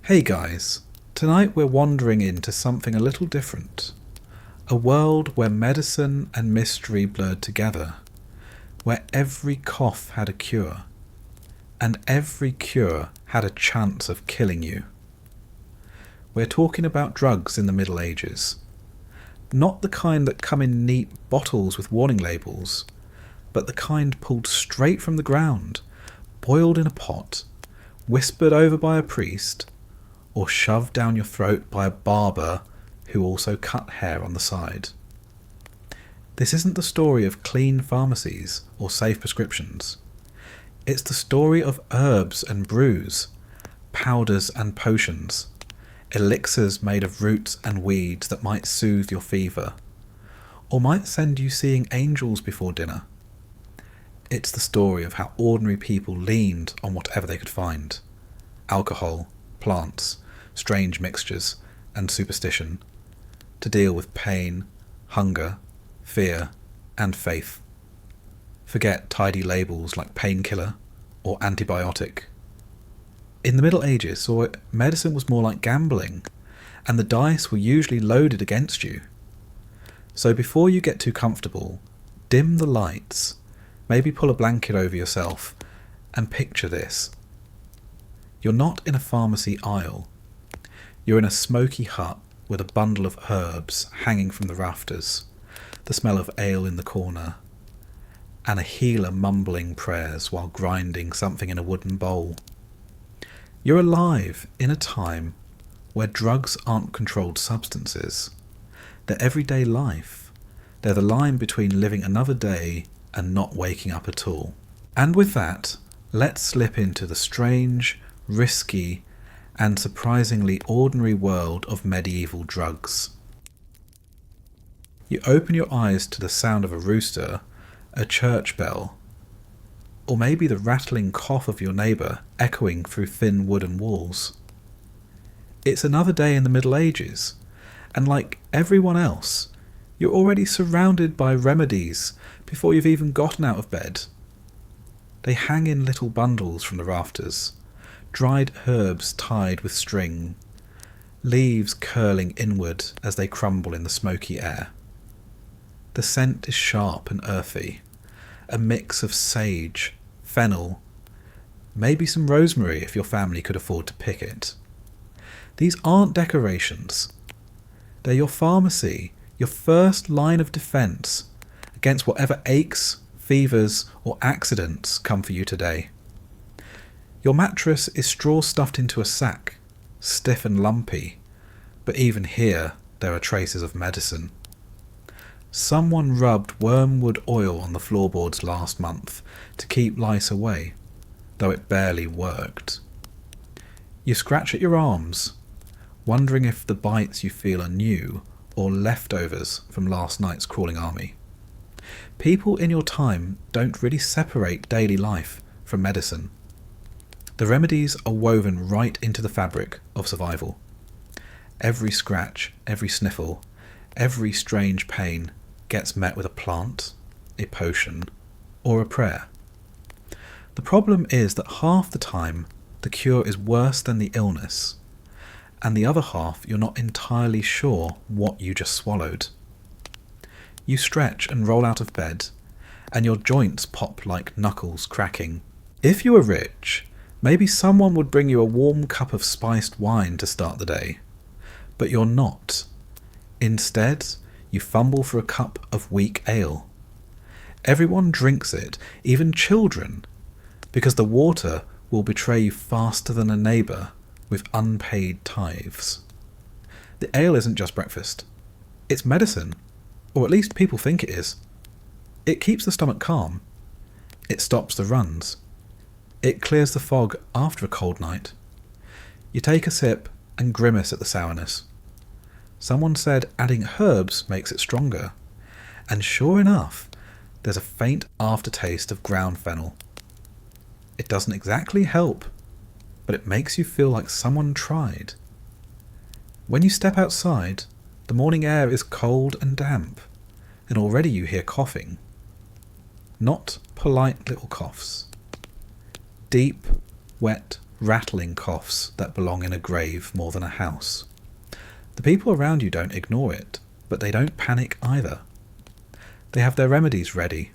Hey guys, tonight we're wandering into something a little different. A world where medicine and mystery blurred together, where every cough had a cure, and every cure had a chance of killing you. We're talking about drugs in the Middle Ages. Not the kind that come in neat bottles with warning labels, but the kind pulled straight from the ground, boiled in a pot, whispered over by a priest, or shoved down your throat by a barber who also cut hair on the side. This isn't the story of clean pharmacies or safe prescriptions. It's the story of herbs and brews, powders and potions, elixirs made of roots and weeds that might soothe your fever, or might send you seeing angels before dinner. It's the story of how ordinary people leaned on whatever they could find: alcohol, plants, strange mixtures, and superstition, to deal with pain, hunger, fear, and faith. Forget tidy labels like painkiller or antibiotic. In the Middle Ages, medicine was more like gambling, and the dice were usually loaded against you. So before you get too comfortable, dim the lights, maybe pull a blanket over yourself, and picture this. You're not in a pharmacy aisle. You're in a smoky hut with a bundle of herbs hanging from the rafters, the smell of ale in the corner, and a healer mumbling prayers while grinding something in a wooden bowl. You're alive in a time where drugs aren't controlled substances. They're everyday life. They're the line between living another day and not waking up at all. And with that, let's slip into the strange, risky, and surprisingly ordinary world of medieval drugs. You open your eyes to the sound of a rooster, a church bell, or maybe the rattling cough of your neighbour echoing through thin wooden walls. It's another day in the Middle Ages, and like everyone else, you're already surrounded by remedies before you've even gotten out of bed. They hang in little bundles from the rafters, dried herbs tied with string, leaves curling inward as they crumble in the smoky air. The scent is sharp and earthy, a mix of sage, fennel, maybe some rosemary if your family could afford to pick it. These aren't decorations. They're your pharmacy, your first line of defence against whatever aches, fevers, or accidents come for you today. Your mattress is straw stuffed into a sack, stiff and lumpy, but even here there are traces of medicine. Someone rubbed wormwood oil on the floorboards last month to keep lice away, though it barely worked. You scratch at your arms, wondering if the bites you feel are new or leftovers from last night's crawling army. People in your time don't really separate daily life from medicine. The remedies are woven right into the fabric of survival. Every scratch, every sniffle, every strange pain gets met with a plant, a potion, or a prayer. The problem is that half the time the cure is worse than the illness, and the other half you're not entirely sure what you just swallowed. You stretch and roll out of bed, and your joints pop like knuckles cracking. If you were rich, maybe someone would bring you a warm cup of spiced wine to start the day. But you're not. Instead, you fumble for a cup of weak ale. Everyone drinks it, even children, because the water will betray you faster than a neighbour with unpaid tithes. The ale isn't just breakfast. It's medicine, or at least people think it is. It keeps the stomach calm. It stops the runs. It clears the fog after a cold night. You take a sip and grimace at the sourness. Someone said adding herbs makes it stronger, and sure enough, there's a faint aftertaste of ground fennel. It doesn't exactly help, but it makes you feel like someone tried. When you step outside, the morning air is cold and damp, and already you hear coughing. Not polite little coughs. Deep, wet, rattling coughs that belong in a grave more than a house. The people around you don't ignore it, but they don't panic either. They have their remedies ready.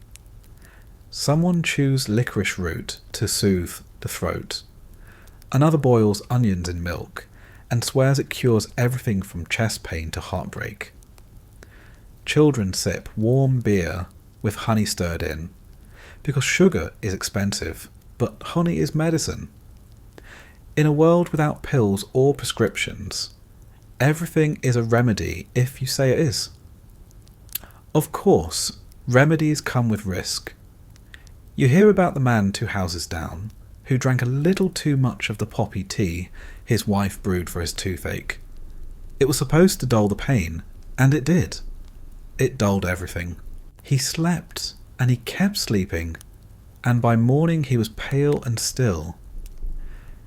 Someone chews licorice root to soothe the throat. Another boils onions in milk and swears it cures everything from chest pain to heartbreak. Children sip warm beer with honey stirred in, because sugar is expensive, but honey is medicine. In a world without pills or prescriptions, everything is a remedy if you say it is. Of course, remedies come with risk. You hear about the man 2 houses down, who drank a little too much of the poppy tea his wife brewed for his toothache. It was supposed to dull the pain, and it did. It dulled everything. He slept, and he kept sleeping, and by morning he was pale and still.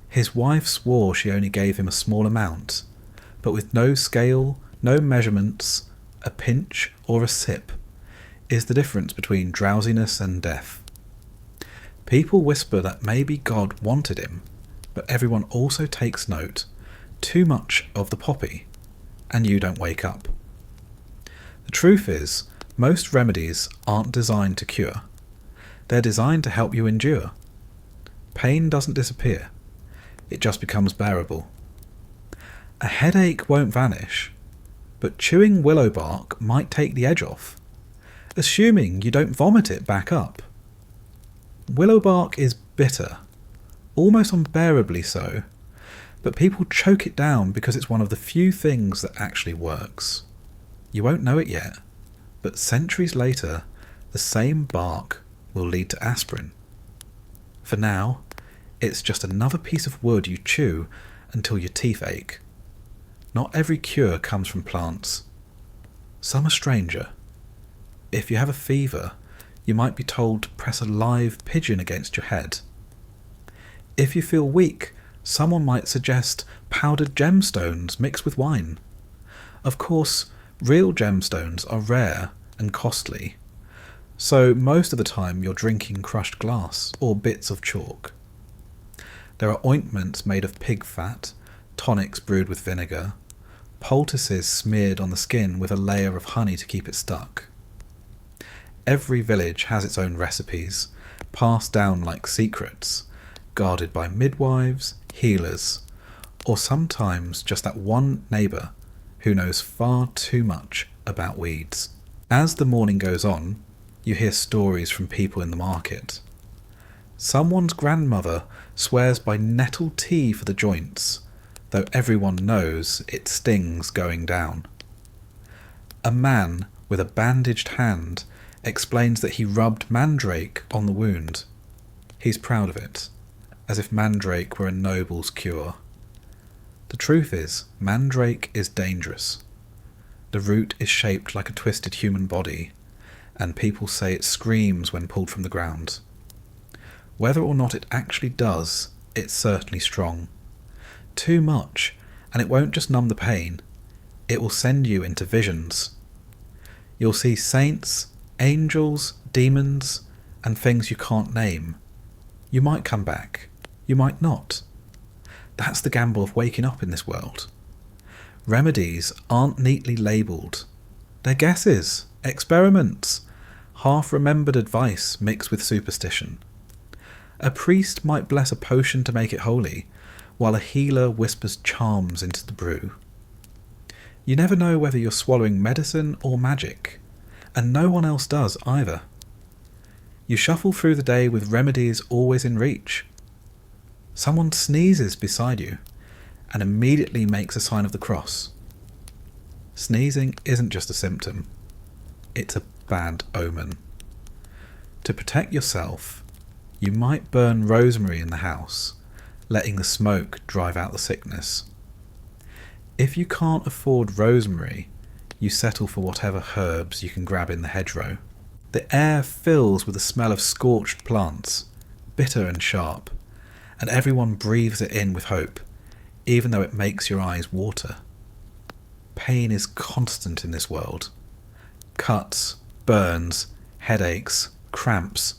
His wife swore she only gave him a small amount, but with no scale, no measurements, a pinch or a sip, is the difference between drowsiness and death. People whisper that maybe God wanted him, but everyone also takes note, too much of the poppy, and you don't wake up. The truth is, most remedies aren't designed to cure. They're designed to help you endure. Pain doesn't disappear. It just becomes bearable. A headache won't vanish, but chewing willow bark might take the edge off, assuming you don't vomit it back up. Willow bark is bitter, almost unbearably so, but people choke it down because it's one of the few things that actually works. You won't know it yet, but centuries later, the same bark will lead to aspirin. For now, it's just another piece of wood you chew until your teeth ache. Not every cure comes from plants. Some are stranger. If you have a fever, you might be told to press a live pigeon against your head. If you feel weak, someone might suggest powdered gemstones mixed with wine. Of course, real gemstones are rare and costly, so most of the time you're drinking crushed glass or bits of chalk. There are ointments made of pig fat, tonics brewed with vinegar, poultices smeared on the skin with a layer of honey to keep it stuck. Every village has its own recipes, passed down like secrets, guarded by midwives, healers, or sometimes just that one neighbour who knows far too much about weeds. As the morning goes on, you hear stories from people in the market. Someone's grandmother swears by nettle tea for the joints, though everyone knows it stings going down. A man with a bandaged hand explains that he rubbed mandrake on the wound. He's proud of it, as if mandrake were a noble's cure. The truth is, mandrake is dangerous. The root is shaped like a twisted human body, and people say it screams when pulled from the ground. Whether or not it actually does, it's certainly strong. Too much, and it won't just numb the pain, it will send you into visions. You'll see saints, angels, demons, and things you can't name. You might come back, you might not. That's the gamble of waking up in this world. Remedies aren't neatly labelled. They're guesses, experiments, half-remembered advice mixed with superstition. A priest might bless a potion to make it holy, while a healer whispers charms into the brew. You never know whether you're swallowing medicine or magic, and no one else does either. You shuffle through the day with remedies always in reach. Someone sneezes beside you and immediately makes a sign of the cross. Sneezing isn't just a symptom, it's a bad omen. To protect yourself, you might burn rosemary in the house, letting the smoke drive out the sickness. If you can't afford rosemary, you settle for whatever herbs you can grab in the hedgerow. The air fills with the smell of scorched plants, bitter and sharp, and everyone breathes it in with hope, even though it makes your eyes water. Pain is constant in this world. Cuts, burns, headaches, cramps,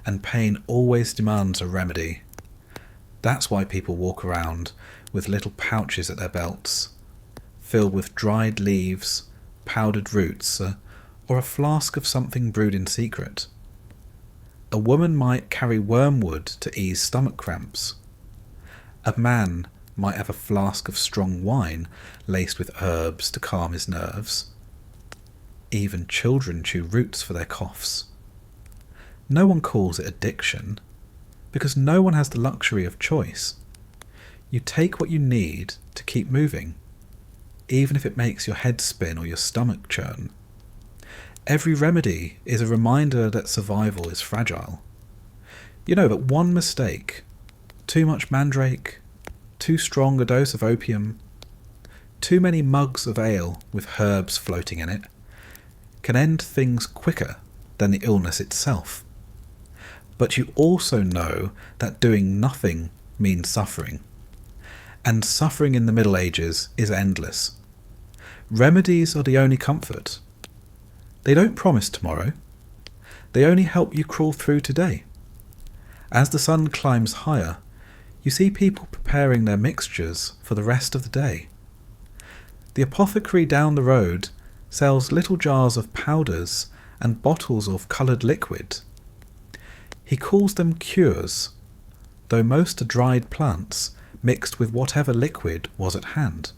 and pain always demands a remedy. That's why people walk around with little pouches at their belts, filled with dried leaves, powdered roots, or a flask of something brewed in secret. A woman might carry wormwood to ease stomach cramps. A man might have a flask of strong wine laced with herbs to calm his nerves. Even children chew roots for their coughs. No one calls it addiction, because no one has the luxury of choice. You take what you need to keep moving, even if it makes your head spin or your stomach churn. Every remedy is a reminder that survival is fragile. You know that one mistake, too much mandrake, too strong a dose of opium, too many mugs of ale with herbs floating in it, can end things quicker than the illness itself. But you also know that doing nothing means suffering. And suffering in the Middle Ages is endless. Remedies are the only comfort. They don't promise tomorrow. They only help you crawl through today. As the sun climbs higher, you see people preparing their mixtures for the rest of the day. The apothecary down the road sells little jars of powders and bottles of coloured liquid. He calls them cures, though most are dried plants mixed with whatever liquid was at hand.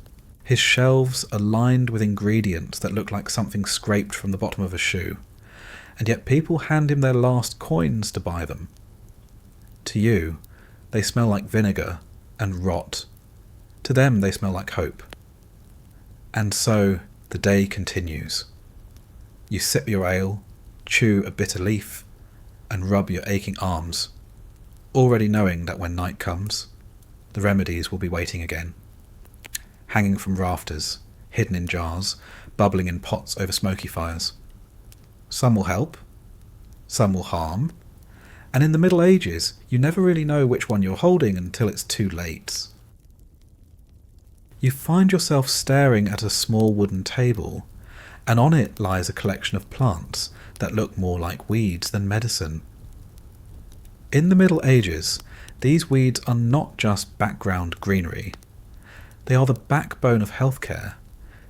His shelves are lined with ingredients that look like something scraped from the bottom of a shoe, and yet people hand him their last coins to buy them. To you, they smell like vinegar and rot. To them, they smell like hope. And so the day continues. You sip your ale, chew a bitter leaf, and rub your aching arms, already knowing that when night comes, the remedies will be waiting again. Hanging from rafters, hidden in jars, bubbling in pots over smoky fires. Some will help, some will harm, and in the Middle Ages, you never really know which one you're holding until it's too late. You find yourself staring at a small wooden table, and on it lies a collection of plants that look more like weeds than medicine. In the Middle Ages, these weeds are not just background greenery. They are the backbone of healthcare,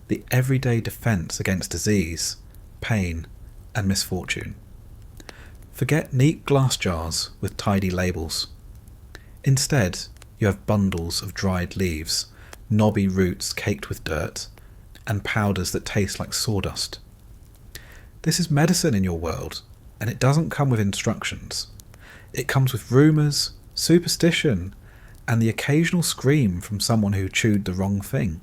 the everyday defence against disease, pain, and misfortune. Forget neat glass jars with tidy labels. Instead, you have bundles of dried leaves, knobby roots caked with dirt, and powders that taste like sawdust. This is medicine in your world, and it doesn't come with instructions. It comes with rumours, superstition, and the occasional scream from someone who chewed the wrong thing.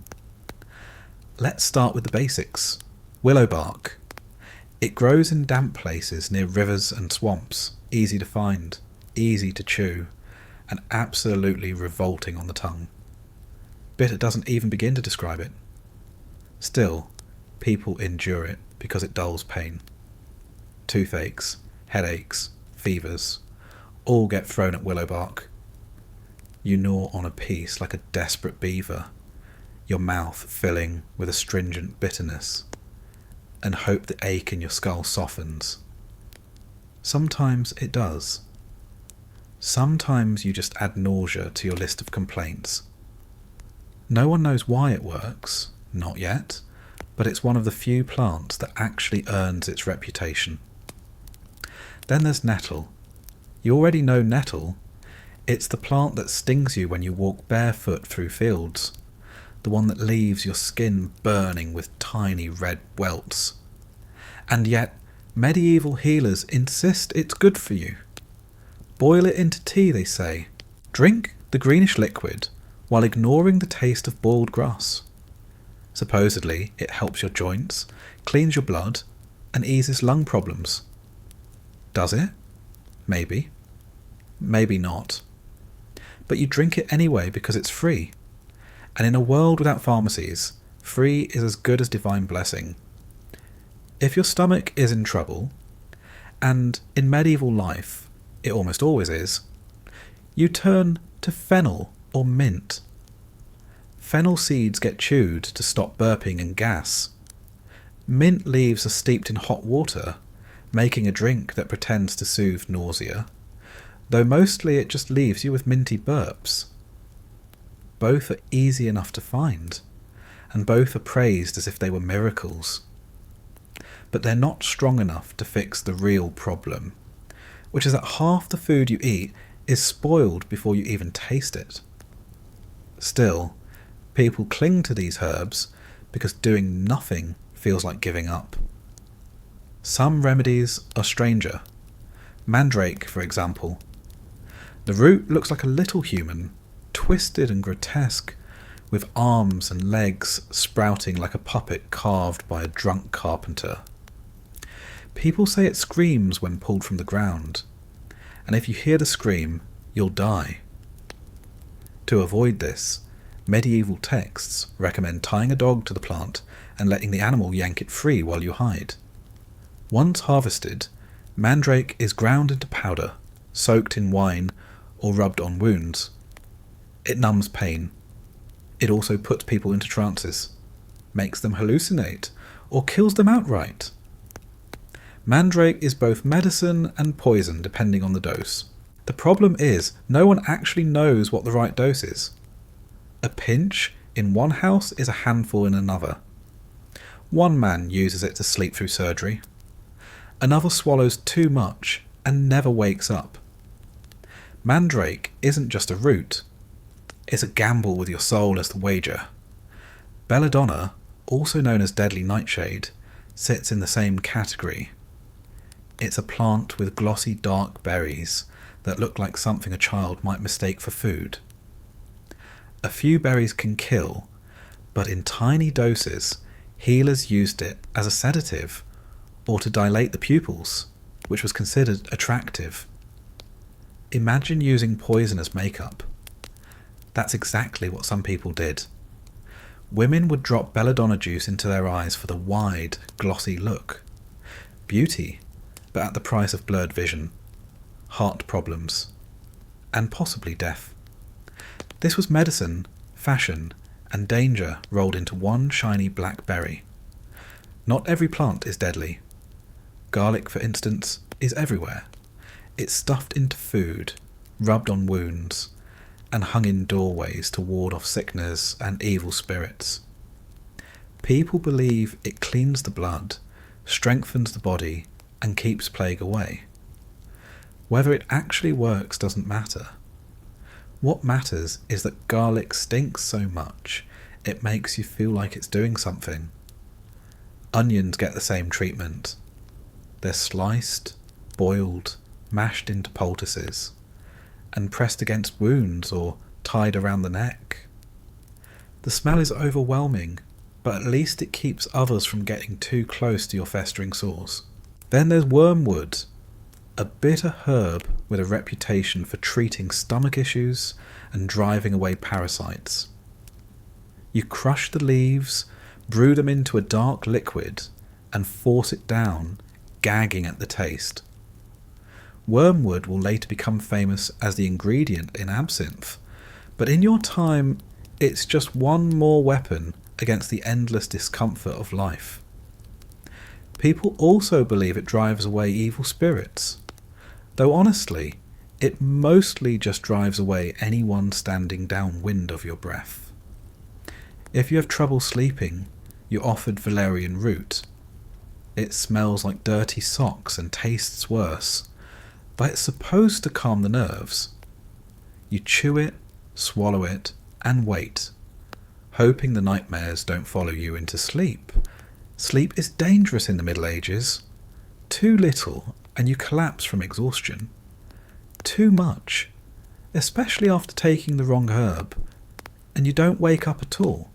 Let's start with the basics. Willow bark. It grows in damp places near rivers and swamps, easy to find, easy to chew, and absolutely revolting on the tongue. Bitter doesn't even begin to describe it. Still, people endure it because it dulls pain. Toothaches, headaches, fevers, all get thrown at willow bark. You gnaw on a piece like a desperate beaver, your mouth filling with astringent bitterness, and hope the ache in your skull softens. Sometimes it does. Sometimes you just add nausea to your list of complaints. No one knows why it works, not yet, but it's one of the few plants that actually earns its reputation. Then there's nettle. You already know nettle. It's the plant that stings you when you walk barefoot through fields, the one that leaves your skin burning with tiny red welts. And yet, medieval healers insist it's good for you. Boil it into tea, they say. Drink the greenish liquid while ignoring the taste of boiled grass. Supposedly, it helps your joints, cleans your blood, and eases lung problems. Does it? Maybe. Maybe not. But you drink it anyway because it's free. And in a world without pharmacies, free is as good as divine blessing. If your stomach is in trouble, and in medieval life it almost always is, you turn to fennel or mint. Fennel seeds get chewed to stop burping and gas. Mint leaves are steeped in hot water, making a drink that pretends to soothe nausea, though mostly it just leaves you with minty burps. Both are easy enough to find, and both are praised as if they were miracles. But they're not strong enough to fix the real problem, which is that half the food you eat is spoiled before you even taste it. Still, people cling to these herbs because doing nothing feels like giving up. Some remedies are stranger. Mandrake, for example. The root looks like a little human, twisted and grotesque, with arms and legs sprouting like a puppet carved by a drunk carpenter. People say it screams when pulled from the ground, and if you hear the scream, you'll die. To avoid this, medieval texts recommend tying a dog to the plant and letting the animal yank it free while you hide. Once harvested, mandrake is ground into powder, soaked in wine, or rubbed on wounds. It numbs pain. It also puts people into trances, makes them hallucinate, or kills them outright. Mandrake is both medicine and poison depending on the dose. The problem is, no one actually knows what the right dose is. A pinch in one house is a handful in another. One man uses it to sleep through surgery. Another swallows too much and never wakes up. Mandrake isn't just a root. It's a gamble with your soul as the wager. Belladonna, also known as deadly nightshade, sits in the same category. It's a plant with glossy dark berries that look like something a child might mistake for food. A few berries can kill, but in tiny doses, healers used it as a sedative or to dilate the pupils, which was considered attractive. Imagine using poison as makeup. That's exactly what some people did. Women would drop belladonna juice into their eyes for the wide, glossy look. Beauty, but at the price of blurred vision, heart problems, and possibly death. This was medicine, fashion, and danger rolled into one shiny black berry. Not every plant is deadly. Garlic, for instance, is everywhere. It's stuffed into food, rubbed on wounds, and hung in doorways to ward off sickness and evil spirits. People believe it cleans the blood, strengthens the body, and keeps plague away. Whether it actually works doesn't matter. What matters is that garlic stinks so much it makes you feel like it's doing something. Onions get the same treatment. They're sliced, boiled, mashed into poultices, and pressed against wounds or tied around the neck. The smell is overwhelming, but at least it keeps others from getting too close to your festering sores. Then there's wormwood, a bitter herb with a reputation for treating stomach issues and driving away parasites. You crush the leaves, brew them into a dark liquid, and force it down, gagging at the taste. Wormwood will later become famous as the ingredient in absinthe, but in your time, it's just one more weapon against the endless discomfort of life. People also believe it drives away evil spirits, though honestly, it mostly just drives away anyone standing downwind of your breath. If you have trouble sleeping, you're offered valerian root. It smells like dirty socks and tastes worse, but it's supposed to calm the nerves. You chew it, swallow it, and wait, hoping the nightmares don't follow you into sleep. Sleep is dangerous in the Middle Ages. Too little, and you collapse from exhaustion. Too much, especially after taking the wrong herb, and you don't wake up at all.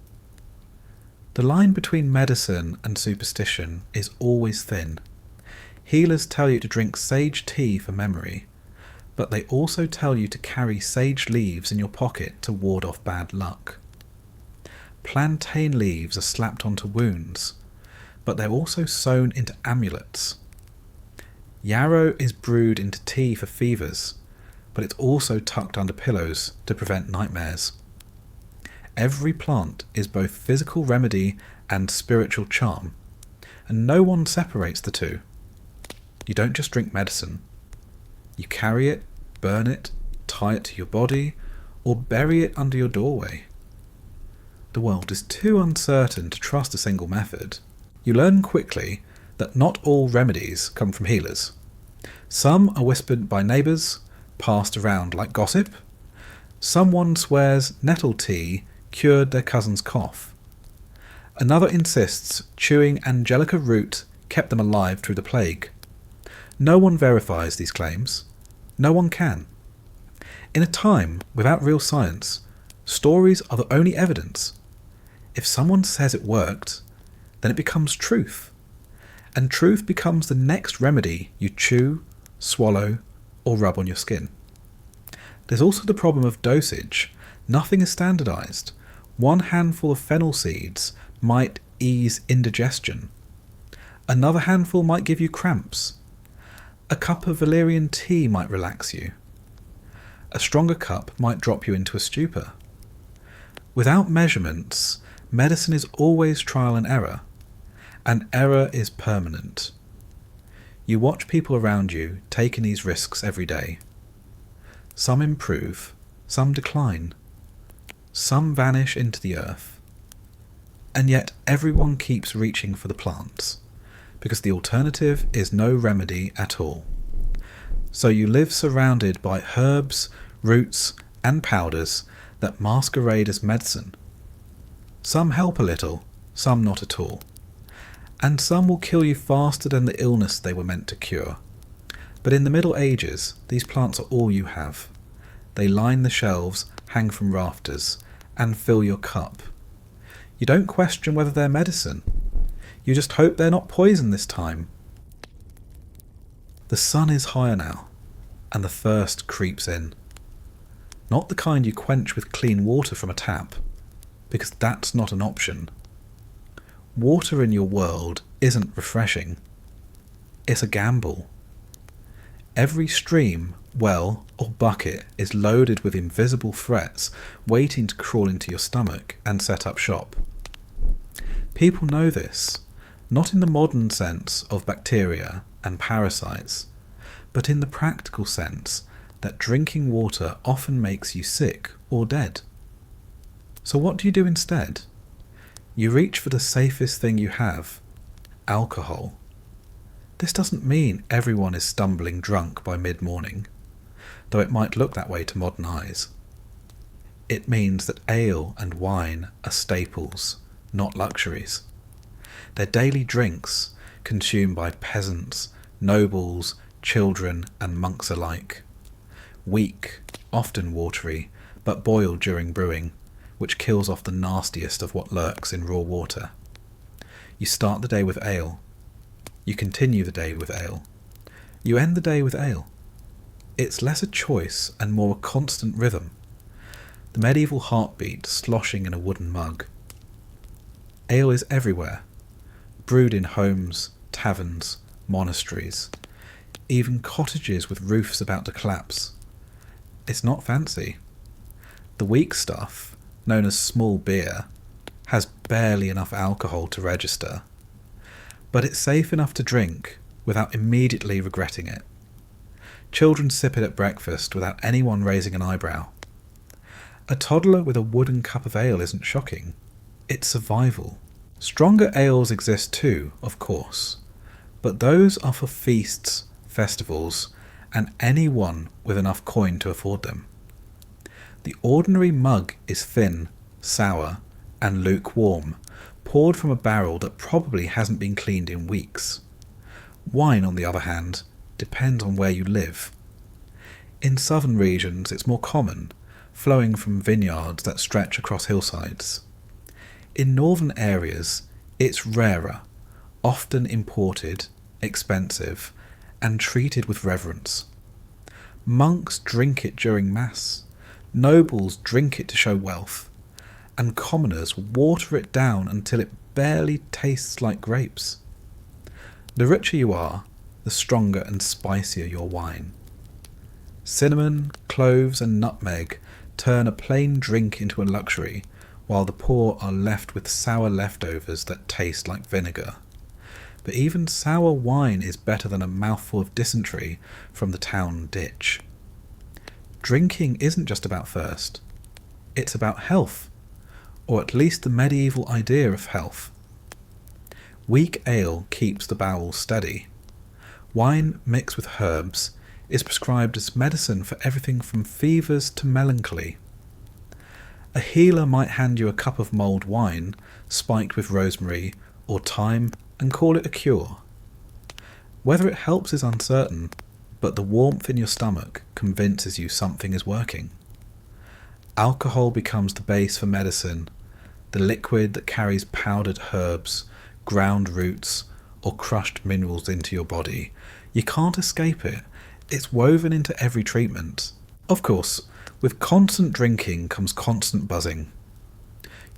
The line between medicine and superstition is always thin. Healers tell you to drink sage tea for memory, but they also tell you to carry sage leaves in your pocket to ward off bad luck. Plantain leaves are slapped onto wounds, but they're also sewn into amulets. Yarrow is brewed into tea for fevers, but it's also tucked under pillows to prevent nightmares. Every plant is both physical remedy and spiritual charm, and no one separates the two. You don't just drink medicine. You carry it, burn it, tie it to your body, or bury it under your doorway. The world is too uncertain to trust a single method. You learn quickly that not all remedies come from healers. Some are whispered by neighbours, passed around like gossip. Someone swears nettle tea cured their cousin's cough. Another insists chewing angelica root kept them alive through the plague. No one verifies these claims. No one can. In a time without real science, stories are the only evidence. If someone says it worked, then it becomes truth. And truth becomes the next remedy you chew, swallow, or rub on your skin. There's also the problem of dosage. Nothing is standardized. One handful of fennel seeds might ease indigestion. Another handful might give you cramps. A cup of valerian tea might relax you. A stronger cup might drop you into a stupor. Without measurements, medicine is always trial and error is permanent. You watch people around you taking these risks every day. Some improve, some decline, some vanish into the earth. And yet everyone keeps reaching for the plants, because the alternative is no remedy at all. So you live surrounded by herbs, roots, and powders that masquerade as medicine. Some help a little, some not at all. And some will kill you faster than the illness they were meant to cure. But in the Middle Ages, these plants are all you have. They line the shelves, hang from rafters, and fill your cup. You don't question whether they're medicine. You just hope they're not poison this time. The sun is higher now, and the thirst creeps in. Not the kind you quench with clean water from a tap, because that's not an option. Water in your world isn't refreshing. It's a gamble. Every stream, well, or bucket is loaded with invisible threats waiting to crawl into your stomach and set up shop. People know this, not in the modern sense of bacteria and parasites, but in the practical sense that drinking water often makes you sick or dead. So what do you do instead? You reach for the safest thing you have, alcohol. This doesn't mean everyone is stumbling drunk by mid-morning, though it might look that way to modern eyes. It means that ale and wine are staples, not luxuries. They're daily drinks consumed by peasants, nobles, children, and monks alike. Weak, often watery, but boiled during brewing, which kills off the nastiest of what lurks in raw water. You start the day with ale. You continue the day with ale. You end the day with ale. It's less a choice and more a constant rhythm. The medieval heartbeat sloshing in a wooden mug. Ale is everywhere, brewed in homes, taverns, monasteries, even cottages with roofs about to collapse. It's not fancy. The weak stuff, known as small beer, has barely enough alcohol to register, but it's safe enough to drink without immediately regretting it. Children sip it at breakfast without anyone raising an eyebrow. A toddler with a wooden cup of ale isn't shocking. It's survival. Stronger ales exist too, of course, but those are for feasts, festivals, and anyone with enough coin to afford them. The ordinary mug is thin, sour, and lukewarm, poured from a barrel that probably hasn't been cleaned in weeks. Wine, on the other hand, depends on where you live. In southern regions it's more common, flowing from vineyards that stretch across hillsides. In northern areas it's rarer, often imported, expensive, and treated with reverence. Monks drink it during Mass, nobles drink it to show wealth, and commoners water it down until it barely tastes like grapes. The richer you are, the stronger and spicier your wine. Cinnamon, cloves, and nutmeg turn a plain drink into a luxury, while the poor are left with sour leftovers that taste like vinegar. But even sour wine is better than a mouthful of dysentery from the town ditch. Drinking isn't just about thirst. It's about health, or at least the medieval idea of health. Weak ale keeps the bowels steady. Wine mixed with herbs is prescribed as medicine for everything from fevers to melancholy. A healer might hand you a cup of mulled wine spiked with rosemary or thyme and call it a cure. Whether it helps is uncertain, but the warmth in your stomach convinces you something is working. Alcohol becomes the base for medicine, the liquid that carries powdered herbs, ground roots, or crushed minerals into your body. You can't escape it. It's woven into every treatment. Of course, with constant drinking comes constant buzzing.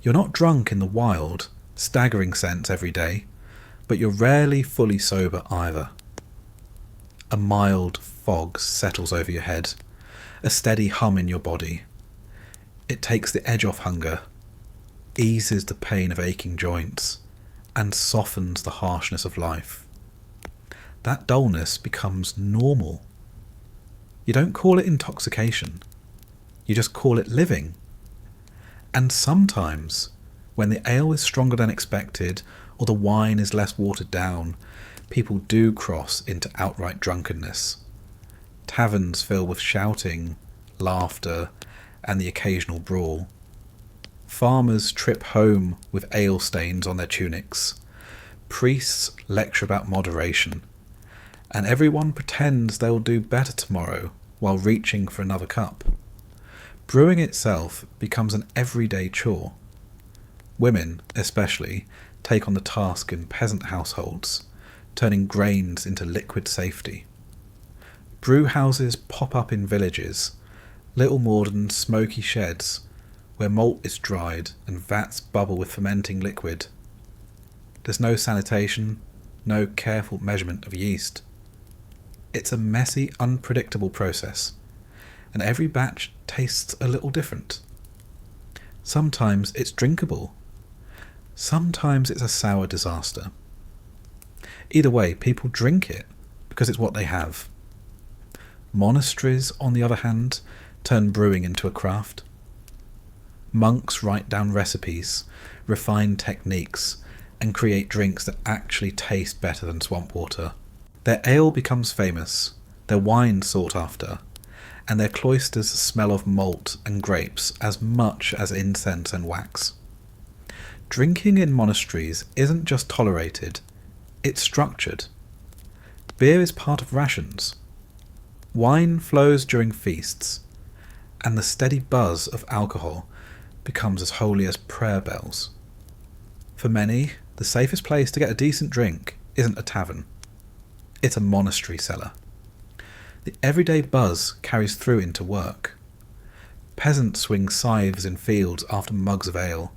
You're not drunk in the wild, staggering sense every day, but you're rarely fully sober either. A mild fog settles over your head, a steady hum in your body. It takes the edge off hunger, eases the pain of aching joints, and softens the harshness of life. That dullness becomes normal. You don't call it intoxication, you just call it living. And sometimes, when the ale is stronger than expected, or the wine is less watered down, people do cross into outright drunkenness. Taverns fill with shouting, laughter, and the occasional brawl. Farmers trip home with ale stains on their tunics. Priests lecture about moderation. And everyone pretends they'll do better tomorrow while reaching for another cup. Brewing itself becomes an everyday chore. Women, especially, take on the task in peasant households, turning grains into liquid safety. Brew houses pop up in villages, little more than smoky sheds, where malt is dried and vats bubble with fermenting liquid. There's no sanitation, no careful measurement of yeast. It's a messy, unpredictable process, and every batch tastes a little different. Sometimes it's drinkable. Sometimes it's a sour disaster. Either way, people drink it because it's what they have. Monasteries, on the other hand, turn brewing into a craft. Monks write down recipes, refine techniques, and create drinks that actually taste better than swamp water. Their ale becomes famous, their wine sought after, and their cloisters smell of malt and grapes as much as incense and wax. Drinking in monasteries isn't just tolerated, it's structured. Beer is part of rations. Wine flows during feasts, and the steady buzz of alcohol becomes as holy as prayer bells. For many, the safest place to get a decent drink isn't a tavern. It's a monastery cellar. The everyday buzz carries through into work. Peasants swing scythes in fields after mugs of ale.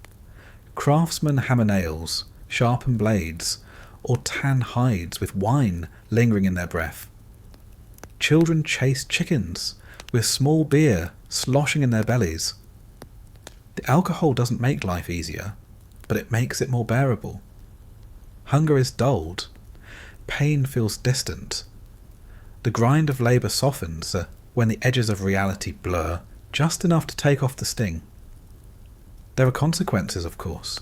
Craftsmen hammer nails, sharpen blades, or tan hides with wine lingering in their breath. Children chase chickens with small beer sloshing in their bellies. The alcohol doesn't make life easier, but it makes it more bearable. Hunger is dulled. Pain feels distant. The grind of labour softens when the edges of reality blur, just enough to take off the sting. There are consequences, of course.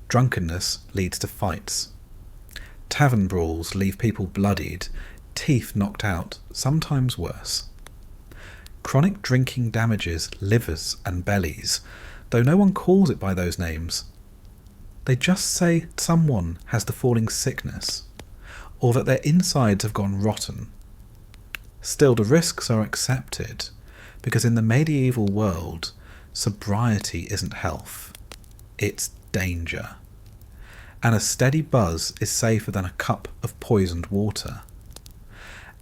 Drunkenness leads to fights. Tavern brawls leave people bloodied, teeth knocked out, sometimes worse. Chronic drinking damages livers and bellies, though no one calls it by those names. They just say someone has the falling sickness, or that their insides have gone rotten. Still, the risks are accepted, because in the medieval world, sobriety isn't health, it's danger. And a steady buzz is safer than a cup of poisoned water.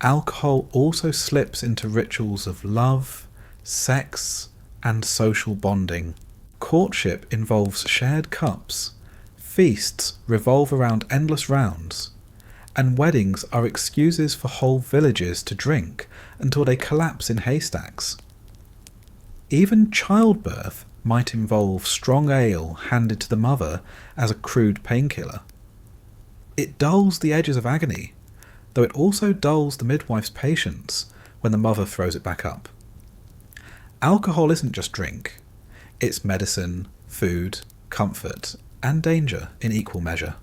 Alcohol also slips into rituals of love, sex, and social bonding. Courtship involves shared cups, feasts revolve around endless rounds, and weddings are excuses for whole villages to drink until they collapse in haystacks. Even childbirth might involve strong ale handed to the mother as a crude painkiller. It dulls the edges of agony, though it also dulls the midwife's patience when the mother throws it back up. Alcohol isn't just drink. It's medicine, food, comfort, and danger in equal measure.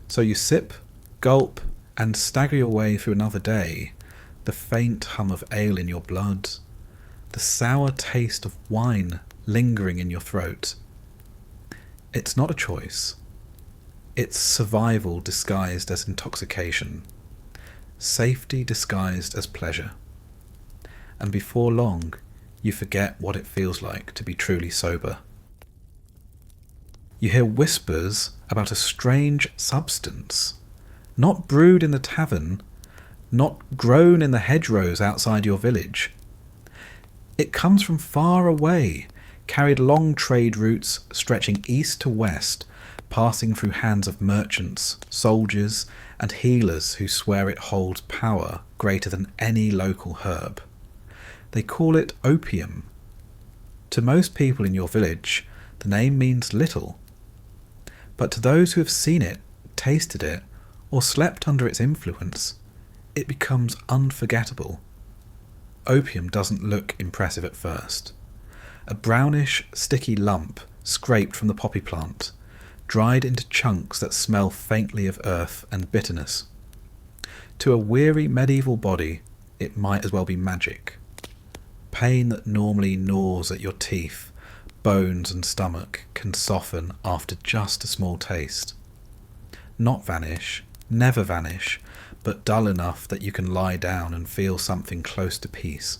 So you sip, gulp, and stagger your way through another day, the faint hum of ale in your blood, the sour taste of wine lingering in your throat. It's not a choice. It's survival disguised as intoxication, safety disguised as pleasure. And before long, you forget what it feels like to be truly sober. You hear whispers about a strange substance, not brewed in the tavern, not grown in the hedgerows outside your village. It comes from far away, carried along trade routes stretching east to west, passing through hands of merchants, soldiers, and healers who swear it holds power greater than any local herb. They call it opium. To most people in your village, the name means little. But to those who have seen it, tasted it, or slept under its influence, it becomes unforgettable. Opium doesn't look impressive at first. A brownish, sticky lump scraped from the poppy plant, dried into chunks that smell faintly of earth and bitterness. To a weary medieval body, it might as well be magic. Pain that normally gnaws at your teeth, bones and stomach can soften after just a small taste. Not vanish, never vanish, but dull enough that you can lie down and feel something close to peace.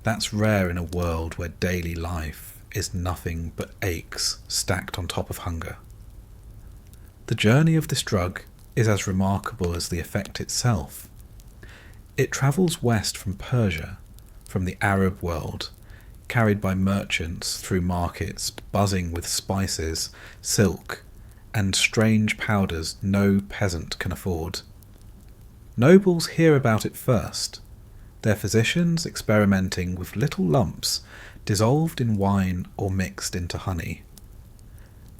That's rare in a world where daily life is nothing but aches stacked on top of hunger. The journey of this drug is as remarkable as the effect itself. It travels west from Persia, from the Arab world, carried by merchants through markets buzzing with spices, silk, and strange powders no peasant can afford. Nobles hear about it first, their physicians experimenting with little lumps dissolved in wine or mixed into honey.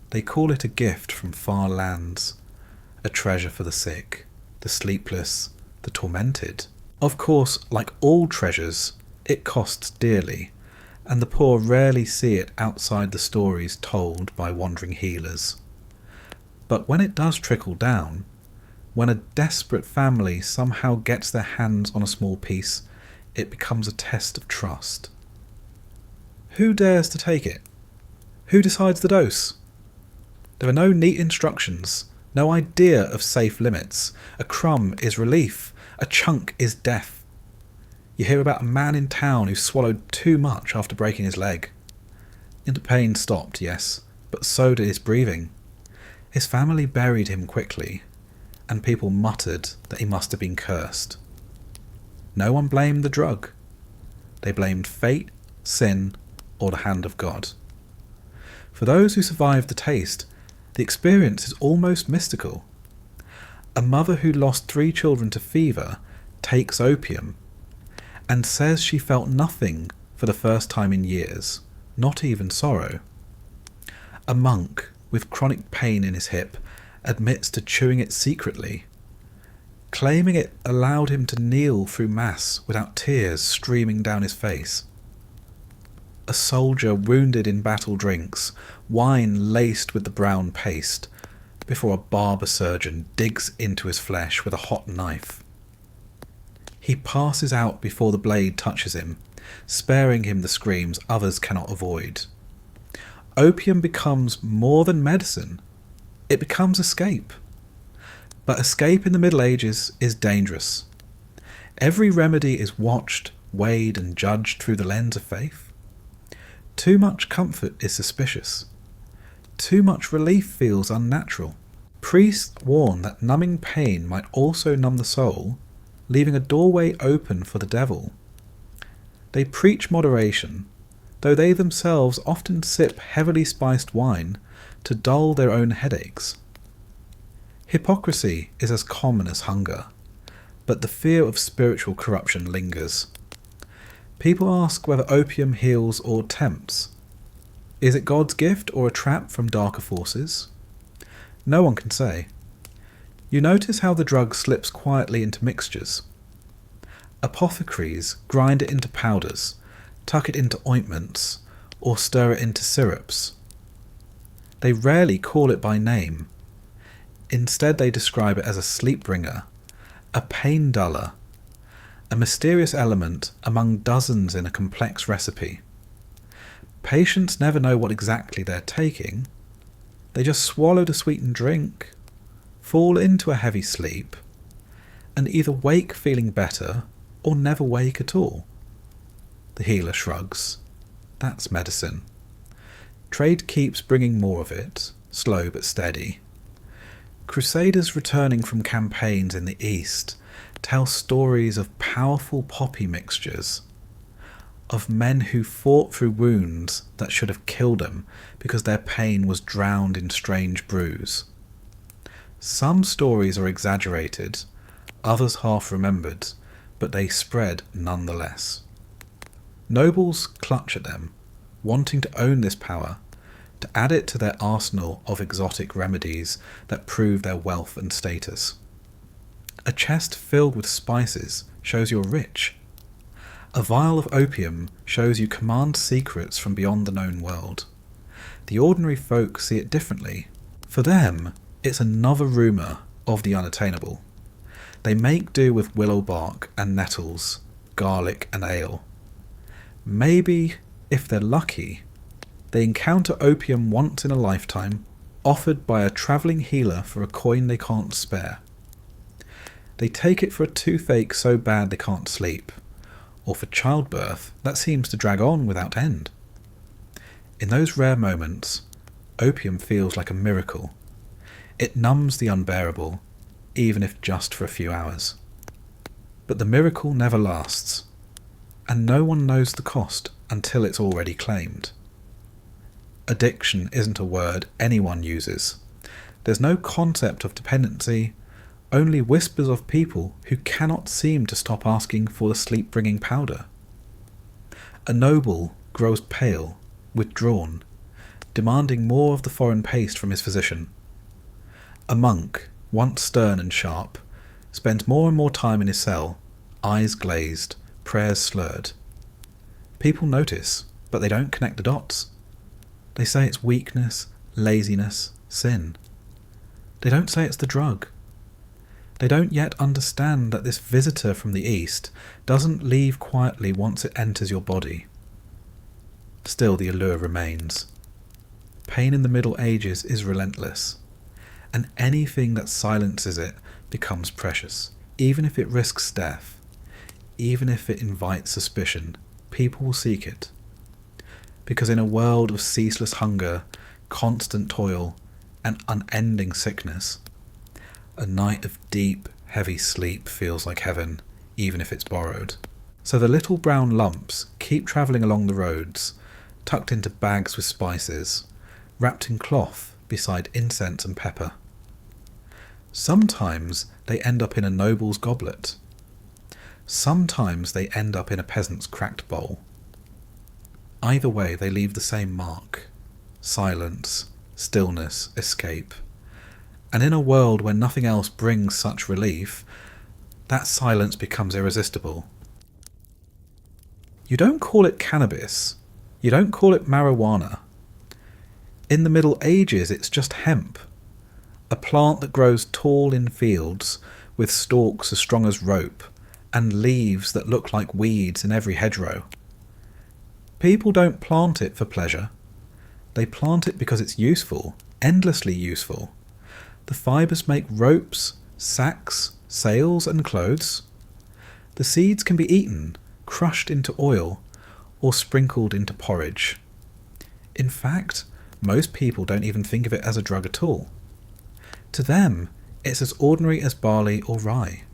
They call it a gift from far lands, a treasure for the sick, the sleepless, the tormented. Of course, like all treasures, it costs dearly, and the poor rarely see it outside the stories told by wandering healers. But when it does trickle down, when a desperate family somehow gets their hands on a small piece, it becomes a test of trust. Who dares to take it? Who decides the dose? There are no neat instructions, no idea of safe limits. A crumb is relief, a chunk is death. You hear about a man in town who swallowed too much after breaking his leg. The pain stopped, yes, but so did his breathing. His family buried him quickly, and people muttered that he must have been cursed. No one blamed the drug. They blamed fate, sin, or the hand of God. For those who survived the taste, the experience is almost mystical. A mother who lost 3 children to fever takes opium and says she felt nothing for the first time in years, not even sorrow. A monk with chronic pain in his hip admits to chewing it secretly, claiming it allowed him to kneel through Mass without tears streaming down his face. A soldier wounded in battle drinks wine laced with the brown paste before a barber surgeon digs into his flesh with a hot knife. He passes out before the blade touches him, sparing him the screams others cannot avoid. Opium becomes more than medicine. It becomes escape. But escape in the Middle Ages is dangerous. Every remedy is watched, weighed, and judged through the lens of faith. Too much comfort is suspicious. Too much relief feels unnatural. Priests warn that numbing pain might also numb the soul, leaving a doorway open for the devil. They preach moderation, though they themselves often sip heavily spiced wine to dull their own headaches. Hypocrisy is as common as hunger, but the fear of spiritual corruption lingers. People ask whether opium heals or tempts. Is it God's gift or a trap from darker forces? No one can say. You notice how the drug slips quietly into mixtures. Apothecaries grind it into powders, tuck it into ointments, or stir it into syrups. They rarely call it by name. Instead, they describe it as a sleep bringer, a pain duller, a mysterious element among dozens in a complex recipe. Patients never know what exactly they're taking. They just swallow the sweetened drink, fall into a heavy sleep, and either wake feeling better or never wake at all. The healer shrugs. That's medicine. Trade keeps bringing more of it, slow but steady. Crusaders returning from campaigns in the East tell stories of powerful poppy mixtures, of men who fought through wounds that should have killed them because their pain was drowned in strange brews. Some stories are exaggerated, others half remembered, but they spread nonetheless. Nobles clutch at them, wanting to own this power, to add it to their arsenal of exotic remedies that prove their wealth and status. A chest filled with spices shows you're rich. A vial of opium shows you command secrets from beyond the known world. The ordinary folk see it differently. For them, it's another rumour of the unattainable. They make do with willow bark and nettles, garlic and ale. Maybe, if they're lucky, they encounter opium once in a lifetime, offered by a travelling healer for a coin they can't spare. They take it for a toothache so bad they can't sleep, or for childbirth that seems to drag on without end. In those rare moments, opium feels like a miracle. It numbs the unbearable, even if just for a few hours. But the miracle never lasts, and no one knows the cost until it's already claimed. Addiction isn't a word anyone uses. There's no concept of dependency, only whispers of people who cannot seem to stop asking for the sleep-bringing powder. A noble grows pale, withdrawn, demanding more of the foreign paste from his physician. A monk, once stern and sharp, spends more and more time in his cell, eyes glazed, prayers slurred. People notice, but they don't connect the dots. They say it's weakness, laziness, sin. They don't say it's the drug. They don't yet understand that this visitor from the East doesn't leave quietly once it enters your body. Still, the allure remains. Pain in the Middle Ages is relentless, and anything that silences it becomes precious. Even if it risks death, even if it invites suspicion, people will seek it. Because in a world of ceaseless hunger, constant toil, and unending sickness, a night of deep, heavy sleep feels like heaven, even if it's borrowed. So the little brown lumps keep travelling along the roads, tucked into bags with spices, wrapped in cloth beside incense and pepper. Sometimes they end up in a noble's goblet. Sometimes they end up in a peasant's cracked bowl. Either way, they leave the same mark: silence, stillness, escape. And in a world where nothing else brings such relief, that silence becomes irresistible. You don't call it cannabis. You don't call it marijuana. In the Middle Ages, it's just hemp, a plant that grows tall in fields with stalks as strong as rope and leaves that look like weeds in every hedgerow. People don't plant it for pleasure. They plant it because it's useful, endlessly useful. The fibres make ropes, sacks, sails and clothes. The seeds can be eaten, crushed into oil, or sprinkled into porridge. In fact, most people don't even think of it as a drug at all. To them, it's as ordinary as barley or rye,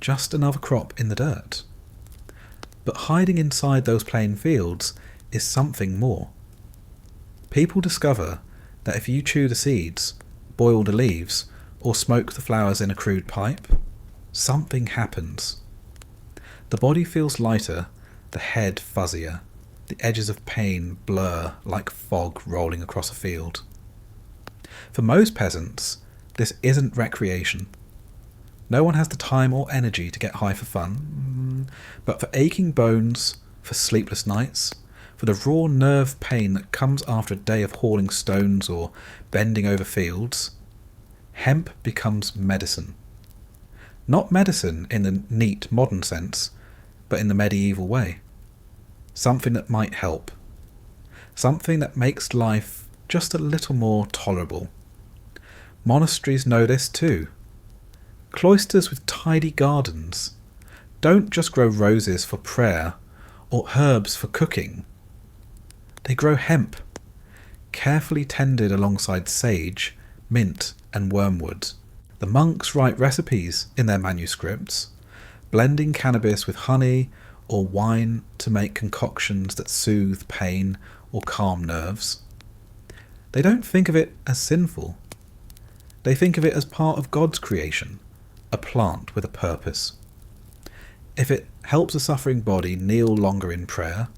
just another crop in the dirt. But hiding inside those plain fields is something more. People discover that if you chew the seeds, boil the leaves, or smoke the flowers in a crude pipe, something happens. The body feels lighter, the head fuzzier, the edges of pain blur like fog rolling across a field. For most peasants, this isn't recreation. No one has the time or energy to get high for fun, but for aching bones, for sleepless nights, for the raw nerve pain that comes after a day of hauling stones or bending over fields, hemp becomes medicine. Not medicine in the neat modern sense, but in the medieval way. Something that might help. Something that makes life just a little more tolerable. Monasteries know this too. Cloisters with tidy gardens don't just grow roses for prayer or herbs for cooking. They grow hemp, carefully tended alongside sage, mint and wormwood. The monks write recipes in their manuscripts, blending cannabis with honey or wine to make concoctions that soothe pain or calm nerves. They don't think of it as sinful. They think of it as part of God's creation, a plant with a purpose. If it helps a suffering body kneel longer in prayer,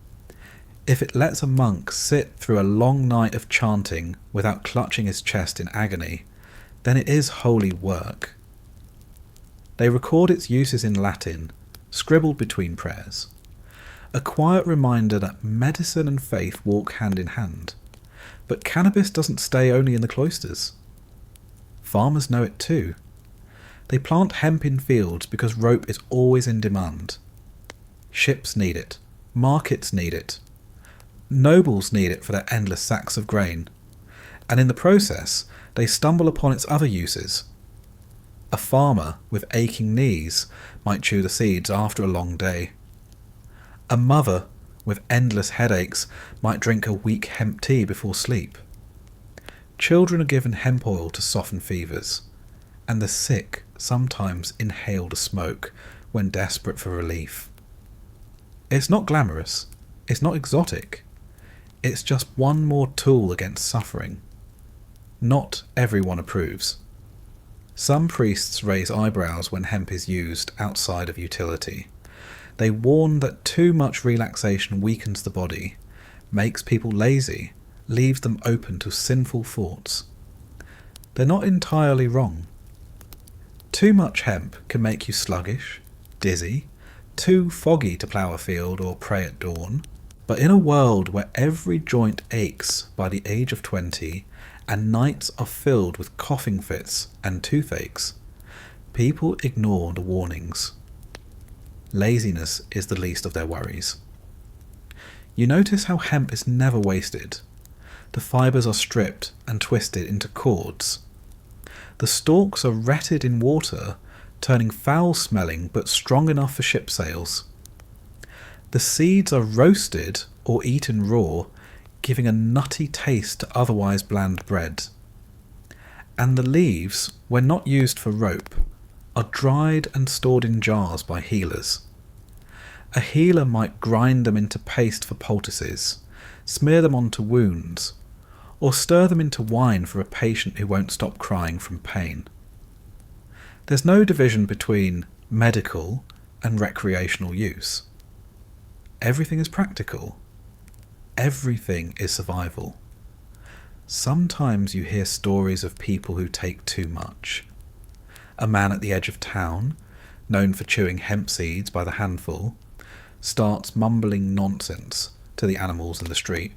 if it lets a monk sit through a long night of chanting without clutching his chest in agony, then it is holy work. They record its uses in Latin, scribbled between prayers. A quiet reminder that medicine and faith walk hand in hand. But cannabis doesn't stay only in the cloisters. Farmers know it too. They plant hemp in fields because rope is always in demand. Ships need it. Markets need it. Nobles need it for their endless sacks of grain. And in the process, they stumble upon its other uses. A farmer with aching knees might chew the seeds after a long day. A mother with endless headaches might drink a weak hemp tea before sleep. Children are given hemp oil to soften fevers, and the sick sometimes inhale the smoke when desperate for relief. It's not glamorous, it's not exotic, it's just one more tool against suffering. Not everyone approves. Some priests raise eyebrows when hemp is used outside of utility. They warn that too much relaxation weakens the body, makes people lazy, leaves them open to sinful thoughts. They're not entirely wrong. Too much hemp can make you sluggish, dizzy, too foggy to plough a field or pray at dawn. But in a world where every joint aches by the age of 20 and nights are filled with coughing fits and toothaches, people ignore the warnings. Laziness is the least of their worries. You notice how hemp is never wasted. The fibres are stripped and twisted into cords. The stalks are retted in water, turning foul-smelling but strong enough for ship sails. The seeds are roasted or eaten raw, giving a nutty taste to otherwise bland bread. And the leaves, when not used for rope, are dried and stored in jars by healers. A healer might grind them into paste for poultices, smear them onto wounds, or stir them into wine for a patient who won't stop crying from pain. There's no division between medical and recreational use. Everything is practical. Everything is survival. Sometimes you hear stories of people who take too much. A man at the edge of town, known for chewing hemp seeds by the handful, starts mumbling nonsense to the animals in the street.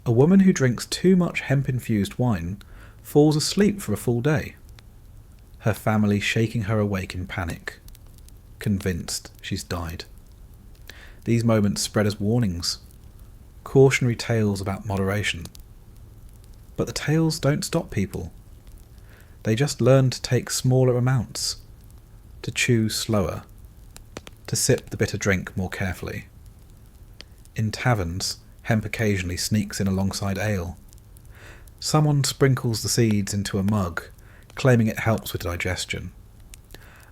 A woman who drinks too much hemp-infused wine falls asleep for a full day, her family shaking her awake in panic, convinced she's died. These moments spread as warnings, cautionary tales about moderation. But the tales don't stop people. They just learn to take smaller amounts, to chew slower, to sip the bitter drink more carefully. In taverns, hemp occasionally sneaks in alongside ale. Someone sprinkles the seeds into a mug, claiming it helps with digestion.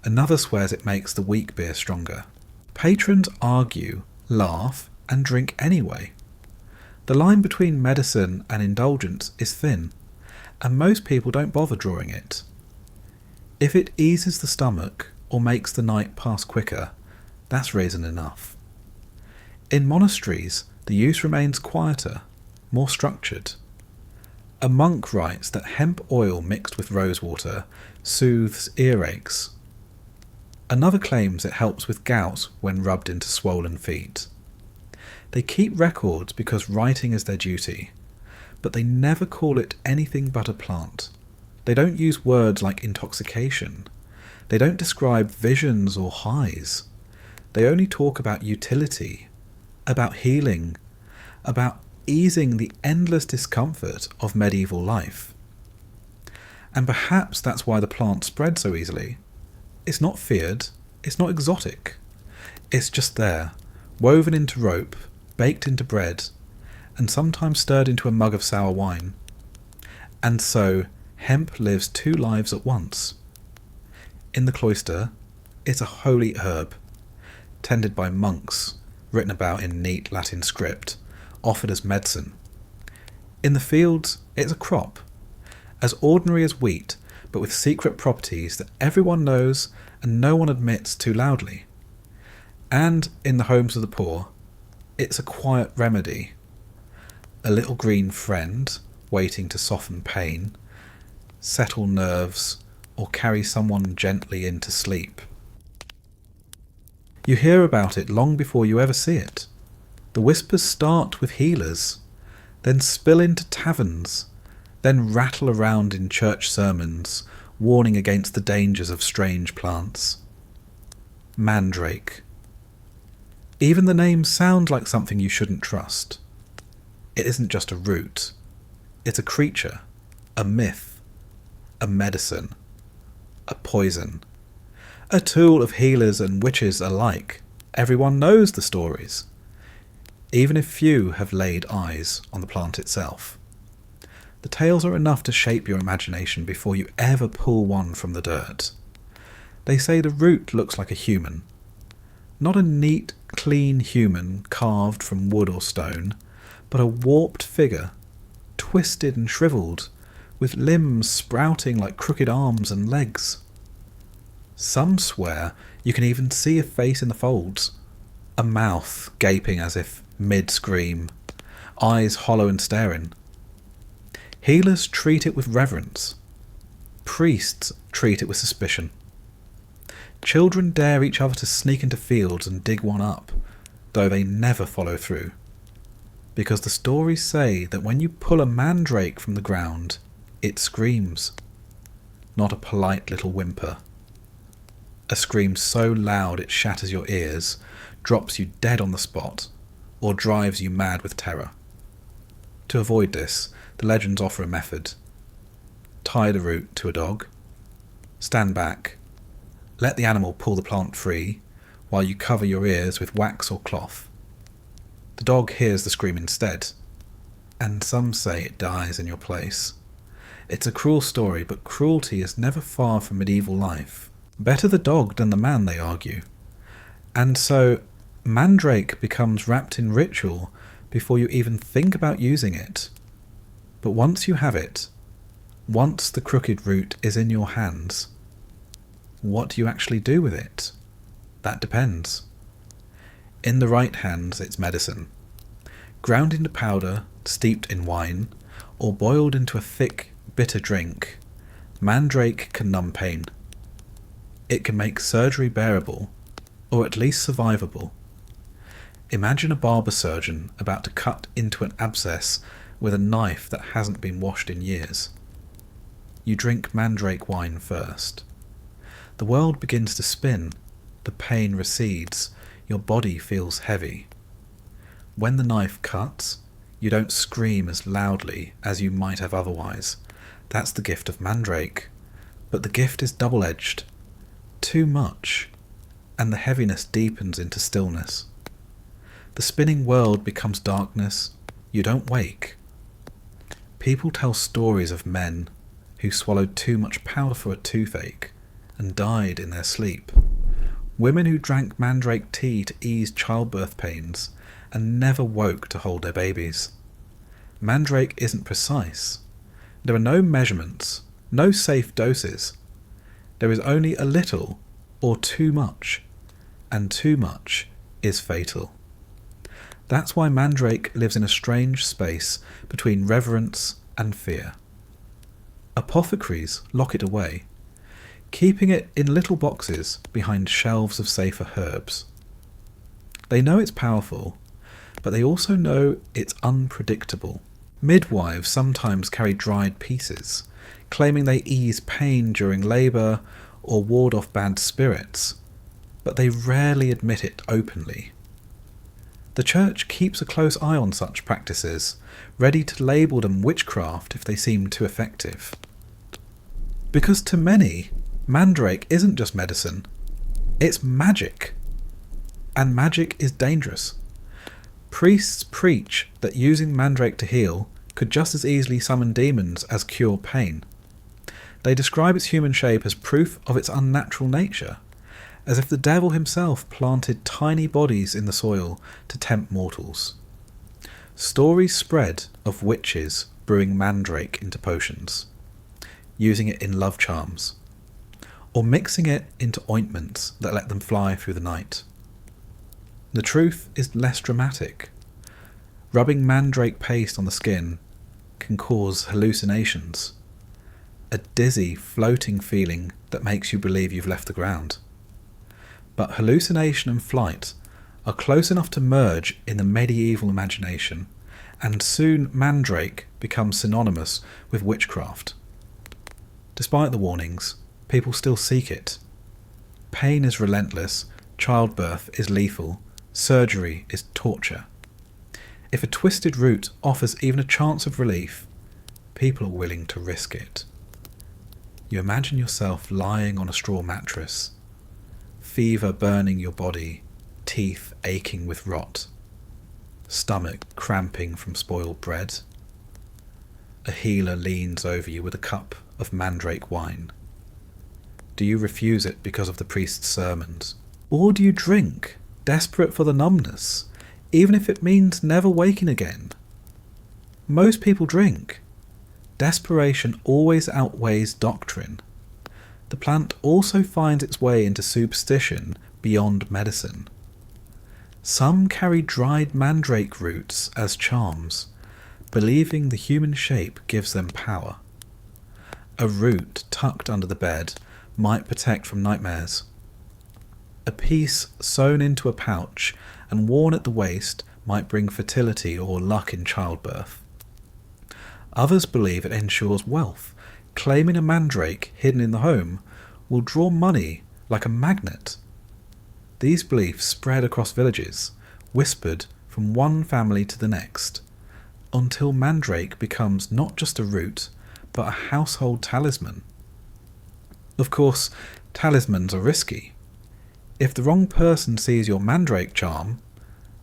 Another swears it makes the weak beer stronger. Patrons argue, laugh, and drink anyway. The line between medicine and indulgence is thin, and most people don't bother drawing it. If it eases the stomach or makes the night pass quicker, that's reason enough. In monasteries, the use remains quieter, more structured. A monk writes that hemp oil mixed with rosewater soothes earaches. Another claims it helps with gout when rubbed into swollen feet. They keep records because writing is their duty, but they never call it anything but a plant. They don't use words like intoxication. They don't describe visions or highs. They only talk about utility, about healing, about easing the endless discomfort of medieval life. And perhaps that's why the plant spread so easily. It's not feared, it's not exotic. It's just there, woven into rope, baked into bread, and sometimes stirred into a mug of sour wine. And so, hemp lives two lives at once. In the cloister, it's a holy herb, tended by monks, written about in neat Latin script, offered as medicine. In the fields, it's a crop, as ordinary as wheat, but with secret properties that everyone knows and no one admits too loudly. And in the homes of the poor, it's a quiet remedy, a little green friend waiting to soften pain, settle nerves, or carry someone gently into sleep. You hear about it long before you ever see it. The whispers start with healers, then spill into taverns, then rattle around in church sermons, warning against the dangers of strange plants. Mandrake. Even the name sounds like something you shouldn't trust. It isn't just a root. It's a creature, a myth, a medicine, a poison, a tool of healers and witches alike. Everyone knows the stories, even if few have laid eyes on the plant itself. The tales are enough to shape your imagination before you ever pull one from the dirt. They say the root looks like a human. Not a neat, clean human carved from wood or stone, but a warped figure, twisted and shriveled, with limbs sprouting like crooked arms and legs. Some swear you can even see a face in the folds, a mouth gaping as if mid-scream, eyes hollow and staring. Healers treat it with reverence. Priests treat it with suspicion. Children dare each other to sneak into fields and dig one up, though they never follow through. Because the stories say that when you pull a mandrake from the ground, it screams. Not a polite little whimper. A scream so loud it shatters your ears, drops you dead on the spot, or drives you mad with terror. To avoid this, the legends offer a method. Tie the root to a dog. Stand back. Let the animal pull the plant free, while you cover your ears with wax or cloth. The dog hears the scream instead, and some say it dies in your place. It's a cruel story, but cruelty is never far from medieval life. Better the dog than the man, they argue. And so, mandrake becomes wrapped in ritual before you even think about using it. But once you have it, once the crooked root is in your hands, what do you actually do with it? That depends. In the right hands, it's medicine. Ground into powder, steeped in wine, or boiled into a thick, bitter drink, mandrake can numb pain. It can make surgery bearable, or at least survivable. Imagine a barber surgeon about to cut into an abscess with a knife that hasn't been washed in years. You drink mandrake wine first. The world begins to spin, the pain recedes, your body feels heavy. When the knife cuts, you don't scream as loudly as you might have otherwise. That's the gift of mandrake. But the gift is double-edged. Too much, and the heaviness deepens into stillness. The spinning world becomes darkness. You don't wake. People tell stories of men who swallowed too much powder for a toothache and died in their sleep. Women who drank mandrake tea to ease childbirth pains and never woke to hold their babies. Mandrake isn't precise. There are no measurements, no safe doses. There is only a little or too much, and too much is fatal. That's why mandrake lives in a strange space between reverence and fear. Apothecaries lock it away, keeping it in little boxes behind shelves of safer herbs. They know it's powerful, but they also know it's unpredictable. Midwives sometimes carry dried pieces, claiming they ease pain during labour or ward off bad spirits, but they rarely admit it openly. The Church keeps a close eye on such practices, ready to label them witchcraft if they seem too effective. Because to many, mandrake isn't just medicine, it's magic. And magic is dangerous. Priests preach that using mandrake to heal could just as easily summon demons as cure pain. They describe its human shape as proof of its unnatural nature, as if the devil himself planted tiny bodies in the soil to tempt mortals. Stories spread of witches brewing mandrake into potions, using it in love charms, or mixing it into ointments that let them fly through the night. The truth is less dramatic. Rubbing mandrake paste on the skin can cause hallucinations, a dizzy, floating feeling that makes you believe you've left the ground. But hallucination and flight are close enough to merge in the medieval imagination, and soon mandrake becomes synonymous with witchcraft. Despite the warnings, people still seek it. Pain is relentless, childbirth is lethal, surgery is torture. If a twisted root offers even a chance of relief, people are willing to risk it. You imagine yourself lying on a straw mattress, fever burning your body, teeth aching with rot, stomach cramping from spoiled bread. A healer leans over you with a cup of mandrake wine. Do you refuse it because of the priest's sermons? Or do you drink, desperate for the numbness, even if it means never waking again? Most people drink. Desperation always outweighs doctrine. The plant also finds its way into superstition beyond medicine. Some carry dried mandrake roots as charms, believing the human shape gives them power. A root tucked under the bed might protect from nightmares. A piece sewn into a pouch and worn at the waist might bring fertility or luck in childbirth. Others believe it ensures wealth, claiming a mandrake hidden in the home will draw money like a magnet. These beliefs spread across villages, whispered from one family to the next, until mandrake becomes not just a root, but a household talisman. Of course, talismans are risky. If the wrong person sees your mandrake charm,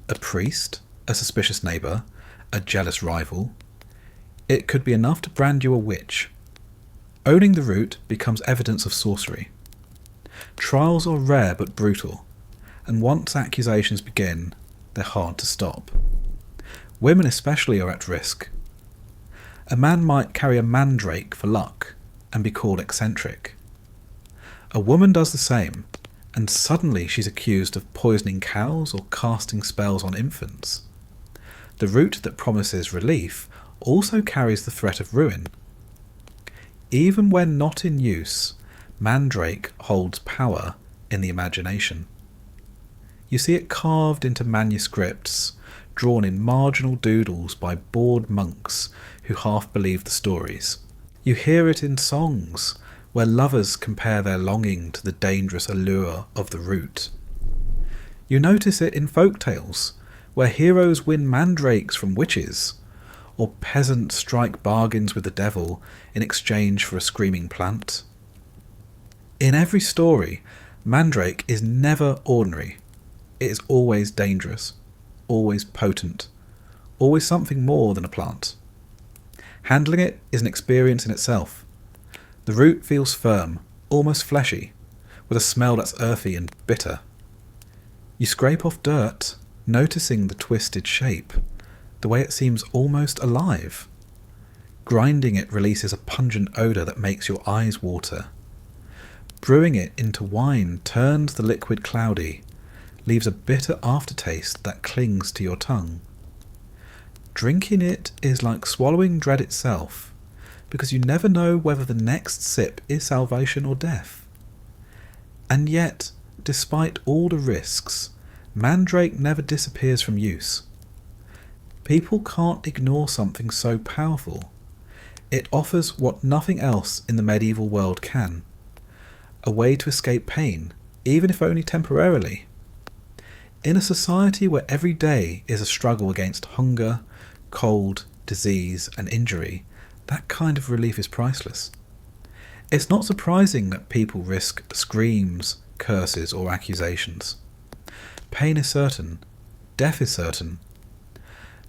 a priest, a suspicious neighbour, a jealous rival, it could be enough to brand you a witch. Owning the root becomes evidence of sorcery. Trials are rare but brutal, and once accusations begin, they're hard to stop. Women especially are at risk. A man might carry a mandrake for luck and be called eccentric. A woman does the same, and suddenly she's accused of poisoning cows or casting spells on infants. The root that promises relief also carries the threat of ruin. Even when not in use, mandrake holds power in the imagination. You see it carved into manuscripts, drawn in marginal doodles by bored monks who half believe the stories. You hear it in songs, where lovers compare their longing to the dangerous allure of the root. You notice it in folk tales, where heroes win mandrakes from witches, or peasants strike bargains with the devil in exchange for a screaming plant. In every story, mandrake is never ordinary. It is always dangerous, always potent, always something more than a plant. Handling it is an experience in itself. The root feels firm, almost fleshy, with a smell that's earthy and bitter. You scrape off dirt, noticing the twisted shape, the way it seems almost alive. Grinding it releases a pungent odour that makes your eyes water. Brewing it into wine turns the liquid cloudy, leaves a bitter aftertaste that clings to your tongue. Drinking it is like swallowing dread itself, because you never know whether the next sip is salvation or death. And yet, despite all the risks, mandrake never disappears from use. People can't ignore something so powerful. It offers what nothing else in the medieval world can. A way to escape pain, even if only temporarily. In a society where every day is a struggle against hunger, cold, disease and injury, that kind of relief is priceless. It's not surprising that people risk screams, curses or accusations. Pain is certain. Death is certain.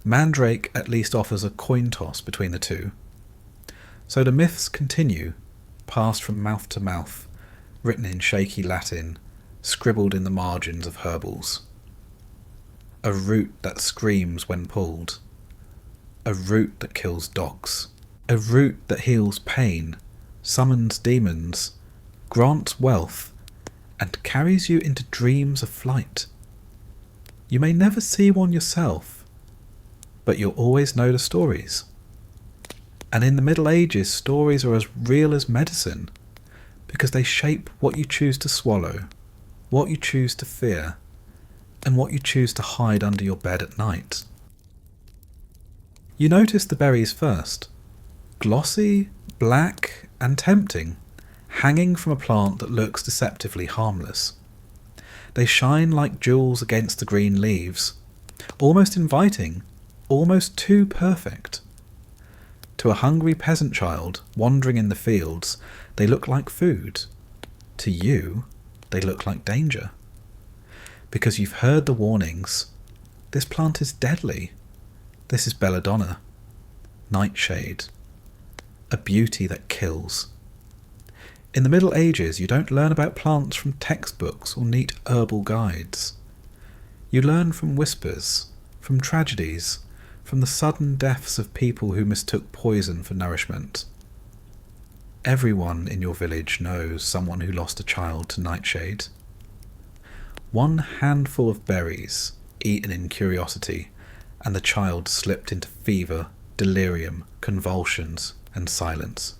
Mandrake at least offers a coin toss between the two. So the myths continue, passed from mouth to mouth, written in shaky Latin, scribbled in the margins of herbals. A root that screams when pulled. A root that kills dogs. A root that heals pain, summons demons, grants wealth, and carries you into dreams of flight. You may never see one yourself, but you'll always know the stories. And in the Middle Ages, stories are as real as medicine, because they shape what you choose to swallow, what you choose to fear, and what you choose to hide under your bed at night. You notice the berries first. Glossy, black, and tempting, hanging from a plant that looks deceptively harmless. They shine like jewels against the green leaves, almost inviting, almost too perfect. To a hungry peasant child wandering in the fields, they look like food. To you, they look like danger. Because you've heard the warnings. This plant is deadly. This is belladonna, nightshade, a beauty that kills. In the Middle Ages, you don't learn about plants from textbooks or neat herbal guides. You learn from whispers, from tragedies, from the sudden deaths of people who mistook poison for nourishment. Everyone in your village knows someone who lost a child to nightshade. One handful of berries, eaten in curiosity, and the child slipped into fever, delirium, convulsions, and silence.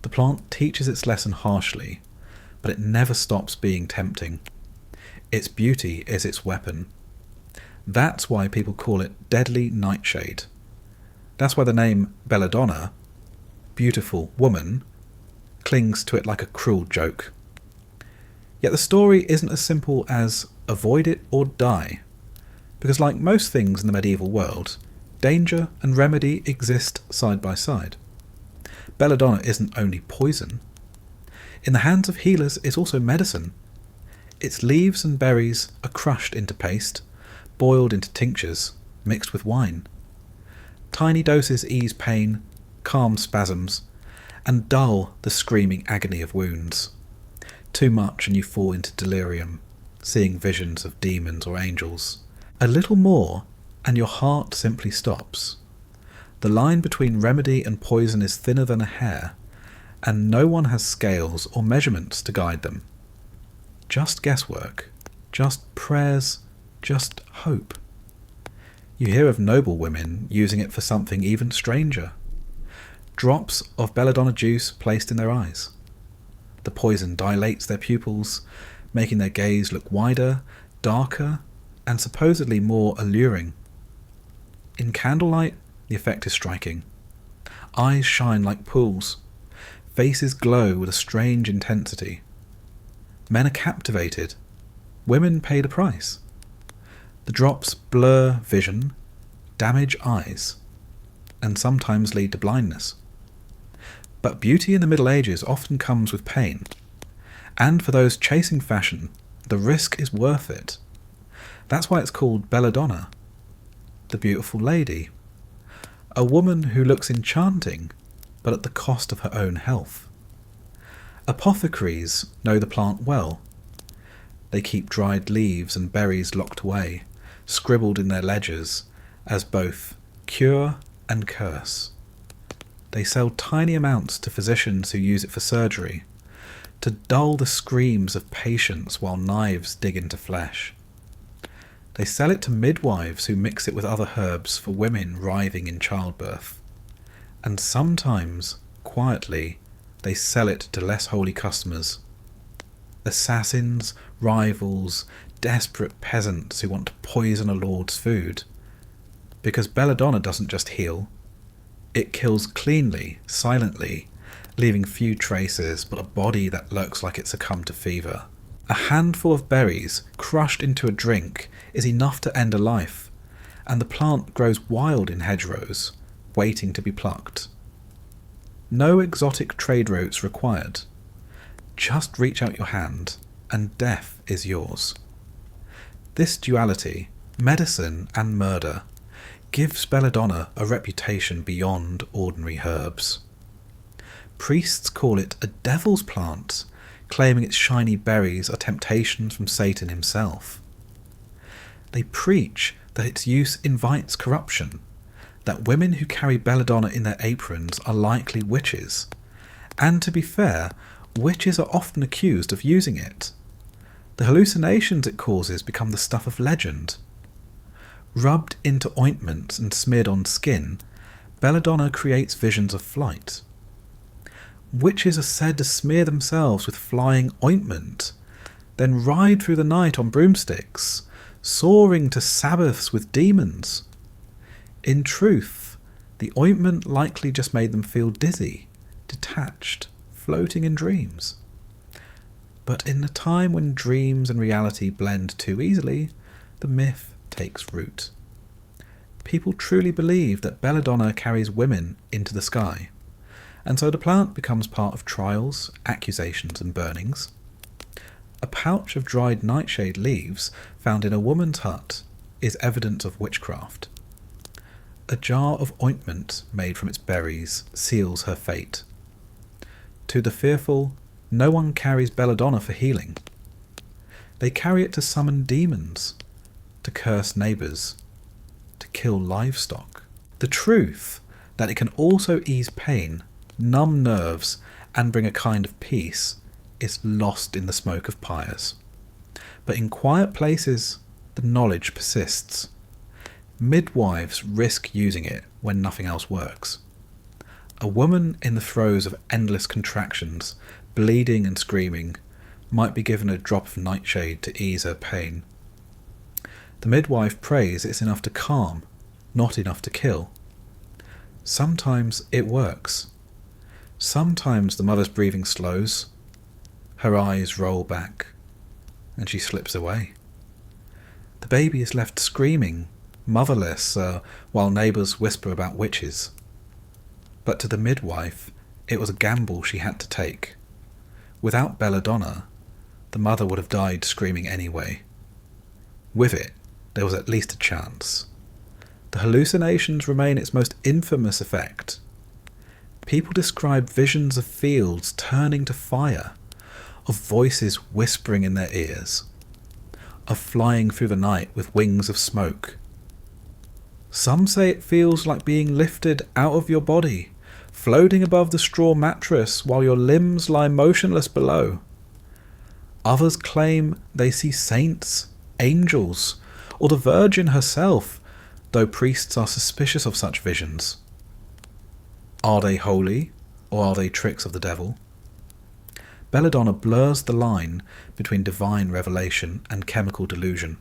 The plant teaches its lesson harshly, but it never stops being tempting. Its beauty is its weapon. That's why people call it deadly nightshade. That's why the name belladonna, beautiful woman, clings to it like a cruel joke. Yet the story isn't as simple as avoid it or die, because like most things in the medieval world, danger and remedy exist side by side. Belladonna isn't only poison. In the hands of healers, it's also medicine. Its leaves and berries are crushed into paste, boiled into tinctures, mixed with wine. Tiny doses ease pain, calm spasms, and dull the screaming agony of wounds. Too much and you fall into delirium, seeing visions of demons or angels. A little more and your heart simply stops. The line between remedy and poison is thinner than a hair, and no one has scales or measurements to guide them. Just guesswork, just prayers, just hope. You hear of noble women using it for something even stranger. Drops of belladonna juice placed in their eyes. The poison dilates their pupils, making their gaze look wider, darker, and supposedly more alluring. In candlelight, the effect is striking. Eyes shine like pools. Faces glow with a strange intensity. Men are captivated. Women pay the price. The drops blur vision, damage eyes, and sometimes lead to blindness. But beauty in the Middle Ages often comes with pain. And for those chasing fashion, the risk is worth it. That's why it's called belladonna, the beautiful lady. A woman who looks enchanting, but at the cost of her own health. Apothecaries know the plant well. They keep dried leaves and berries locked away, scribbled in their ledgers, as both cure and curse. They sell tiny amounts to physicians who use it for surgery, to dull the screams of patients while knives dig into flesh. They sell it to midwives who mix it with other herbs for women writhing in childbirth. And sometimes, quietly, they sell it to less holy customers. Assassins, rivals, desperate peasants who want to poison a lord's food. Because belladonna doesn't just heal, it kills cleanly, silently, leaving few traces but a body that looks like it succumbed to fever. A handful of berries crushed into a drink is enough to end a life, and the plant grows wild in hedgerows, waiting to be plucked. No exotic trade routes required. Just reach out your hand, and death is yours. This duality, medicine and murder, gives belladonna a reputation beyond ordinary herbs. Priests call it a devil's plant, claiming its shiny berries are temptations from Satan himself. They preach that its use invites corruption, that women who carry belladonna in their aprons are likely witches, and to be fair, witches are often accused of using it. The hallucinations it causes become the stuff of legend. Rubbed into ointments and smeared on skin, belladonna creates visions of flight. Witches are said to smear themselves with flying ointment, then ride through the night on broomsticks, soaring to sabbaths with demons. In truth, the ointment likely just made them feel dizzy, detached, floating in dreams. But in the time when dreams and reality blend too easily, the myth takes root. People truly believe that belladonna carries women into the sky, and so the plant becomes part of trials, accusations and burnings. A pouch of dried nightshade leaves found in a woman's hut is evidence of witchcraft. A jar of ointment made from its berries seals her fate. To the fearful, no one carries belladonna for healing. They carry it to summon demons, to curse neighbours, to kill livestock. The truth that it can also ease pain, numb nerves, and bring a kind of peace is lost in the smoke of pyres. But in quiet places, the knowledge persists. Midwives risk using it when nothing else works. A woman in the throes of endless contractions, bleeding and screaming, might be given a drop of nightshade to ease her pain. The midwife prays it's enough to calm, not enough to kill. Sometimes it works. Sometimes the mother's breathing slows, her eyes roll back, and she slips away. The baby is left screaming, motherless, while neighbours whisper about witches. But to the midwife, it was a gamble she had to take. Without belladonna, the mother would have died screaming anyway. With it, there was at least a chance. The hallucinations remain its most infamous effect. People describe visions of fields turning to fire, of voices whispering in their ears, of flying through the night with wings of smoke. Some say it feels like being lifted out of your body, floating above the straw mattress while your limbs lie motionless below. Others claim they see saints, angels, or the Virgin herself, though priests are suspicious of such visions. Are they holy, or are they tricks of the devil? Belladonna blurs the line between divine revelation and chemical delusion,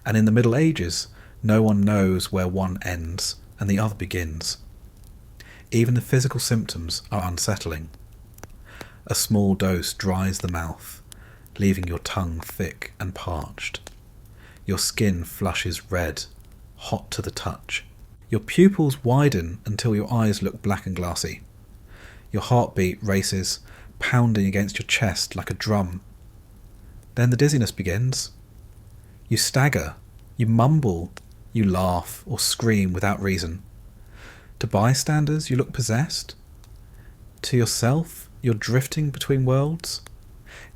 and in the Middle Ages, no one knows where one ends and the other begins. Even the physical symptoms are unsettling. A small dose dries the mouth, leaving your tongue thick and parched. Your skin flushes red, hot to the touch. Your pupils widen until your eyes look black and glassy. Your heartbeat races, pounding against your chest like a drum. Then the dizziness begins. You stagger, you mumble, you laugh or scream without reason. To bystanders, you look possessed. To yourself, you're drifting between worlds.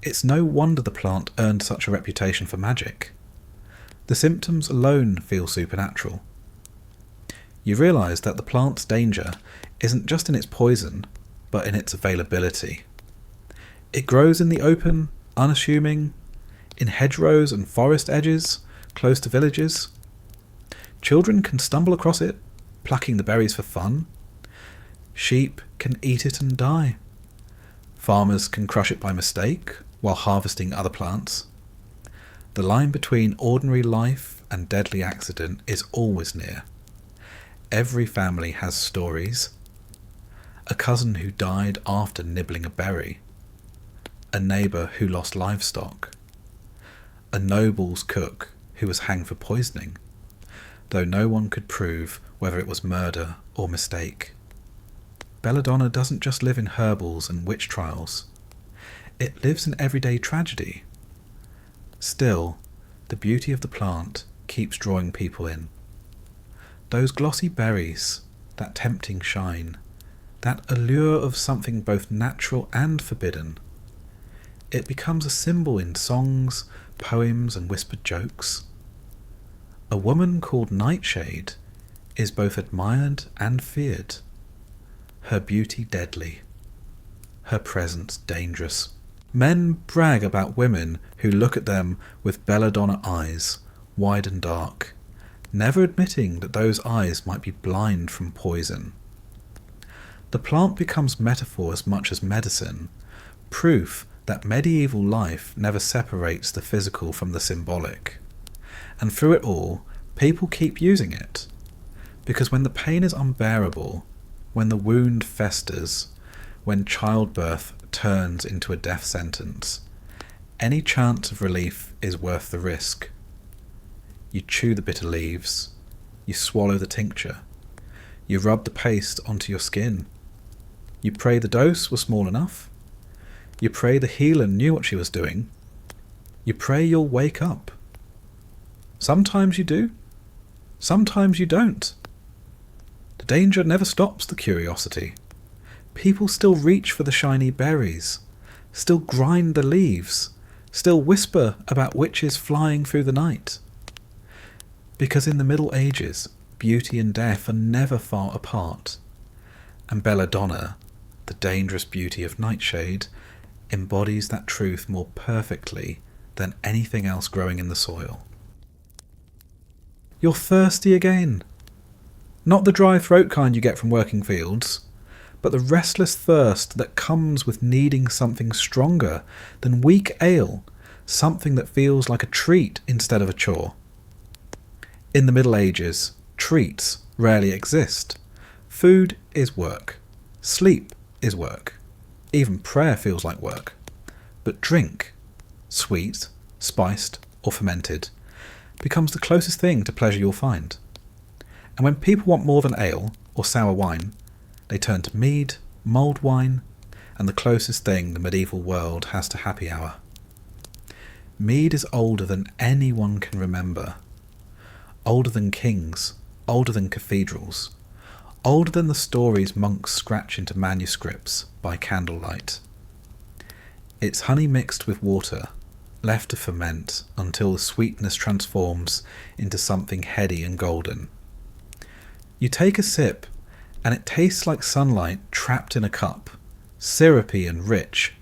It's no wonder the plant earned such a reputation for magic. The symptoms alone feel supernatural. You realise that the plant's danger isn't just in its poison, but in its availability. It grows in the open, unassuming, in hedgerows and forest edges, close to villages. Children can stumble across it, plucking the berries for fun. Sheep can eat it and die. Farmers can crush it by mistake, while harvesting other plants. The line between ordinary life and deadly accident is always near. Every family has stories. A cousin who died after nibbling a berry. A neighbour who lost livestock. A noble's cook who was hanged for poisoning, though no one could prove whether it was murder or mistake. Belladonna doesn't just live in herbals and witch trials. It lives in everyday tragedy. Still, the beauty of the plant keeps drawing people in. Those glossy berries, that tempting shine, that allure of something both natural and forbidden. It becomes a symbol in songs, poems, and whispered jokes. A woman called Nightshade is both admired and feared. Her beauty deadly. Her presence dangerous. Men brag about women who look at them with belladonna eyes, wide and dark, never admitting that those eyes might be blind from poison. The plant becomes metaphor as much as medicine, proof that medieval life never separates the physical from the symbolic. And through it all, people keep using it. Because when the pain is unbearable, when the wound festers, when childbirth turns into a death sentence, any chance of relief is worth the risk. You chew the bitter leaves, you swallow the tincture, you rub the paste onto your skin. You pray the dose was small enough. You pray the healer knew what she was doing. You pray you'll wake up. Sometimes you do, sometimes you don't. The danger never stops the curiosity. People still reach for the shiny berries, still grind the leaves, still whisper about witches flying through the night. Because in the Middle Ages, beauty and death are never far apart, and belladonna, the dangerous beauty of Nightshade, embodies that truth more perfectly than anything else growing in the soil. You're thirsty again. Not the dry throat kind you get from working fields, but the restless thirst that comes with needing something stronger than weak ale, something that feels like a treat instead of a chore. In the Middle Ages, treats rarely exist. Food is work. Sleep is work. Even prayer feels like work. But drink, sweet, spiced, or fermented, becomes the closest thing to pleasure you'll find. And when people want more than ale or sour wine, they turn to mead, mulled wine, and the closest thing the medieval world has to happy hour. Mead is older than anyone can remember. Older than kings, older than cathedrals, older than the stories monks scratch into manuscripts by candlelight. It's honey mixed with water, left to ferment until the sweetness transforms into something heady and golden. You take a sip, and it tastes like sunlight trapped in a cup, syrupy and rich.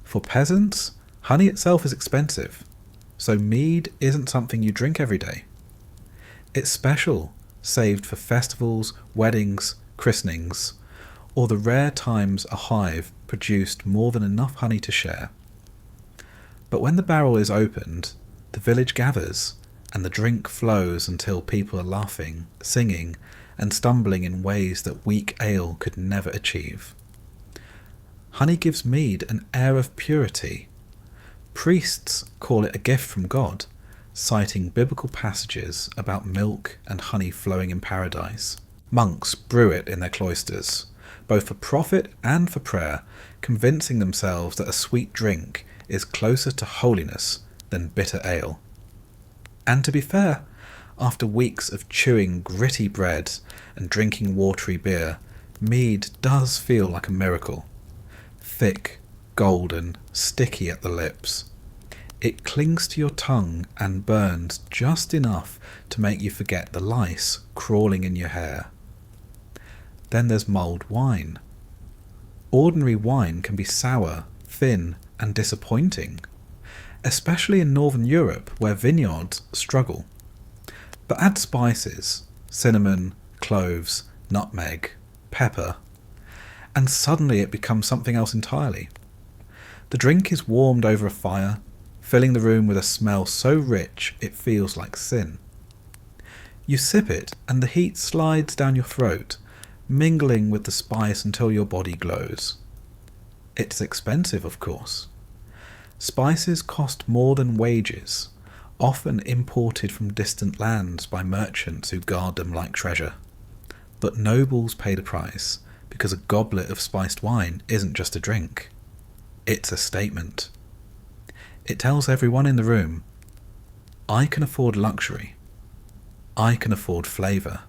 For peasants, honey itself is expensive, so mead isn't something you drink every day. It's special, saved for festivals, weddings, christenings, or the rare times a hive produced more than enough honey to share. But when the barrel is opened, the village gathers, and the drink flows until people are laughing, singing, and stumbling in ways that weak ale could never achieve. Honey gives mead an air of purity. Priests call it a gift from God, citing biblical passages about milk and honey flowing in paradise. Monks brew it in their cloisters, both for profit and for prayer, convincing themselves that a sweet drink is closer to holiness than bitter ale. And to be fair, after weeks of chewing gritty bread and drinking watery beer, mead does feel like a miracle. Thick, golden, sticky at the lips. It clings to your tongue and burns just enough to make you forget the lice crawling in your hair. Then there's mulled wine. Ordinary wine can be sour, thin, and disappointing, especially in Northern Europe where vineyards struggle. But add spices, cinnamon, cloves, nutmeg, pepper, and suddenly it becomes something else entirely. The drink is warmed over a fire, filling the room with a smell so rich it feels like sin. You sip it, and the heat slides down your throat, mingling with the spice until your body glows. It's expensive, of course. Spices cost more than wages, often imported from distant lands by merchants who guard them like treasure. But nobles pay the price, because a goblet of spiced wine isn't just a drink. It's a statement. It tells everyone in the room, I can afford luxury. I can afford flavour.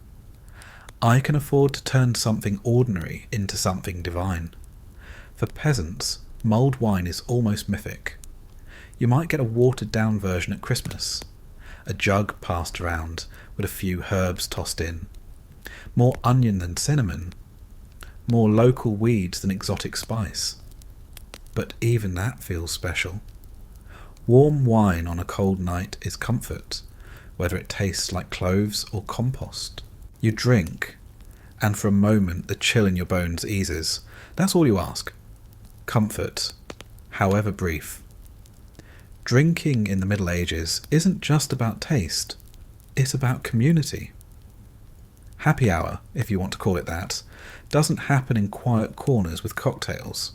I can afford to turn something ordinary into something divine. For peasants, mulled wine is almost mythic. You might get a watered-down version at Christmas, a jug passed around with a few herbs tossed in, more onion than cinnamon, more local weeds than exotic spice. But even that feels special. Warm wine on a cold night is comfort, whether it tastes like cloves or compost. You drink, and for a moment the chill in your bones eases. That's all you ask. Comfort, however brief. Drinking in the Middle Ages isn't just about taste, it's about community. Happy hour, if you want to call it that, doesn't happen in quiet corners with cocktails.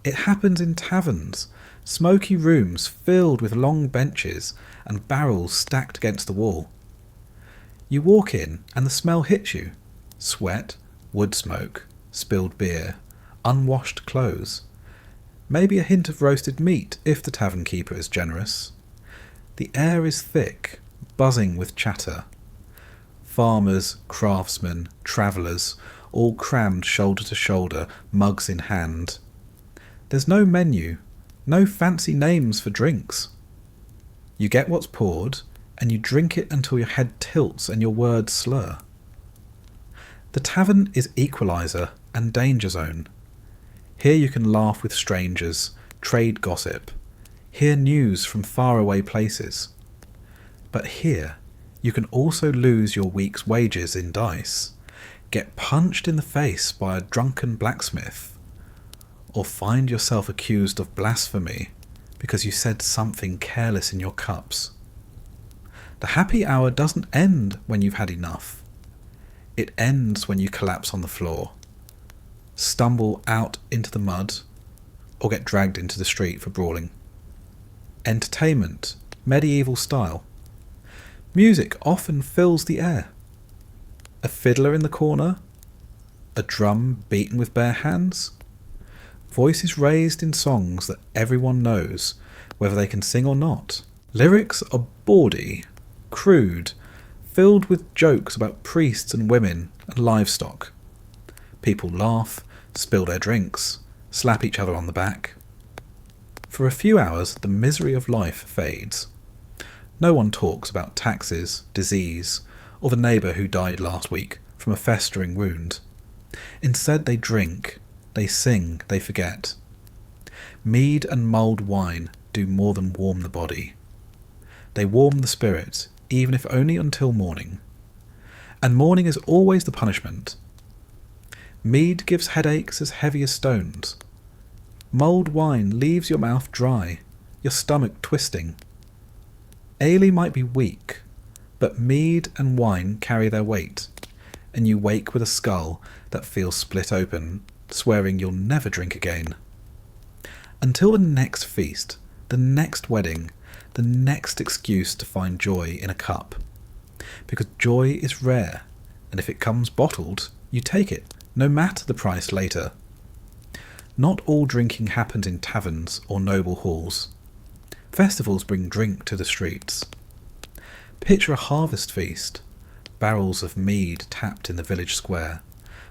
It happens in taverns, smoky rooms filled with long benches and barrels stacked against the wall. You walk in and the smell hits you. Sweat, wood smoke, spilled beer, unwashed clothes. Maybe a hint of roasted meat if the tavern keeper is generous. The air is thick, buzzing with chatter. Farmers, craftsmen, travellers, all crammed shoulder to shoulder, mugs in hand. There's no menu, no fancy names for drinks. You get what's poured, and you drink it until your head tilts and your words slur. The tavern is equaliser and danger zone. Here you can laugh with strangers, trade gossip, hear news from faraway places. But here you can also lose your week's wages in dice, get punched in the face by a drunken blacksmith, or find yourself accused of blasphemy because you said something careless in your cups. The happy hour doesn't end when you've had enough. It ends when you collapse on the floor, stumble out into the mud, or get dragged into the street for brawling. Entertainment, medieval style. Music often fills the air. A fiddler in the corner, a drum beaten with bare hands, voices raised in songs that everyone knows, whether they can sing or not. Lyrics are bawdy, crude, filled with jokes about priests and women and livestock. People laugh, spill their drinks, slap each other on the back. For a few hours, the misery of life fades. No one talks about taxes, disease, or the neighbour who died last week from a festering wound. Instead, they drink, they sing, they forget. Mead and mulled wine do more than warm the body. They warm the spirit, even if only until morning. And morning is always the punishment. Mead gives headaches as heavy as stones. Mulled wine leaves your mouth dry, your stomach twisting. Ale might be weak, but mead and wine carry their weight, and you wake with a skull that feels split open, swearing you'll never drink again. Until the next feast, the next wedding, the next excuse to find joy in a cup. Because joy is rare, and if it comes bottled, you take it, no matter the price later. Not all drinking happens in taverns or noble halls. Festivals bring drink to the streets. Picture a harvest feast, barrels of mead tapped in the village square,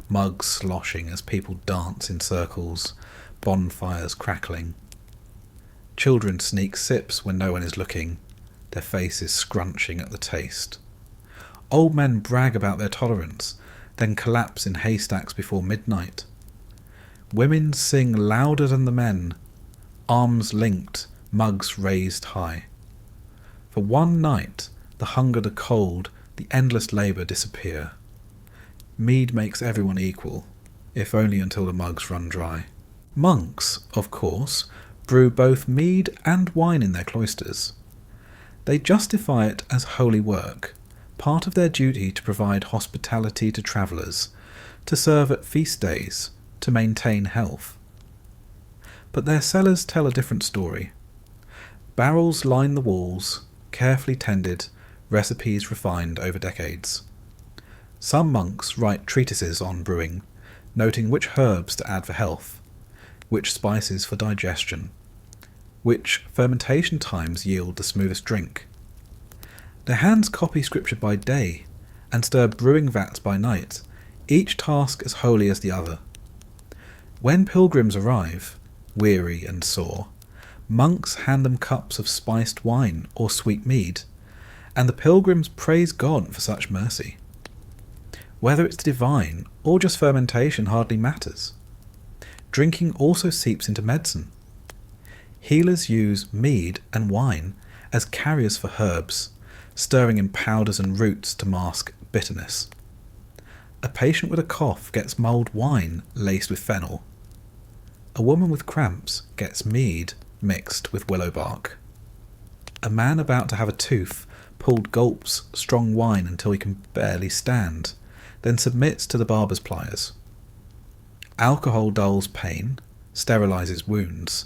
mugs sloshing as people dance in circles, bonfires crackling. Children sneak sips when no one is looking, their faces scrunching at the taste. Old men brag about their tolerance, then collapse in haystacks before midnight. Women sing louder than the men, arms linked, mugs raised high. For one night, the hunger, the cold, the endless labour disappear. Mead makes everyone equal, if only until the mugs run dry. Monks, of course, brew both mead and wine in their cloisters. They justify it as holy work, part of their duty to provide hospitality to travellers, to serve at feast days, to maintain health. But their cellars tell a different story. Barrels line the walls, carefully tended, recipes refined over decades. Some monks write treatises on brewing, noting which herbs to add for health, which spices for digestion, which fermentation times yield the smoothest drink. Their hands copy scripture by day and stir brewing vats by night, each task as holy as the other. When pilgrims arrive, weary and sore, monks hand them cups of spiced wine or sweet mead, and the pilgrims praise God for such mercy. Whether it's divine or just fermentation hardly matters. Drinking also seeps into medicine. Healers use mead and wine as carriers for herbs, stirring in powders and roots to mask bitterness. A patient with a cough gets mulled wine laced with fennel. A woman with cramps gets mead mixed with willow bark. A man about to have a tooth pulled gulps strong wine until he can barely stand, then submits to the barber's pliers. Alcohol dulls pain, sterilises wounds,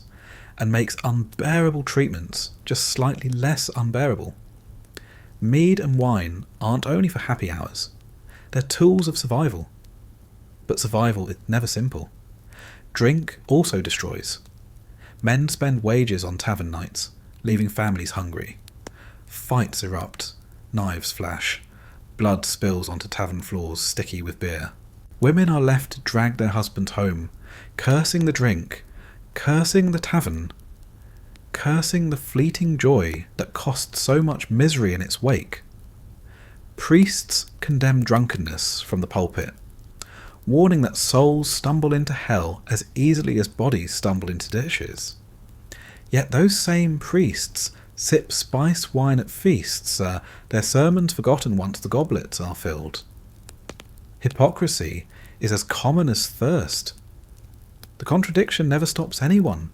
and makes unbearable treatments just slightly less unbearable. Mead and wine aren't only for happy hours, they're tools of survival. But survival is never simple. Drink also destroys. Men spend wages on tavern nights, leaving families hungry. Fights erupt, knives flash, blood spills onto tavern floors sticky with beer. Women are left to drag their husbands home, cursing the drink, cursing the tavern, cursing the fleeting joy that cost so much misery in its wake. Priests condemn drunkenness from the pulpit, warning that souls stumble into hell as easily as bodies stumble into dishes. Yet those same priests sip spiced wine at feasts, their sermons forgotten once the goblets are filled. Hypocrisy is as common as thirst. The contradiction never stops anyone.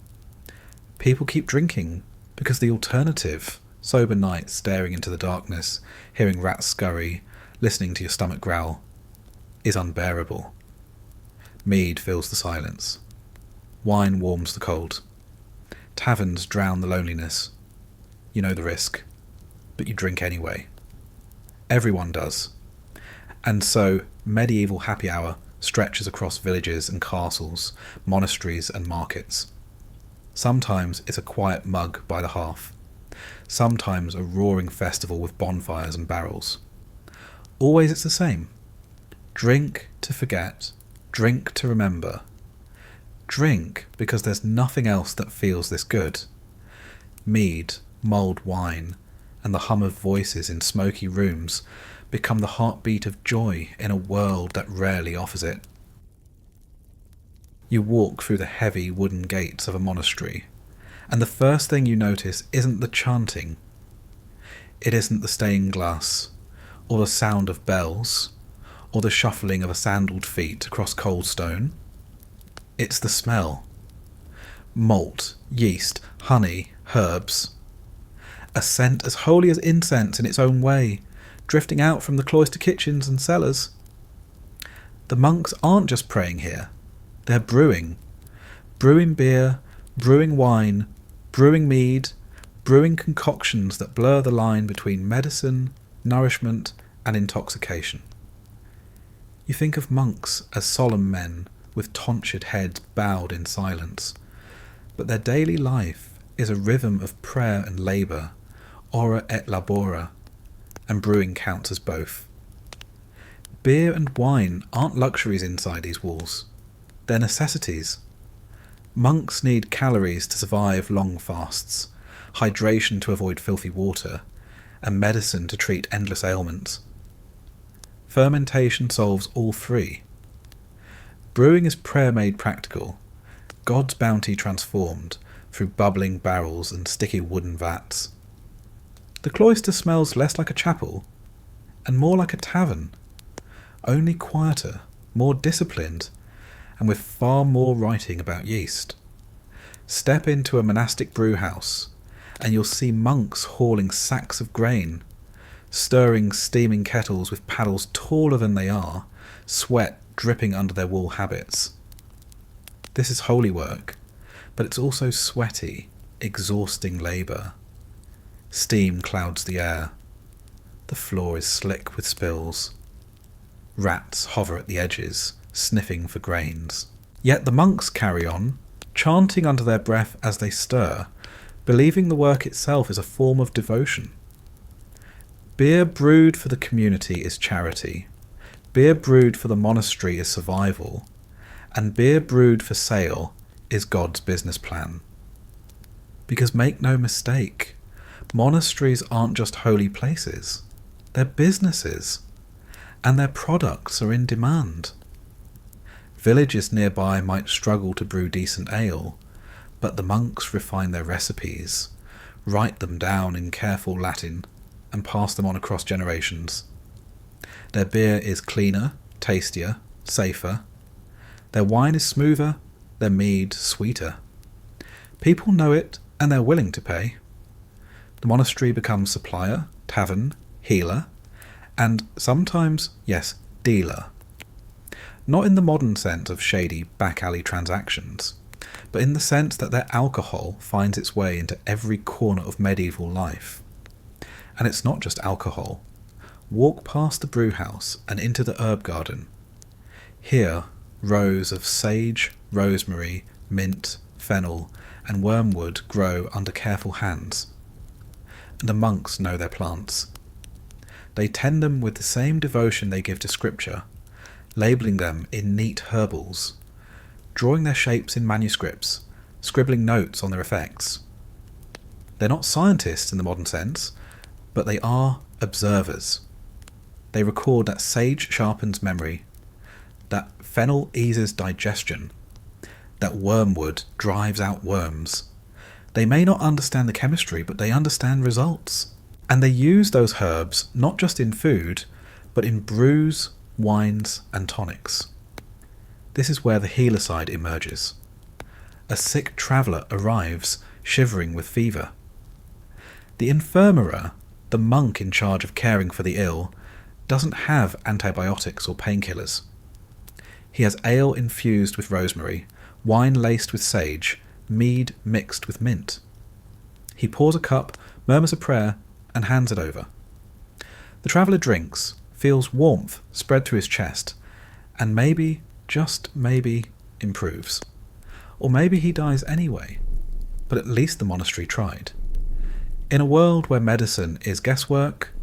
People keep drinking because the alternative, sober nights staring into the darkness, hearing rats scurry, listening to your stomach growl, is unbearable. Mead fills the silence. Wine warms the cold. Taverns drown the loneliness. You know the risk, but you drink anyway. Everyone does. And so, medieval happy hour stretches across villages and castles, monasteries and markets. Sometimes it's a quiet mug by the hearth. Sometimes a roaring festival with bonfires and barrels. Always it's the same. Drink to forget. Drink to remember. Drink because there's nothing else that feels this good. Mead, mulled wine, and the hum of voices in smoky rooms become the heartbeat of joy in a world that rarely offers it. You walk through the heavy wooden gates of a monastery, and the first thing you notice isn't the chanting. It isn't the stained glass, or the sound of bells, or the shuffling of a sandaled feet across cold stone. It's the smell. Malt, yeast, honey, herbs. A scent as holy as incense in its own way, drifting out from the cloister kitchens and cellars. The monks aren't just praying here. They're brewing. Brewing beer, brewing wine, brewing mead, brewing concoctions that blur the line between medicine, nourishment, and intoxication. You think of monks as solemn men with tonsured heads bowed in silence, but their daily life is a rhythm of prayer and labour, ora et labora, and brewing counts as both. Beer and wine aren't luxuries inside these walls. They're necessities. Monks need calories to survive long fasts, hydration to avoid filthy water, and medicine to treat endless ailments. Fermentation solves all three. Brewing is prayer made practical, God's bounty transformed through bubbling barrels and sticky wooden vats. The cloister smells less like a chapel and more like a tavern, only quieter, more disciplined, and with far more writing about yeast. Step into a monastic brew house and you'll see monks hauling sacks of grain, stirring steaming kettles with paddles taller than they are, sweat dripping under their wool habits. This is holy work, but it's also sweaty, exhausting labour. Steam clouds the air. The floor is slick with spills. Rats hover at the edges, sniffing for grains. Yet the monks carry on, chanting under their breath as they stir, believing the work itself is a form of devotion. Beer brewed for the community is charity. Beer brewed for the monastery is survival. And beer brewed for sale is God's business plan. Because make no mistake, monasteries aren't just holy places. They're businesses. And their products are in demand. Villages nearby might struggle to brew decent ale, but the monks refine their recipes, write them down in careful Latin, and pass them on across generations. Their beer is cleaner, tastier, safer. Their wine is smoother, their mead sweeter. People know it, and they're willing to pay. The monastery becomes supplier, tavern, healer, and sometimes, yes, dealer. Not in the modern sense of shady back-alley transactions, but in the sense that their alcohol finds its way into every corner of medieval life. And it's not just alcohol. Walk past the brewhouse and into the herb garden. Here, rows of sage, rosemary, mint, fennel, and wormwood grow under careful hands. And the monks know their plants. They tend them with the same devotion they give to scripture, labelling them in neat herbals, drawing their shapes in manuscripts, scribbling notes on their effects. They're not scientists in the modern sense, but they are observers. They record that sage sharpens memory, that fennel eases digestion, that wormwood drives out worms. They may not understand the chemistry, but they understand results. And they use those herbs not just in food, but in brews, wines, and tonics. This is where the healer side emerges. A sick traveller arrives, shivering with fever. The infirmera, the monk in charge of caring for the ill, doesn't have antibiotics or painkillers. He has ale infused with rosemary, wine laced with sage, mead mixed with mint. He pours a cup, murmurs a prayer, and hands it over. The traveller drinks, feels warmth spread through his chest, and maybe, just maybe, improves. Or maybe he dies anyway, but at least the monastery tried. In a world where medicine is guesswork,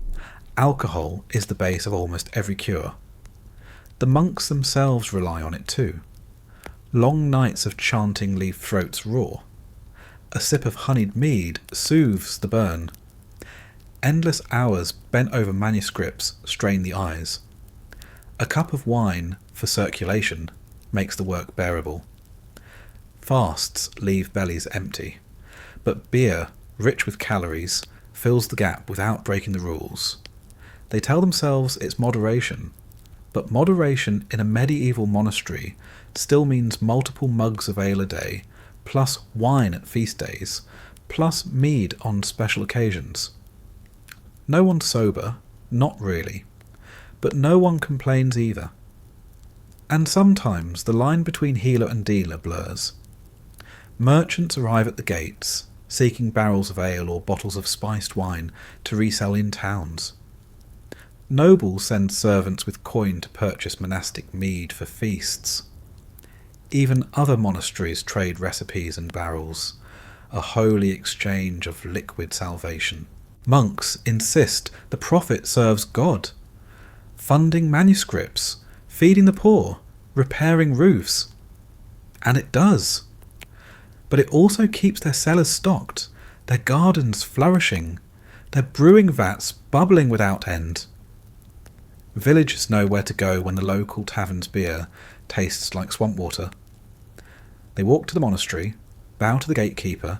alcohol is the base of almost every cure. The monks themselves rely on it too. Long nights of chanting leave throats raw. A sip of honeyed mead soothes the burn. Endless hours bent over manuscripts strain the eyes. A cup of wine, for circulation, makes the work bearable. Fasts leave bellies empty, but beer, rich with calories, fills the gap without breaking the rules. They tell themselves it's moderation, but moderation in a medieval monastery still means multiple mugs of ale a day, plus wine at feast days, plus mead on special occasions. No one's sober, not really, but no one complains either. And sometimes the line between healer and dealer blurs. Merchants arrive at the gates, seeking barrels of ale or bottles of spiced wine to resell in towns. Nobles send servants with coin to purchase monastic mead for feasts. Even other monasteries trade recipes and barrels, a holy exchange of liquid salvation. Monks insist the profit serves God, funding manuscripts, feeding the poor, repairing roofs. And it does. But it also keeps their cellars stocked, their gardens flourishing, their brewing vats bubbling without end. Villagers know where to go when the local tavern's beer tastes like swamp water. They walk to the monastery, bow to the gatekeeper,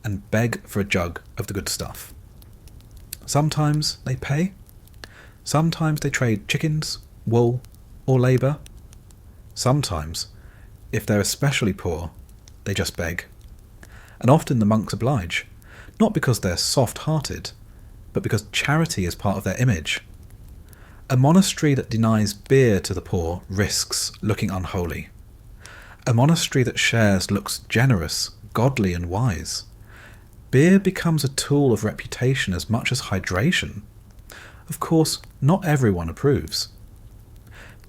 and beg for a jug of the good stuff. Sometimes they pay. Sometimes they trade chickens, wool, or labour. Sometimes, if they're especially poor, they just beg. And often the monks oblige, not because they're soft-hearted, but because charity is part of their image. A monastery that denies beer to the poor risks looking unholy. A monastery that shares looks generous, godly and wise. Beer becomes a tool of reputation as much as hydration. Of course, not everyone approves.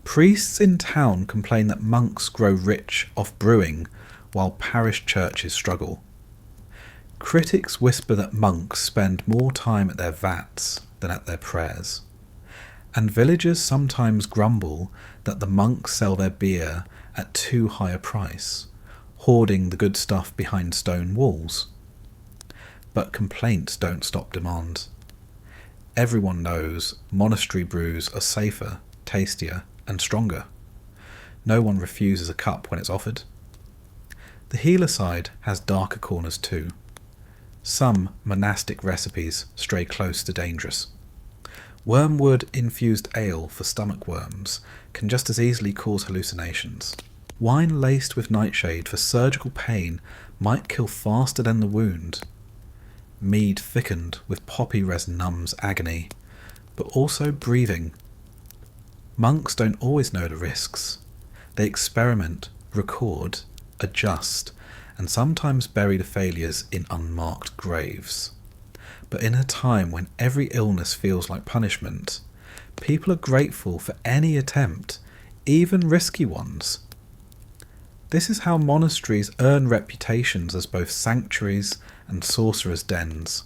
Priests in town complain that monks grow rich off brewing while parish churches struggle. Critics whisper that monks spend more time at their vats than at their prayers. And villagers sometimes grumble that the monks sell their beer at too high a price, hoarding the good stuff behind stone walls. But complaints don't stop demand. Everyone knows monastery brews are safer, tastier, and stronger. No one refuses a cup when it's offered. The healer side has darker corners too. Some monastic recipes stray close to dangerous. Wormwood-infused ale for stomach worms can just as easily cause hallucinations. Wine laced with nightshade for surgical pain might kill faster than the wound. Mead thickened with poppy resin numbs agony, but also breathing. Monks don't always know the risks. They experiment, record, adjust, and sometimes bury the failures in unmarked graves. But in a time when every illness feels like punishment, people are grateful for any attempt, even risky ones. This is how monasteries earn reputations as both sanctuaries and sorcerers' dens.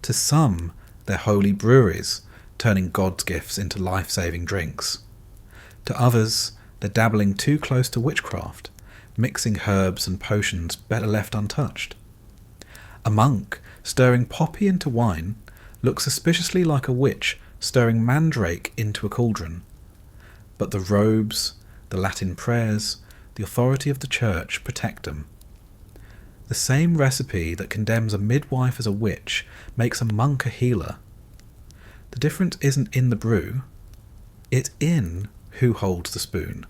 To some, they're holy breweries, turning God's gifts into life-saving drinks. To others, they're dabbling too close to witchcraft, mixing herbs and potions better left untouched. A monk stirring poppy into wine looks suspiciously like a witch stirring mandrake into a cauldron. But the robes, the Latin prayers, the authority of the church protect them. The same recipe that condemns a midwife as a witch makes a monk a healer. The difference isn't in the brew, it's in who holds the spoon.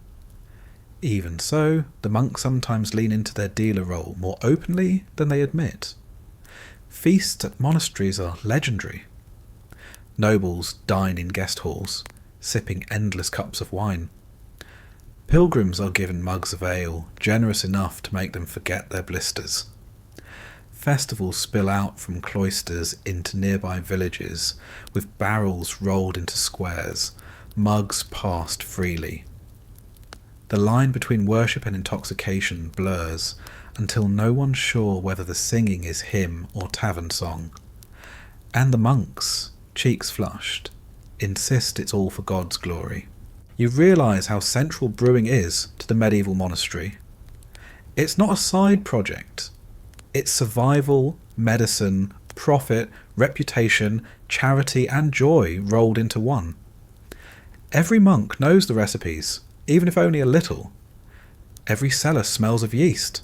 Even so, the monks sometimes lean into their dealer role more openly than they admit. Feasts at monasteries are legendary. Nobles dine in guest halls, sipping endless cups of wine. Pilgrims are given mugs of ale, generous enough to make them forget their blisters. Festivals spill out from cloisters into nearby villages, with barrels rolled into squares, mugs passed freely. The line between worship and intoxication blurs until no one's sure whether the singing is hymn or tavern song. And the monks, cheeks flushed, insist it's all for God's glory. You realise how central brewing is to the medieval monastery. It's not a side project. It's survival, medicine, profit, reputation, charity and joy rolled into one. Every monk knows the recipes, even if only a little. Every cellar smells of yeast.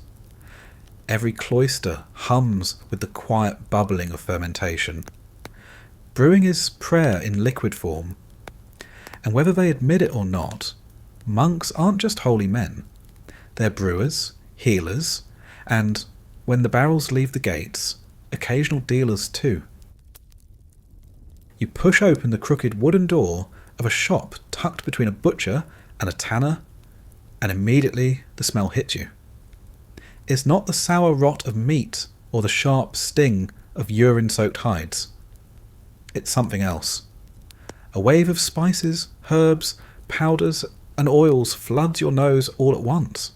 Every cloister hums with the quiet bubbling of fermentation. Brewing is prayer in liquid form. And whether they admit it or not, monks aren't just holy men. They're brewers, healers, and, when the barrels leave the gates, occasional dealers too. You push open the crooked wooden door of a shop tucked between a butcher and a tanner, and immediately the smell hits you. It's not the sour rot of meat or the sharp sting of urine-soaked hides. It's something else. A wave of spices, herbs, powders, and oils floods your nose all at once.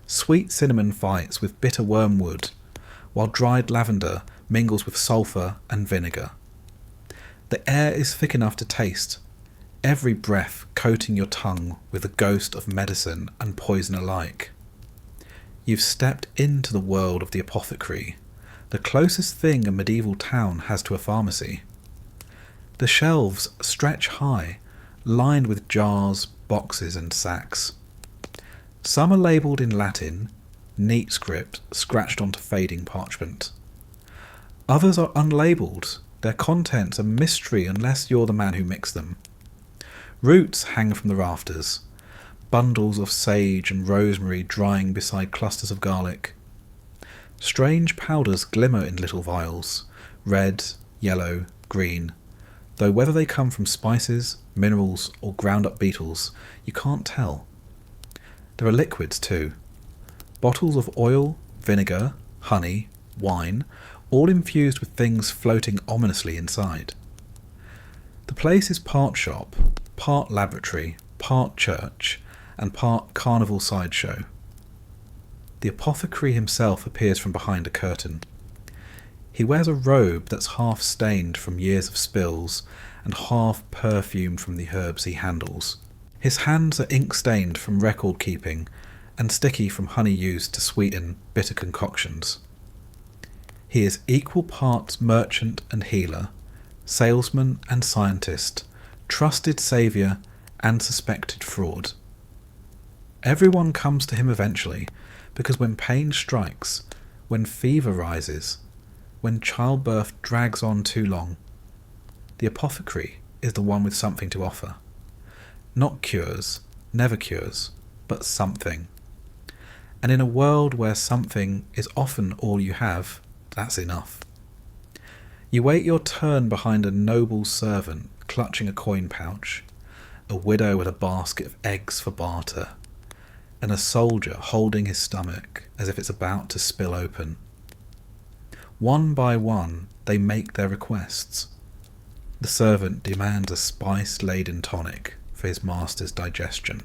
Sweet cinnamon fights with bitter wormwood, while dried lavender mingles with sulphur and vinegar. The air is thick enough to taste, every breath coating your tongue with the ghost of medicine and poison alike. You've stepped into the world of the apothecary, the closest thing a medieval town has to a pharmacy. The shelves stretch high, lined with jars, boxes and sacks. Some are labelled in Latin, neat script scratched onto fading parchment. Others are unlabelled, their contents a mystery unless you're the man who mixed them. Roots hang from the rafters, bundles of sage and rosemary drying beside clusters of garlic. Strange powders glimmer in little vials, red, yellow, green, though whether they come from spices, minerals, or ground-up beetles, you can't tell. There are liquids too. Bottles of oil, vinegar, honey, wine, all infused with things floating ominously inside. The place is part shop, part laboratory, part church, and part carnival sideshow. The apothecary himself appears from behind a curtain. He wears a robe that's half stained from years of spills and half perfumed from the herbs he handles. His hands are ink-stained from record-keeping and sticky from honey used to sweeten bitter concoctions. He is equal parts merchant and healer, salesman and scientist, trusted saviour and suspected fraud. Everyone comes to him eventually, because when pain strikes, when fever rises, when childbirth drags on too long, the apothecary is the one with something to offer. Not cures, never cures, but something. And in a world where something is often all you have, that's enough. You wait your turn behind a noble servant clutching a coin pouch, a widow with a basket of eggs for barter, and a soldier holding his stomach as if it's about to spill open. One by one, they make their requests. The servant demands a spice-laden tonic for his master's digestion.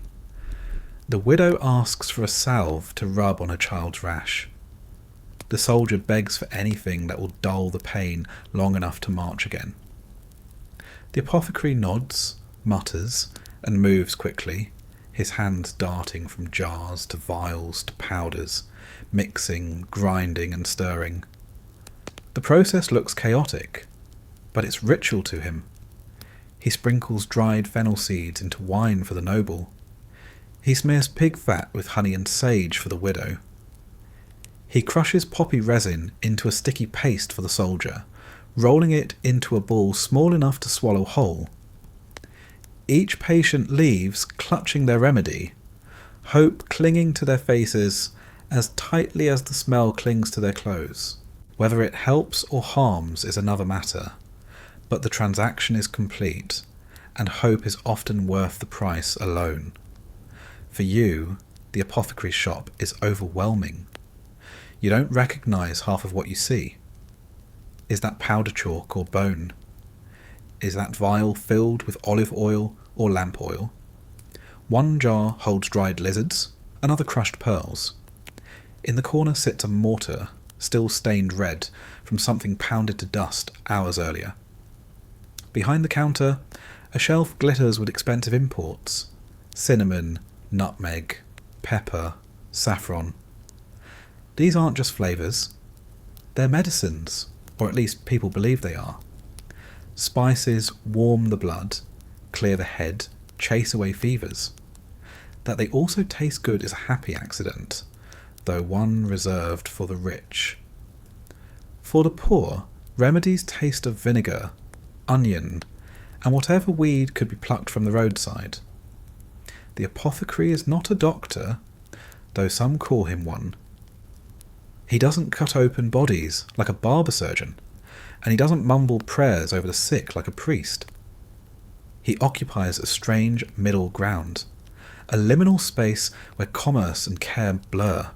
The widow asks for a salve to rub on a child's rash. The soldier begs for anything that will dull the pain long enough to march again. The apothecary nods, mutters, and moves quickly, his hands darting from jars to vials to powders, mixing, grinding, and stirring. The process looks chaotic, but it's ritual to him. He sprinkles dried fennel seeds into wine for the noble. He smears pig fat with honey and sage for the widow. He crushes poppy resin into a sticky paste for the soldier, rolling it into a ball small enough to swallow whole. Each patient leaves clutching their remedy, hope clinging to their faces as tightly as the smell clings to their clothes. Whether it helps or harms is another matter, but the transaction is complete, and hope is often worth the price alone. For you, the apothecary's shop is overwhelming. You don't recognise half of what you see. Is that powder chalk or bone? Is that vial filled with olive oil or lamp oil? One jar holds dried lizards, another crushed pearls. In the corner sits a mortar, still stained red from something pounded to dust hours earlier. Behind the counter, a shelf glitters with expensive imports: cinnamon, nutmeg, pepper, saffron. These aren't just flavours, they're medicines, or at least people believe they are. Spices warm the blood, clear the head, chase away fevers. That they also taste good is a happy accident, though one reserved for the rich. For the poor, remedies taste of vinegar, onion, and whatever weed could be plucked from the roadside. The apothecary is not a doctor, though some call him one. He doesn't cut open bodies like a barber surgeon, and he doesn't mumble prayers over the sick like a priest. He occupies a strange middle ground, a liminal space where commerce and care blur.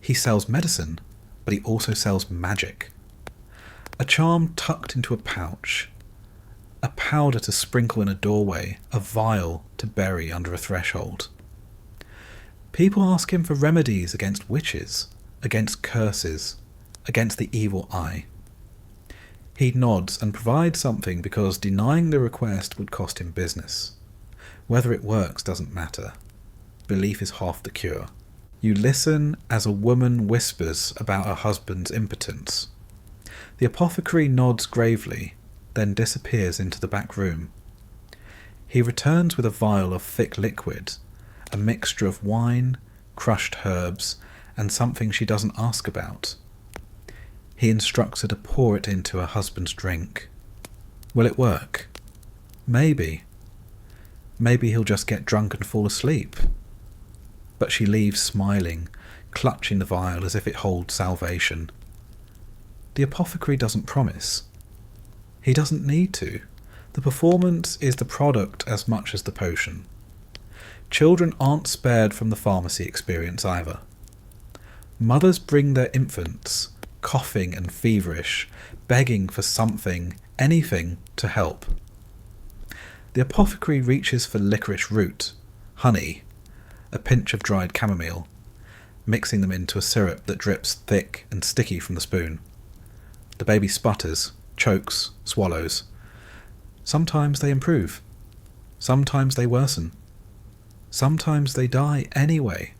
He sells medicine, but he also sells magic. A charm tucked into a pouch, a powder to sprinkle in a doorway, a vial to bury under a threshold. People ask him for remedies against witches, against curses, against the evil eye. He nods and provides something because denying the request would cost him business. Whether it works doesn't matter. Belief is half the cure. You listen as a woman whispers about her husband's impotence. The apothecary nods gravely, then disappears into the back room. He returns with a vial of thick liquid, a mixture of wine, crushed herbs, and something she doesn't ask about. He instructs her to pour it into her husband's drink. Will it work? Maybe. Maybe he'll just get drunk and fall asleep. But she leaves smiling, clutching the vial as if it holds salvation. The apothecary doesn't promise. He doesn't need to. The performance is the product as much as the potion. Children aren't spared from the pharmacy experience either. Mothers bring their infants, coughing and feverish, begging for something, anything, to help. The apothecary reaches for licorice root, honey, a pinch of dried chamomile, mixing them into a syrup that drips thick and sticky from the spoon. The baby sputters, chokes, swallows. Sometimes they improve. Sometimes they worsen. Sometimes they die anyway.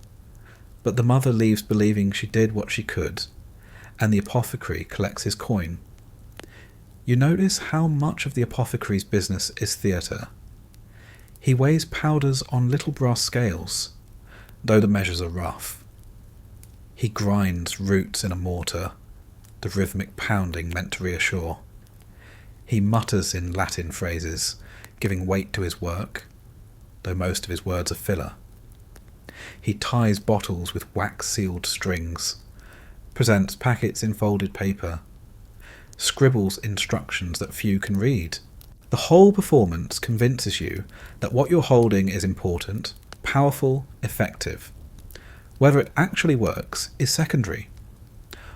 But the mother leaves believing she did what she could, and the apothecary collects his coin. You notice how much of the apothecary's business is theatre. He weighs powders on little brass scales, though the measures are rough. He grinds roots in a mortar, the rhythmic pounding meant to reassure. He mutters in Latin phrases, giving weight to his work, though most of his words are filler. He ties bottles with wax-sealed strings, presents packets in folded paper, scribbles instructions that few can read. The whole performance convinces you that what you're holding is important, powerful, effective. Whether it actually works is secondary.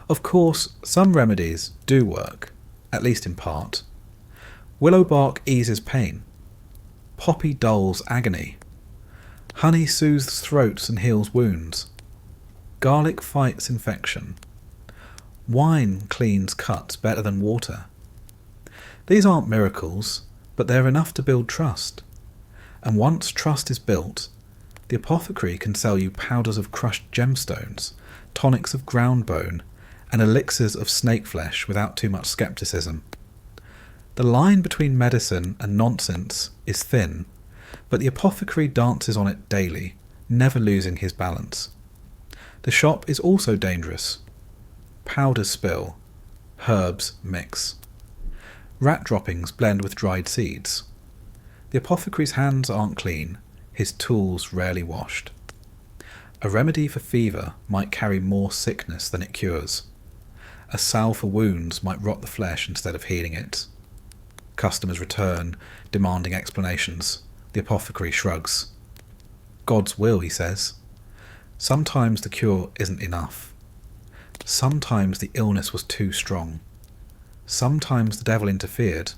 Of course, some remedies do work, at least in part. Willow bark eases pain. Poppy dulls agony. Honey soothes throats and heals wounds. Garlic fights infection. Wine cleans cuts better than water. These aren't miracles, but they're enough to build trust. And once trust is built, the apothecary can sell you powders of crushed gemstones, tonics of ground bone, and elixirs of snake flesh without too much skepticism. The line between medicine and nonsense is thin, but the apothecary dances on it daily, never losing his balance. The shop is also dangerous. Powders spill, herbs mix. Rat droppings blend with dried seeds. The apothecary's hands aren't clean, his tools rarely washed. A remedy for fever might carry more sickness than it cures. A salve for wounds might rot the flesh instead of healing it. Customers return, demanding explanations. The apothecary shrugs. God's will, he says. Sometimes the cure isn't enough. Sometimes the illness was too strong. Sometimes the devil interfered.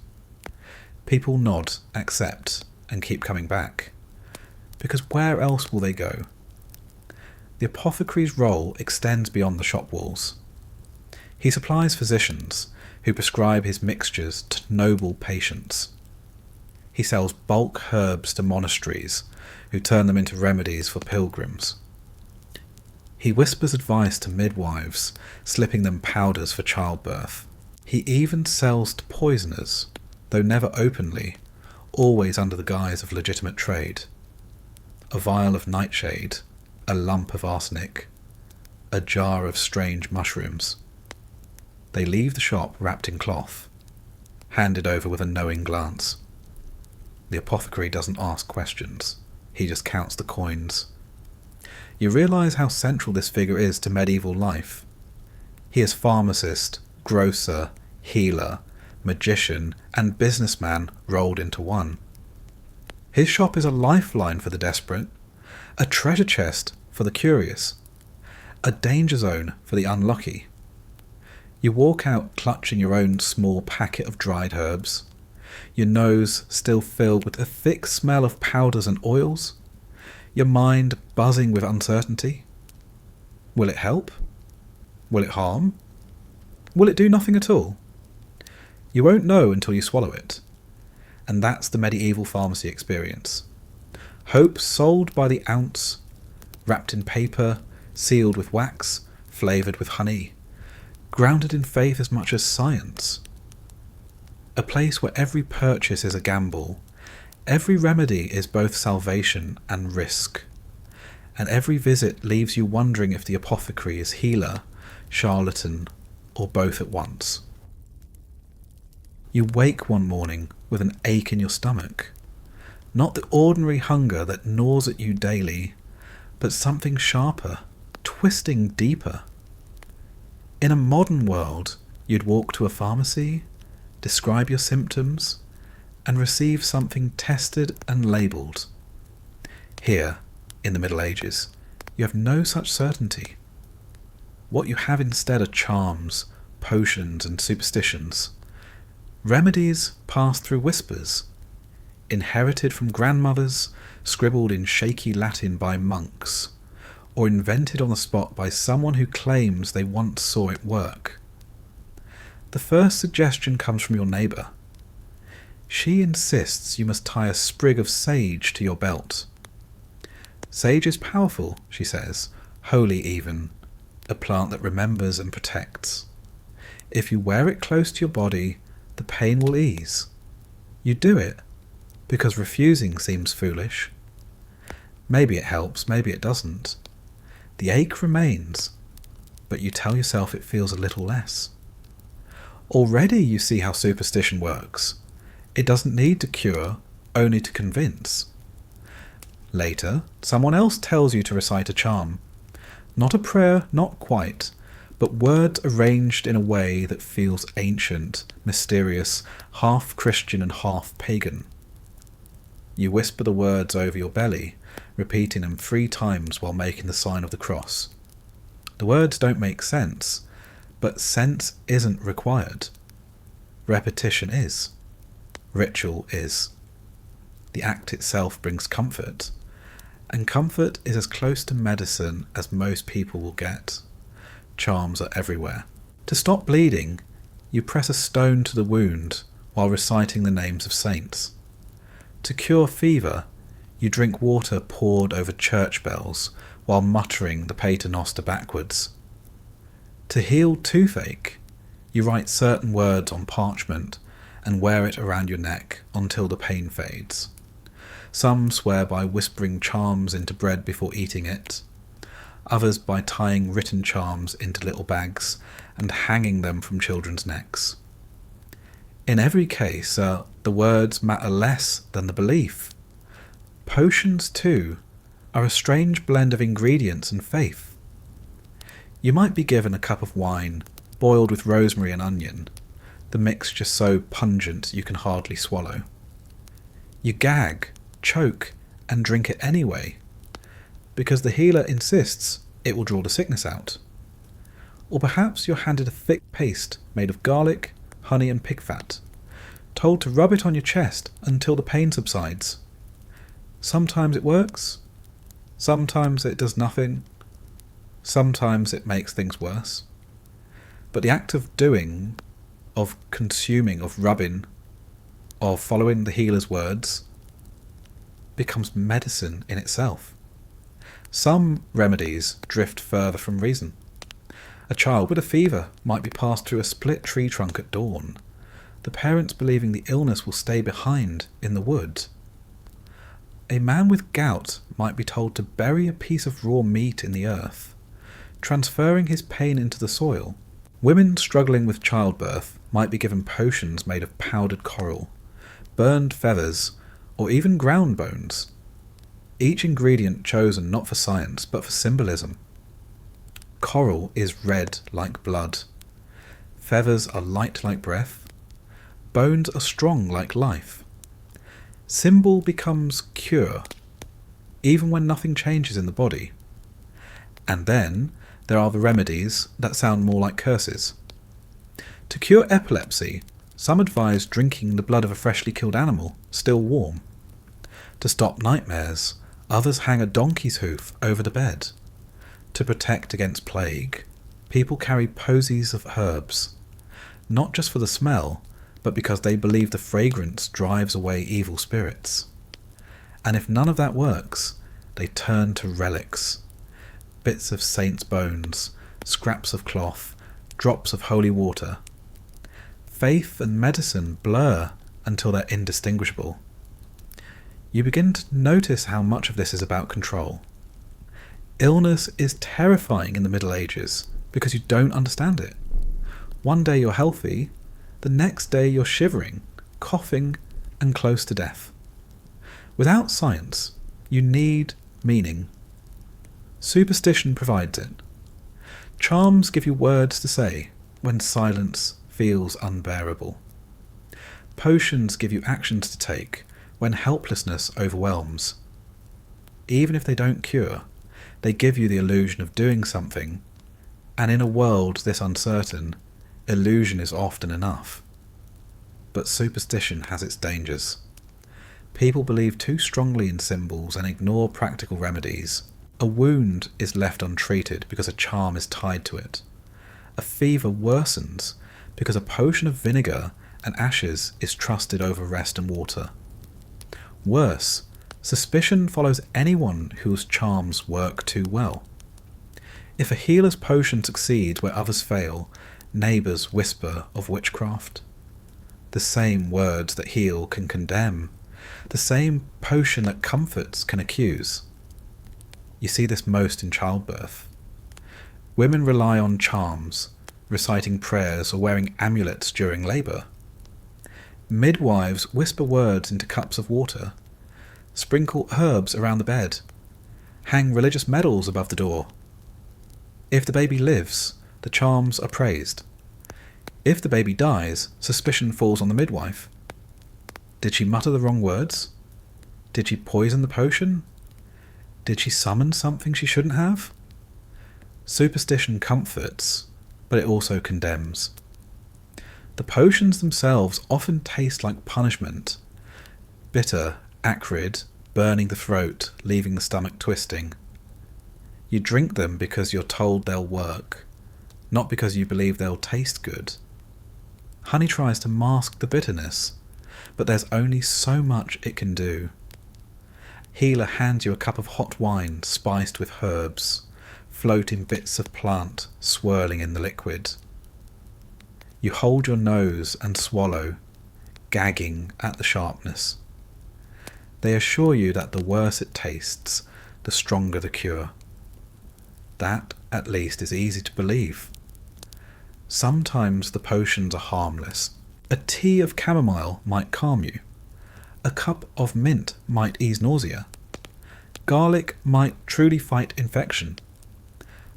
People nod, accept, and keep coming back. Because where else will they go? The apothecary's role extends beyond the shop walls. He supplies physicians who prescribe his mixtures to noble patients. He sells bulk herbs to monasteries who turn them into remedies for pilgrims. He whispers advice to midwives, slipping them powders for childbirth. He even sells to poisoners, though never openly, always under the guise of legitimate trade. A vial of nightshade, a lump of arsenic, a jar of strange mushrooms. They leave the shop wrapped in cloth, handed over with a knowing glance. The apothecary doesn't ask questions, he just counts the coins. You realise how central this figure is to medieval life. He is pharmacist, grocer, healer, magician, and businessman rolled into one. His shop is a lifeline for the desperate, a treasure chest for the curious, a danger zone for the unlucky. You walk out clutching your own small packet of dried herbs, your nose still filled with a thick smell of powders and oils, your mind buzzing with uncertainty. Will it help? Will it harm? Will it do nothing at all? You won't know until you swallow it. And that's the medieval pharmacy experience. Hope sold by the ounce, wrapped in paper, sealed with wax, flavoured with honey, grounded in faith as much as science. A place where every purchase is a gamble, every remedy is both salvation and risk, and every visit leaves you wondering if the apothecary is healer, charlatan, or both at once. You wake one morning with an ache in your stomach, not the ordinary hunger that gnaws at you daily, but something sharper, twisting deeper. In a modern world, you'd walk to a pharmacy, describe your symptoms, and receive something tested and labelled. Here, in the Middle Ages, you have no such certainty. What you have instead are charms, potions, and superstitions. Remedies passed through whispers, inherited from grandmothers, scribbled in shaky Latin by monks, or invented on the spot by someone who claims they once saw it work. The first suggestion comes from your neighbour. She insists you must tie a sprig of sage to your belt. Sage is powerful, she says, holy even, a plant that remembers and protects. If you wear it close to your body, the pain will ease. You do it, because refusing seems foolish. Maybe it helps, maybe it doesn't. The ache remains, but you tell yourself it feels a little less. Already you see how superstition works. It doesn't need to cure, only to convince. Later, someone else tells you to recite a charm. Not a prayer, not quite, but words arranged in a way that feels ancient, mysterious, half Christian and half pagan. You whisper the words over your belly, repeating them 3 times while making the sign of the cross. The words don't make sense, but sense isn't required. Repetition is. Ritual is. The act itself brings comfort, and comfort is as close to medicine as most people will get. Charms are everywhere. To stop bleeding, you press a stone to the wound while reciting the names of saints. To cure fever, you drink water poured over church bells while muttering the paternoster backwards. To heal toothache, you write certain words on parchment and wear it around your neck until the pain fades. Some swear by whispering charms into bread before eating it, others by tying written charms into little bags and hanging them from children's necks. In every case, the words matter less than the belief. Potions, too, are a strange blend of ingredients and faith. You might be given a cup of wine, boiled with rosemary and onion, the mixture so pungent you can hardly swallow. You gag, choke, and drink it anyway, because the healer insists it will draw the sickness out. Or perhaps you're handed a thick paste made of garlic, honey and pig fat, told to rub it on your chest until the pain subsides. Sometimes it works, sometimes it does nothing, sometimes it makes things worse. But the act of doing, of consuming, of rubbing, of following the healer's words, becomes medicine in itself. Some remedies drift further from reason. A child with a fever might be passed through a split tree trunk at dawn, the parents believing the illness will stay behind in the wood. A man with gout might be told to bury a piece of raw meat in the earth, transferring his pain into the soil. Women struggling with childbirth might be given potions made of powdered coral, burned feathers, or even ground bones. Each ingredient chosen not for science, but for symbolism. Coral is red like blood. Feathers are light like breath. Bones are strong like life. Symbol becomes cure, even when nothing changes in the body. And then there are the remedies that sound more like curses. To cure epilepsy, some advise drinking the blood of a freshly killed animal, still warm. To stop nightmares, others hang a donkey's hoof over the bed. To protect against plague, people carry posies of herbs, not just for the smell, but because they believe the fragrance drives away evil spirits. And if none of that works, they turn to relics. Bits of saints' bones, scraps of cloth, drops of holy water. Faith and medicine blur until they're indistinguishable. You begin to notice how much of this is about control. Illness is terrifying in the Middle Ages because you don't understand it. One day you're healthy, the next day you're shivering, coughing, and close to death. Without science, you need meaning. Superstition provides it. Charms give you words to say when silence feels unbearable. Potions give you actions to take when helplessness overwhelms. Even if they don't cure, they give you the illusion of doing something, and in a world this uncertain, illusion is often enough. But superstition has its dangers. People believe too strongly in symbols and ignore practical remedies. A wound is left untreated because a charm is tied to it. A fever worsens because a potion of vinegar and ashes is trusted over rest and water. Worse, suspicion follows anyone whose charms work too well. If a healer's potion succeeds where others fail, neighbours whisper of witchcraft. The same words that heal can condemn. The same potion that comforts can accuse. You see this most in childbirth. Women rely on charms, reciting prayers or wearing amulets during labour. Midwives whisper words into cups of water, sprinkle herbs around the bed, hang religious medals above the door. If the baby lives, the charms are praised. If the baby dies, suspicion falls on the midwife. Did she mutter the wrong words? Did she poison the potion? Did she summon something she shouldn't have? Superstition comforts, but it also condemns. The potions themselves often taste like punishment. Bitter, acrid, burning the throat, leaving the stomach twisting. You drink them because you're told they'll work, not because you believe they'll taste good. Honey tries to mask the bitterness, but there's only so much it can do. Healer hands you a cup of hot wine spiced with herbs, floating bits of plant swirling in the liquid. You hold your nose and swallow, gagging at the sharpness. They assure you that the worse it tastes, the stronger the cure. That, at least, is easy to believe. Sometimes the potions are harmless. A tea of chamomile might calm you. A cup of mint might ease nausea. Garlic might truly fight infection.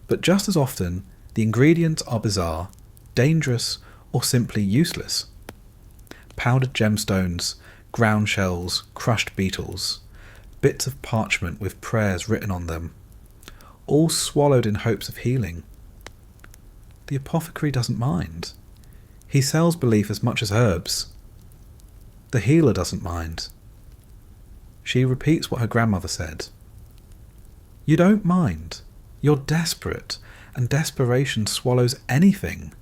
But just as often, the ingredients are bizarre, dangerous, or simply useless. Powdered gemstones, ground shells, crushed beetles, bits of parchment with prayers written on them, all swallowed in hopes of healing. The apothecary doesn't mind. He sells belief as much as herbs. The healer doesn't mind. She repeats what her grandmother said. You don't mind. You're desperate, and desperation swallows anything.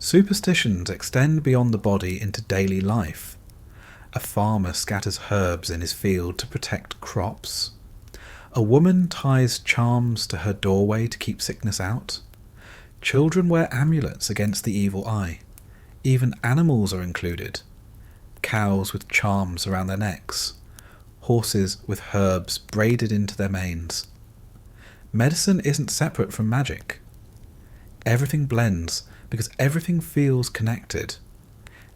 Superstitions extend beyond the body into daily life. A farmer scatters herbs in his field to protect crops. A woman ties charms to her doorway to keep sickness out. Children wear amulets against the evil eye. Even animals are included. Cows with charms around their necks. Horses with herbs braided into their manes. Medicine isn't separate from magic. Everything blends because everything feels connected.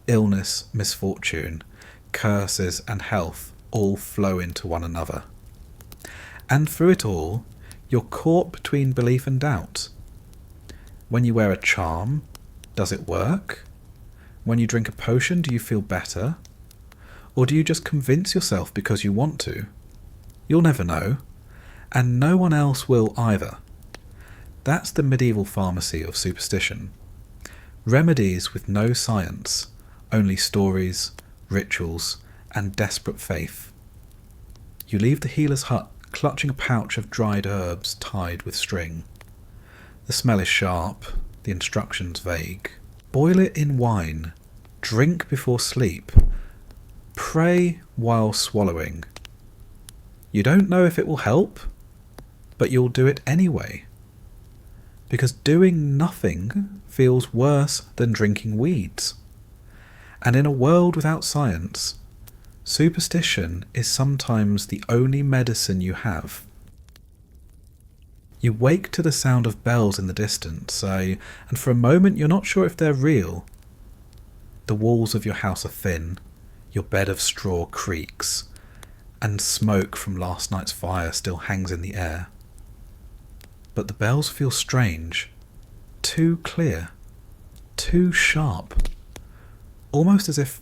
Illness, misfortune, curses and health all flow into one another. And through it all, you're caught between belief and doubt. When you wear a charm, does it work? When you drink a potion, do you feel better? Or do you just convince yourself because you want to? You'll never know, and no one else will either. That's the medieval pharmacy of superstition. Remedies with no science, only stories, rituals, and desperate faith. You leave the healer's hut clutching a pouch of dried herbs tied with string. The smell is sharp, the instructions vague. Boil it in wine, drink before sleep, pray while swallowing. You don't know if it will help, but you'll do it anyway. Because doing nothing feels worse than drinking weeds. And in a world without science, superstition is sometimes the only medicine you have. You wake to the sound of bells in the distance, and for a moment you're not sure if they're real. The walls of your house are thin, your bed of straw creaks, and smoke from last night's fire still hangs in the air. But the bells feel strange, too clear, too sharp, almost as if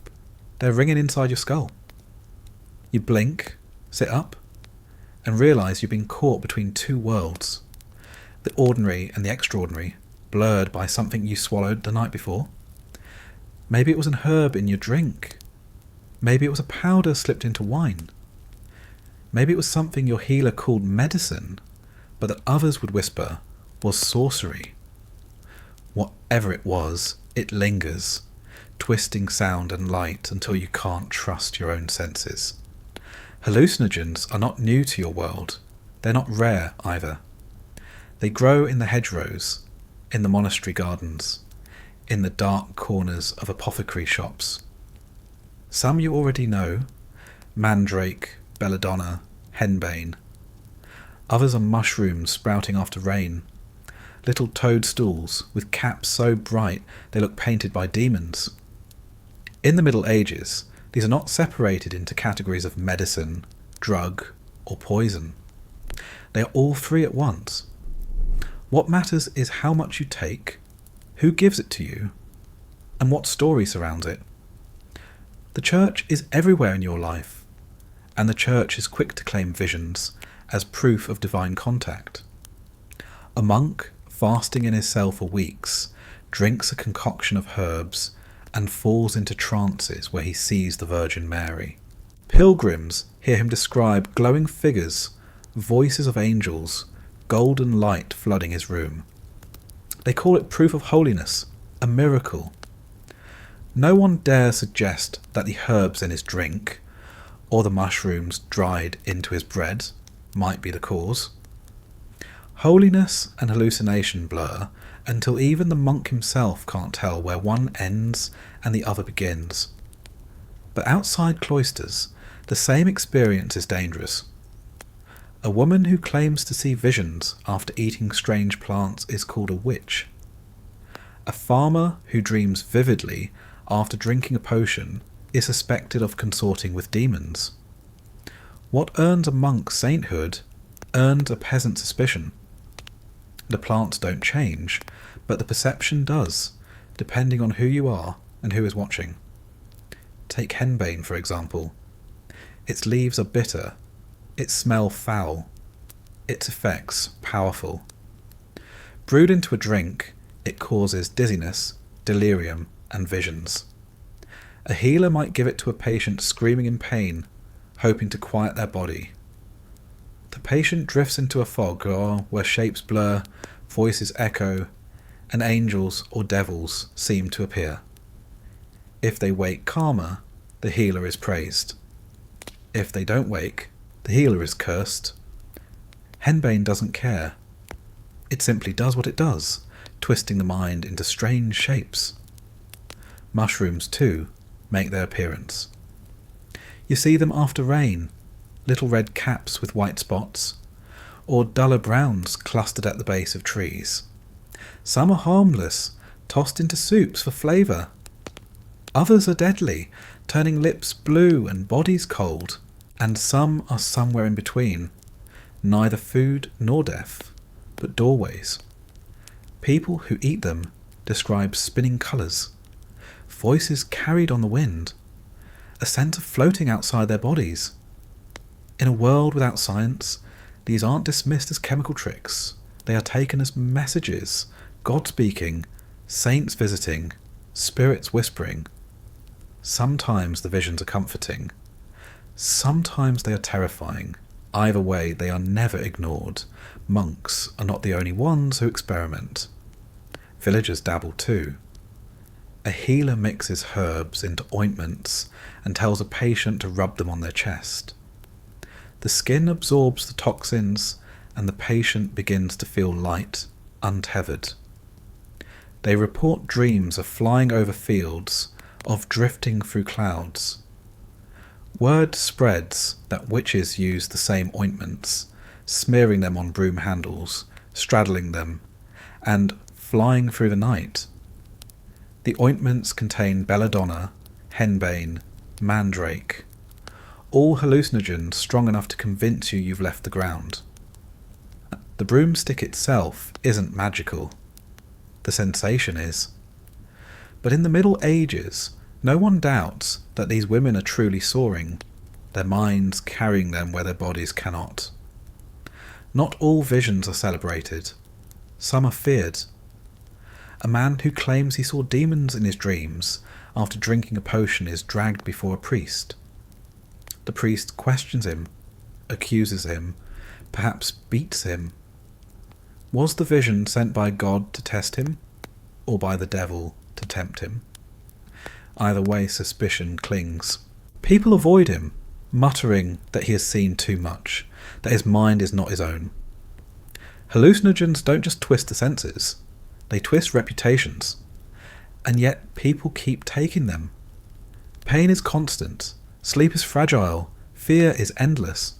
They're ringing inside your skull. You blink, sit up, and realise you've been caught between two worlds. The ordinary and the extraordinary, blurred by something you swallowed the night before. Maybe it was an herb in your drink. Maybe it was a powder slipped into wine. Maybe it was something your healer called medicine, but that others would whisper was sorcery. Whatever it was, it lingers, twisting sound and light until you can't trust your own senses. Hallucinogens are not new to your world. They're not rare either. They grow in the hedgerows, in the monastery gardens, in the dark corners of apothecary shops. Some you already know: mandrake, belladonna, henbane. Others are mushrooms sprouting after rain, little toadstools with caps so bright they look painted by demons. In the Middle Ages, these are not separated into categories of medicine, drug, or poison. They are all three at once. What matters is how much you take, who gives it to you, and what story surrounds it. The church is everywhere in your life, and the church is quick to claim visions as proof of divine contact. A monk, fasting in his cell for weeks, drinks a concoction of herbs and falls into trances where he sees the Virgin Mary. Pilgrims hear him describe glowing figures, voices of angels, golden light flooding his room. They call it proof of holiness, a miracle. No one dare suggest that the herbs in his drink, or the mushrooms dried into his bread, might be the cause. Holiness and hallucination blur until even the monk himself can't tell where one ends and the other begins. But outside cloisters, the same experience is dangerous. A woman who claims to see visions after eating strange plants is called a witch. A farmer who dreams vividly after drinking a potion is suspected of consorting with demons. What earns a monk sainthood earns a peasant suspicion. The plants don't change, but the perception does, depending on who you are and who is watching. Take henbane, for example. Its leaves are bitter. Its smell foul. Its effects powerful. Brewed into a drink, it causes dizziness, delirium, and visions. A healer might give it to a patient screaming in pain, hoping to quiet their body. The patient drifts into a fog where shapes blur, voices echo, and angels or devils seem to appear. If they wake calmer, the healer is praised. If they don't wake, the healer is cursed. Henbane doesn't care. It simply does what it does, twisting the mind into strange shapes. Mushrooms, too, make their appearance. You see them after rain, little red caps with white spots, or duller browns clustered at the base of trees. Some are harmless, tossed into soups for flavour. Others are deadly, turning lips blue and bodies cold, and some are somewhere in between, neither food nor death, but doorways. People who eat them describe spinning colours, voices carried on the wind, a sense of floating outside their bodies. In a world without science, these aren't dismissed as chemical tricks. They are taken as messages, God speaking, saints visiting, spirits whispering. Sometimes the visions are comforting. Sometimes they are terrifying. Either way, they are never ignored. Monks are not the only ones who experiment. Villagers dabble too. A healer mixes herbs into ointments and tells a patient to rub them on their chest. The skin absorbs the toxins and the patient begins to feel light, untethered. They report dreams of flying over fields, of drifting through clouds. Word spreads that witches use the same ointments, smearing them on broom handles, straddling them, and flying through the night. The ointments contain belladonna, henbane, mandrake, all hallucinogens strong enough to convince you you've left the ground. The broomstick itself isn't magical. The sensation is. But in the Middle Ages, No one doubts that these women are truly soaring, their minds carrying them where their bodies cannot. Not all visions are celebrated. Some are feared. A man who claims he saw demons in his dreams after drinking a potion is dragged before a priest. The priest questions him, accuses him, perhaps beats him. Was the vision sent by God to test him, or by the devil to tempt him? Either way, suspicion clings. People avoid him, muttering that he has seen too much, that his mind is not his own. Hallucinogens don't just twist the senses, they twist reputations. And yet people keep taking them. Pain is constant, sleep is fragile, fear is endless.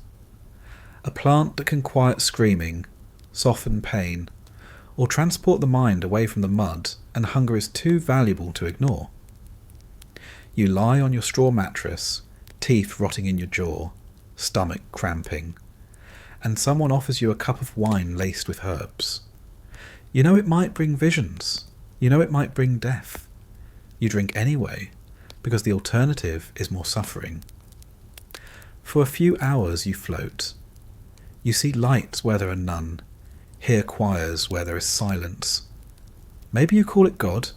A plant that can quiet screaming, soften pain, or transport the mind away from the mud and hunger is too valuable to ignore. You lie on your straw mattress, teeth rotting in your jaw, stomach cramping, and someone offers you a cup of wine laced with herbs. You know it might bring visions. You know it might bring death. You drink anyway, because the alternative is more suffering. For a few hours you float. You see lights where there are none, hear choirs where there is silence. Maybe you call it God.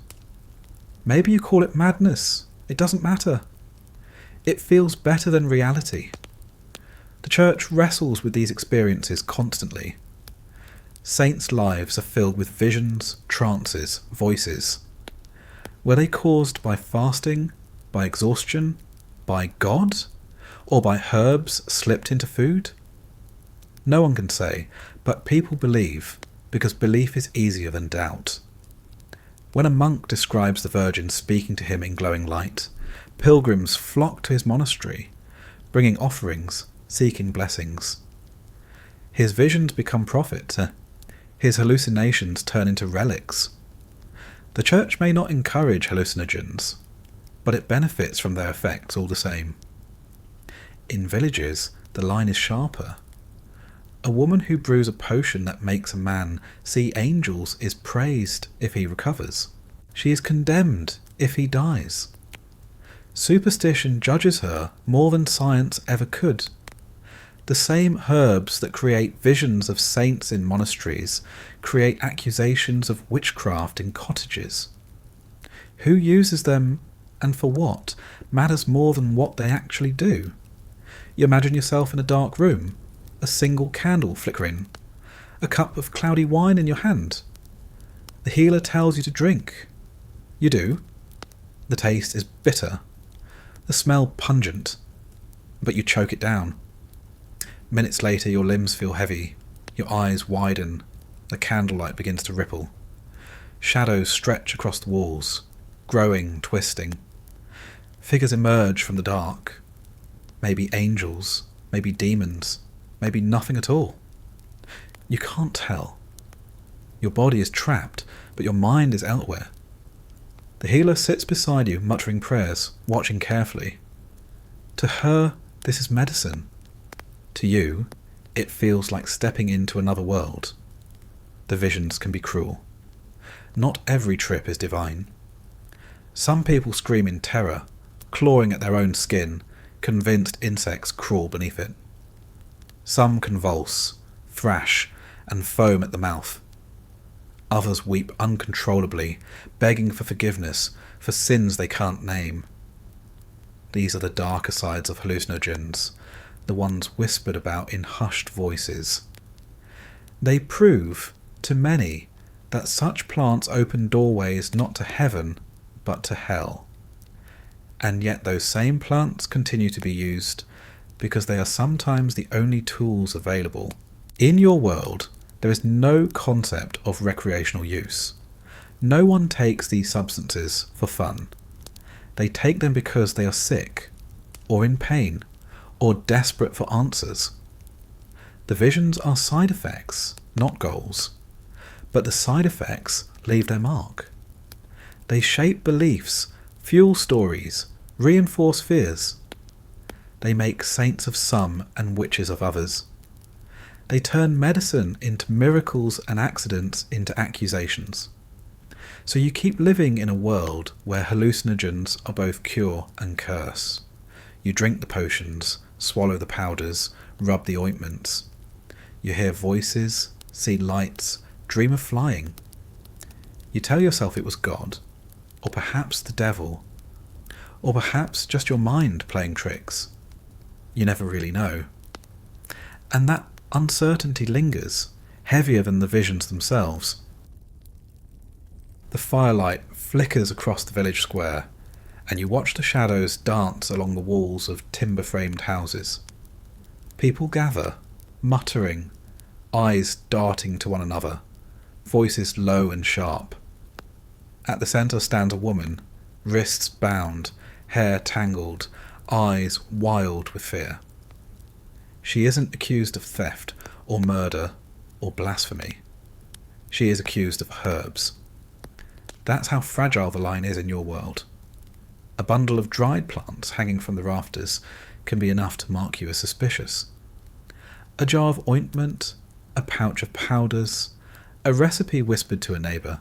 Maybe you call it madness. It doesn't matter. It feels better than reality. The church wrestles with these experiences constantly. Saints' lives are filled with visions, trances, voices. Were they caused by fasting, by exhaustion, by God, or by herbs slipped into food? No one can say, but people believe, because belief is easier than doubt. When a monk describes the Virgin speaking to him in glowing light, pilgrims flock to his monastery, bringing offerings, seeking blessings. His visions become prophet. His hallucinations turn into relics. The church may not encourage hallucinogens, but it benefits from their effects all the same. In villages, the line is sharper. A woman who brews a potion that makes a man see angels is praised if he recovers. She is condemned if he dies. Superstition judges her more than science ever could. The same herbs that create visions of saints in monasteries create accusations of witchcraft in cottages. Who uses them and for what matters more than what they actually do. You imagine yourself in a dark room, a single candle flickering, a cup of cloudy wine in your hand. The healer tells you to drink. You do. The taste is bitter, the smell pungent, but you choke it down. Minutes later your limbs feel heavy, your eyes widen, the candlelight begins to ripple. Shadows stretch across the walls, growing, twisting. Figures emerge from the dark. Maybe angels, maybe demons, maybe nothing at all. You can't tell. Your body is trapped, but your mind is elsewhere. The healer sits beside you, muttering prayers, watching carefully. To her, this is medicine. To you, it feels like stepping into another world. The visions can be cruel. Not every trip is divine. Some people scream in terror, clawing at their own skin, convinced insects crawl beneath it. Some convulse, thrash, and foam at the mouth. Others weep uncontrollably, begging for forgiveness for sins they can't name. These are the darker sides of hallucinogens, the ones whispered about in hushed voices. They prove, to many, that such plants open doorways not to heaven, but to hell. And yet those same plants continue to be used, because they are sometimes the only tools available. In your world, there is no concept of recreational use. No one takes these substances for fun. They take them because they are sick, or in pain, or desperate for answers. The visions are side effects, not goals. But the side effects leave their mark. They shape beliefs, fuel stories, reinforce fears. They make saints of some and witches of others. They turn medicine into miracles and accidents into accusations. So you keep living in a world where hallucinogens are both cure and curse. You drink the potions, swallow the powders, rub the ointments. You hear voices, see lights, dream of flying. You tell yourself it was God, or perhaps the devil, or perhaps just your mind playing tricks. You never really know. And that uncertainty lingers, heavier than the visions themselves. The firelight flickers across the village square, and you watch the shadows dance along the walls of timber-framed houses. People gather, muttering, eyes darting to one another, voices low and sharp. At the centre stands a woman, wrists bound, hair tangled, eyes wild with fear. She isn't accused of theft or murder or blasphemy. She is accused of herbs. That's how fragile the line is in your world. A bundle of dried plants hanging from the rafters can be enough to mark you as suspicious. A jar of ointment, a pouch of powders, a recipe whispered to a neighbour.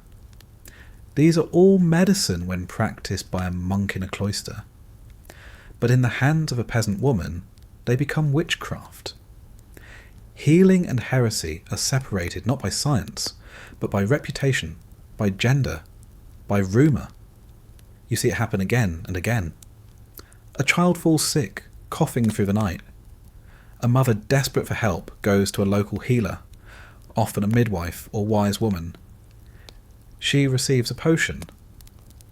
These are all medicine when practiced by a monk in a cloister. But in the hands of a peasant woman, they become witchcraft. Healing and heresy are separated not by science, but by reputation, by gender, by rumour. You see it happen again and again. A child falls sick, coughing through the night. A mother desperate for help goes to a local healer, often a midwife or wise woman. She receives a potion,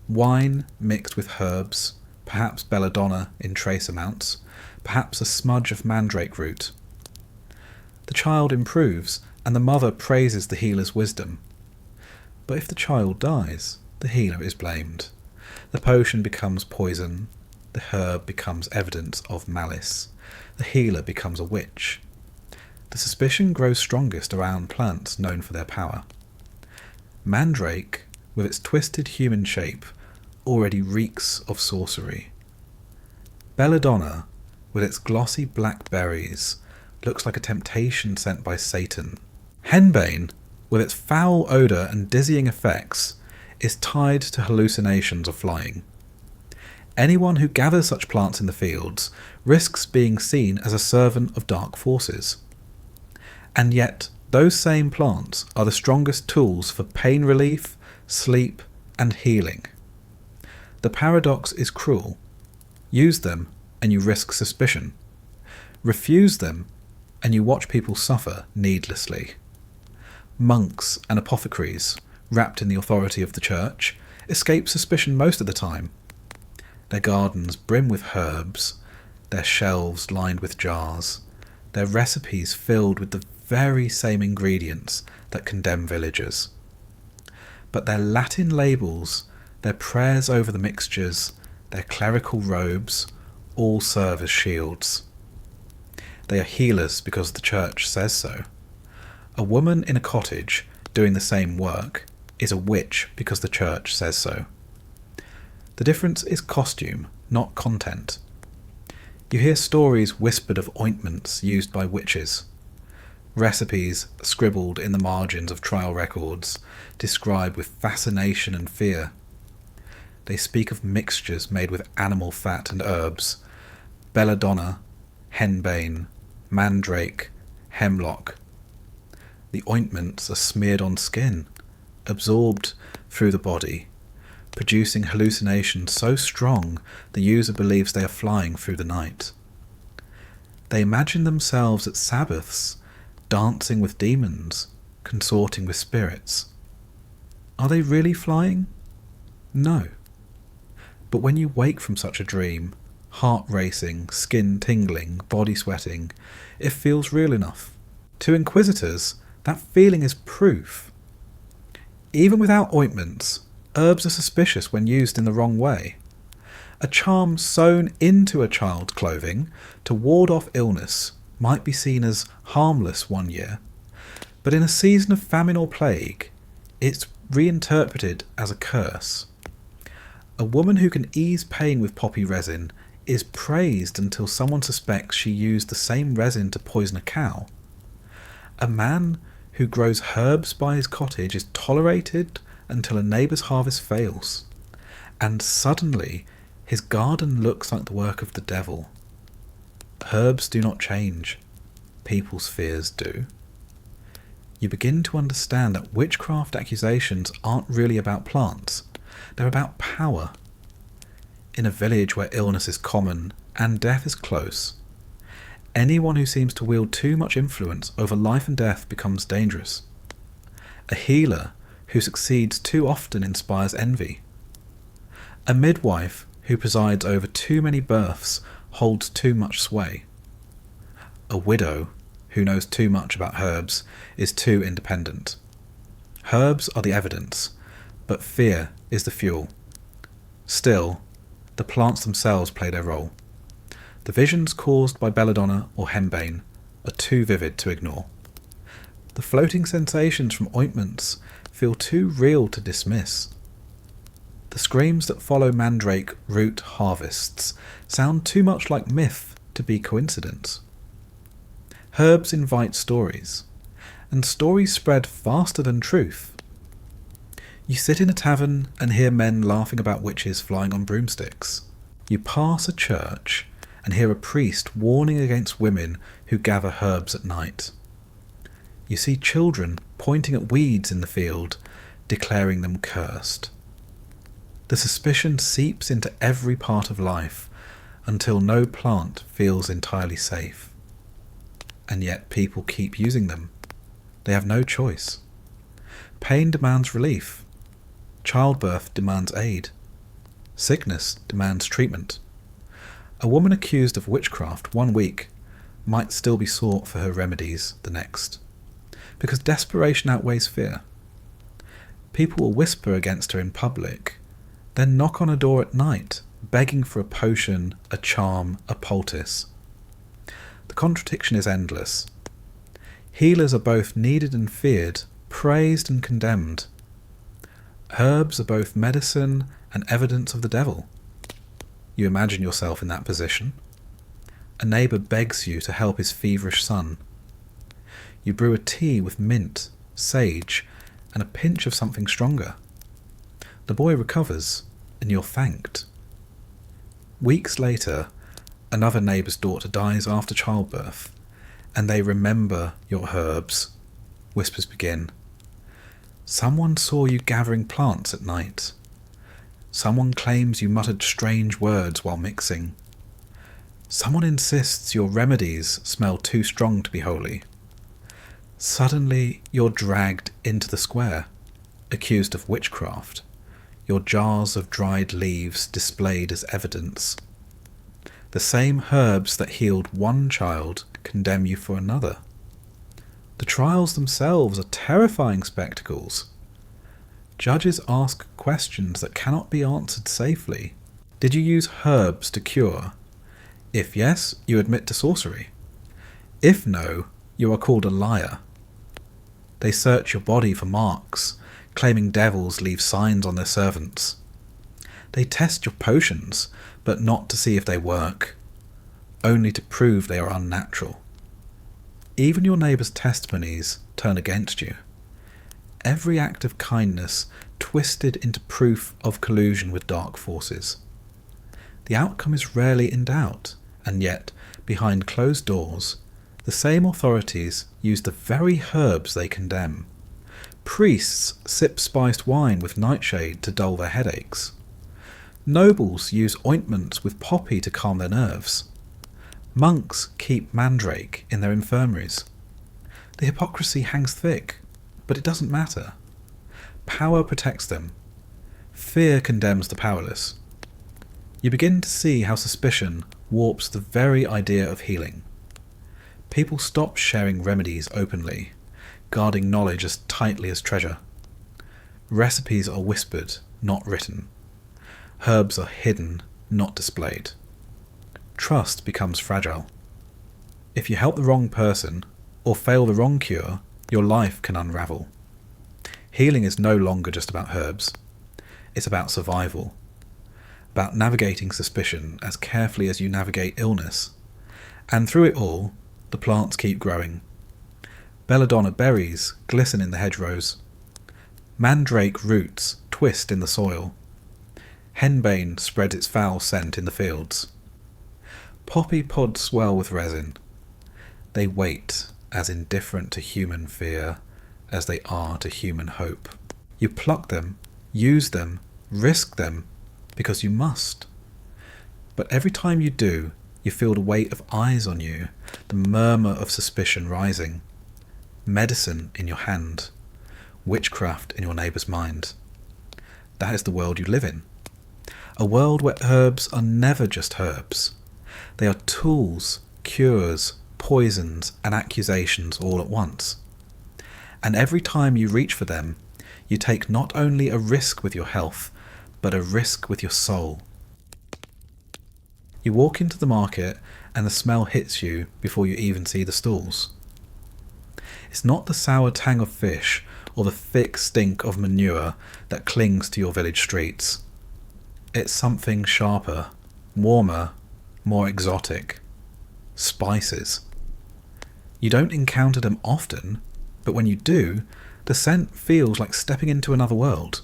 wine mixed with herbs, perhaps belladonna in trace amounts, perhaps a smudge of mandrake root. The child improves, and the mother praises the healer's wisdom. But if the child dies, the healer is blamed. The potion becomes poison, the herb becomes evidence of malice, the healer becomes a witch. The suspicion grows strongest around plants known for their power. Mandrake, with its twisted human shape, already reeks of sorcery. Belladonna, with its glossy black berries, looks like a temptation sent by Satan. Henbane, with its foul odour and dizzying effects, is tied to hallucinations of flying. Anyone who gathers such plants in the fields risks being seen as a servant of dark forces. And yet, those same plants are the strongest tools for pain relief, sleep, and healing. The paradox is cruel. Use them, and you risk suspicion. Refuse them, and you watch people suffer needlessly. Monks and apothecaries, wrapped in the authority of the church, escape suspicion most of the time. Their gardens brim with herbs, their shelves lined with jars, their recipes filled with the very same ingredients that condemn villagers. But their Latin labels, their prayers over the mixtures, their clerical robes, all serve as shields. They are healers because the church says so. A woman in a cottage doing the same work is a witch because the church says so. The difference is costume, not content. You hear stories whispered of ointments used by witches. Recipes scribbled in the margins of trial records describe with fascination and fear. They speak of mixtures made with animal fat and herbs, belladonna, henbane, mandrake, hemlock. The ointments are smeared on skin, absorbed through the body, producing hallucinations so strong the user believes they are flying through the night. They imagine themselves at Sabbaths, dancing with demons, consorting with spirits. Are they really flying? No. But when you wake from such a dream, heart racing, skin tingling, body sweating, it feels real enough. To inquisitors, that feeling is proof. Even without ointments, herbs are suspicious when used in the wrong way. A charm sewn into a child's clothing to ward off illness might be seen as harmless one year, but in a season of famine or plague, it's reinterpreted as a curse. A woman who can ease pain with poppy resin is praised until someone suspects she used the same resin to poison a cow. A man who grows herbs by his cottage is tolerated until a neighbour's harvest fails, and suddenly his garden looks like the work of the devil. Herbs do not change, people's fears do. You begin to understand that witchcraft accusations aren't really about plants, they're about power. In a village where illness is common and death is close, anyone who seems to wield too much influence over life and death becomes dangerous. A healer who succeeds too often inspires envy. A midwife who presides over too many births holds too much sway. A widow who knows too much about herbs is too independent. Herbs are the evidence, but fear is the fuel. Still, the plants themselves play their role. The visions caused by belladonna or henbane are too vivid to ignore. The floating sensations from ointments feel too real to dismiss. The screams that follow mandrake root harvests sound too much like myth to be coincidence. Herbs invite stories, and stories spread faster than truth. You sit in a tavern and hear men laughing about witches flying on broomsticks. You pass a church and hear a priest warning against women who gather herbs at night. You see children pointing at weeds in the field, declaring them cursed. The suspicion seeps into every part of life until no plant feels entirely safe. And yet people keep using them. They have no choice. Pain demands relief. Childbirth demands aid. Sickness demands treatment. A woman accused of witchcraft 1 week might still be sought for her remedies the next, because desperation outweighs fear. People will whisper against her in public, then knock on a door at night, begging for a potion, a charm, a poultice. The contradiction is endless. Healers are both needed and feared, praised and condemned. Herbs are both medicine and evidence of the devil. You imagine yourself in that position. A neighbour begs you to help his feverish son. You brew a tea with mint, sage, and a pinch of something stronger. The boy recovers, and you're thanked. Weeks later, another neighbour's daughter dies after childbirth, and they remember your herbs. Whispers begin. Someone saw you gathering plants at night. Someone claims you muttered strange words while mixing. Someone insists your remedies smell too strong to be holy. Suddenly you're dragged into the square, accused of witchcraft, your jars of dried leaves displayed as evidence. The same herbs that healed one child condemn you for another. The trials themselves are terrifying spectacles. Judges ask questions that cannot be answered safely. Did you use herbs to cure? If yes, you admit to sorcery. If no, you are called a liar. They search your body for marks, claiming devils leave signs on their servants. They test your potions, but not to see if they work, only to prove they are unnatural. Even your neighbour's testimonies turn against you. Every act of kindness twisted into proof of collusion with dark forces. The outcome is rarely in doubt, and yet, behind closed doors, the same authorities use the very herbs they condemn. Priests sip spiced wine with nightshade to dull their headaches. Nobles use ointments with poppy to calm their nerves. Monks keep mandrake in their infirmaries. The hypocrisy hangs thick, but it doesn't matter. Power protects them. Fear condemns the powerless. You begin to see how suspicion warps the very idea of healing. People stop sharing remedies openly, guarding knowledge as tightly as treasure. Recipes are whispered, not written. Herbs are hidden, not displayed. Trust becomes fragile. If you help the wrong person, or fail the wrong cure, your life can unravel. Healing is no longer just about herbs. It's about survival. About navigating suspicion as carefully as you navigate illness. And through it all, the plants keep growing. Belladonna berries glisten in the hedgerows. Mandrake roots twist in the soil. Henbane spreads its foul scent in the fields. Poppy pods swell with resin. They wait, as indifferent to human fear as they are to human hope. You pluck them, use them, risk them, because you must. But every time you do, you feel the weight of eyes on you, the murmur of suspicion rising. Medicine in your hand, witchcraft in your neighbour's mind. That is the world you live in. A world where herbs are never just herbs. They are tools, cures, poisons, and accusations all at once. And every time you reach for them, you take not only a risk with your health, but a risk with your soul. You walk into the market and the smell hits you before you even see the stalls. It's not the sour tang of fish or the thick stink of manure that clings to your village streets. It's something sharper, warmer, more exotic. Spices. You don't encounter them often, but when you do, the scent feels like stepping into another world.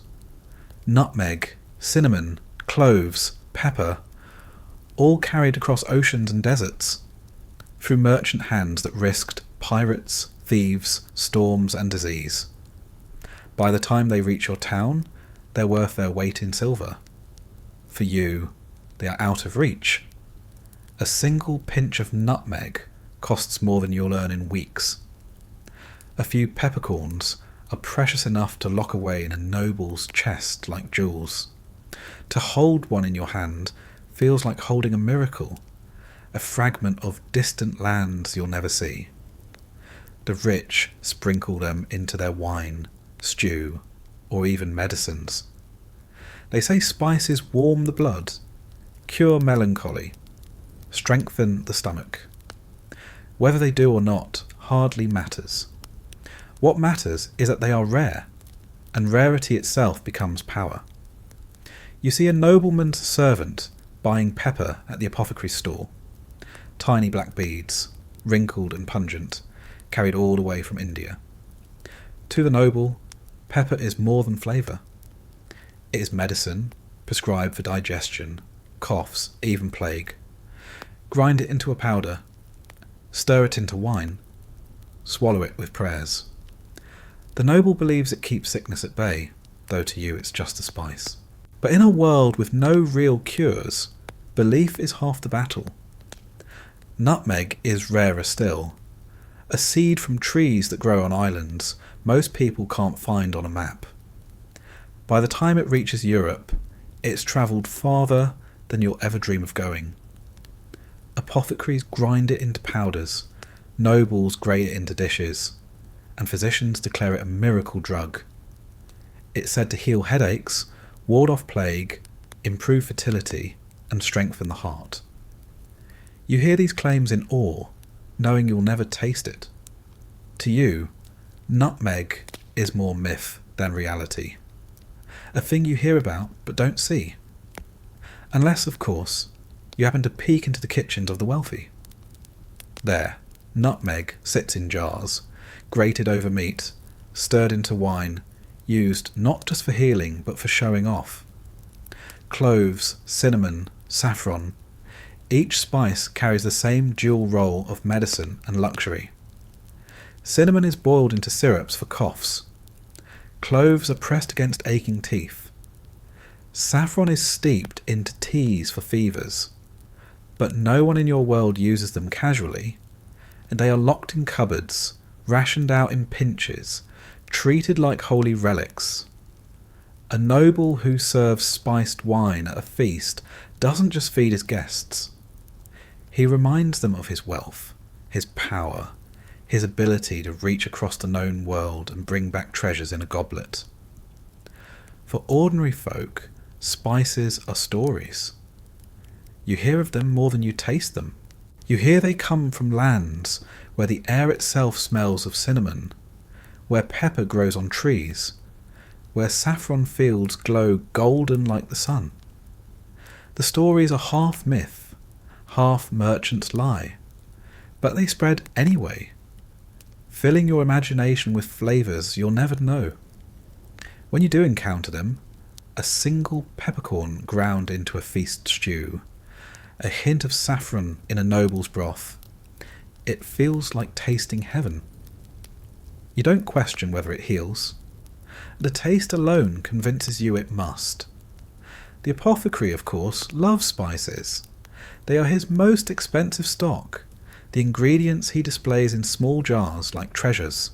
Nutmeg, cinnamon, cloves, pepper, all carried across oceans and deserts, through merchant hands that risked pirates, thieves, storms, and disease. By the time they reach your town, they're worth their weight in silver. For you, they are out of reach. A single pinch of nutmeg costs more than you'll earn in weeks. A few peppercorns are precious enough to lock away in a noble's chest like jewels. To hold one in your hand feels like holding a miracle, a fragment of distant lands you'll never see. The rich sprinkle them into their wine, stew, or even medicines. They say spices warm the blood, cure melancholy, strengthen the stomach. Whether they do or not hardly matters. What matters is that they are rare, and rarity itself becomes power. You see a nobleman's servant buying pepper at the apothecary's stall. Tiny black beads, wrinkled and pungent, carried all the way from India. To the noble, pepper is more than flavour. It is medicine, prescribed for digestion, coughs, even plague. Grind it into a powder, stir it into wine, swallow it with prayers. The noble believes it keeps sickness at bay, though to you it's just a spice. But in a world with no real cures, belief is half the battle. Nutmeg is rarer still. A seed from trees that grow on islands most people can't find on a map. By the time it reaches Europe, it's travelled farther than you'll ever dream of going. Apothecaries grind it into powders, nobles grate it into dishes, and physicians declare it a miracle drug. It's said to heal headaches, ward off plague, improve fertility, and strengthen the heart. You hear these claims in awe, knowing you'll never taste it. To you, nutmeg is more myth than reality. A thing you hear about but don't see. Unless, of course, you happen to peek into the kitchens of the wealthy. There, nutmeg sits in jars, grated over meat, stirred into wine, used not just for healing but for showing off. Cloves, cinnamon, saffron, each spice carries the same dual role of medicine and luxury. Cinnamon is boiled into syrups for coughs. Cloves are pressed against aching teeth. Saffron is steeped into teas for fevers. But no one in your world uses them casually, and they are locked in cupboards, rationed out in pinches, treated like holy relics. A noble who serves spiced wine at a feast doesn't just feed his guests. He reminds them of his wealth, his power, his ability to reach across the known world and bring back treasures in a goblet. For ordinary folk, spices are stories. You hear of them more than you taste them. You hear they come from lands where the air itself smells of cinnamon, where pepper grows on trees, where saffron fields glow golden like the sun. The stories are half myth, half merchant's lie, but they spread anyway, filling your imagination with flavours you'll never know. When you do encounter them, a single peppercorn ground into a feast stew, a hint of saffron in a noble's broth, it feels like tasting heaven. You don't question whether it heals. The taste alone convinces you it must. The apothecary, of course, loves spices. They are his most expensive stock, the ingredients he displays in small jars like treasures.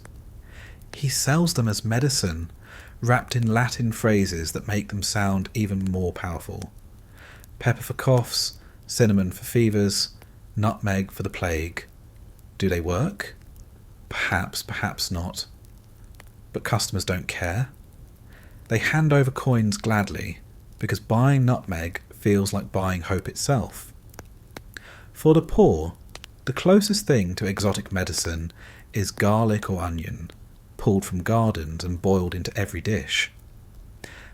He sells them as medicine, wrapped in Latin phrases that make them sound even more powerful. Pepper for coughs, cinnamon for fevers, nutmeg for the plague. Do they work? Perhaps, perhaps not. But customers don't care. They hand over coins gladly, because buying nutmeg feels like buying hope itself. For the poor, the closest thing to exotic medicine is garlic or onion, pulled from gardens and boiled into every dish.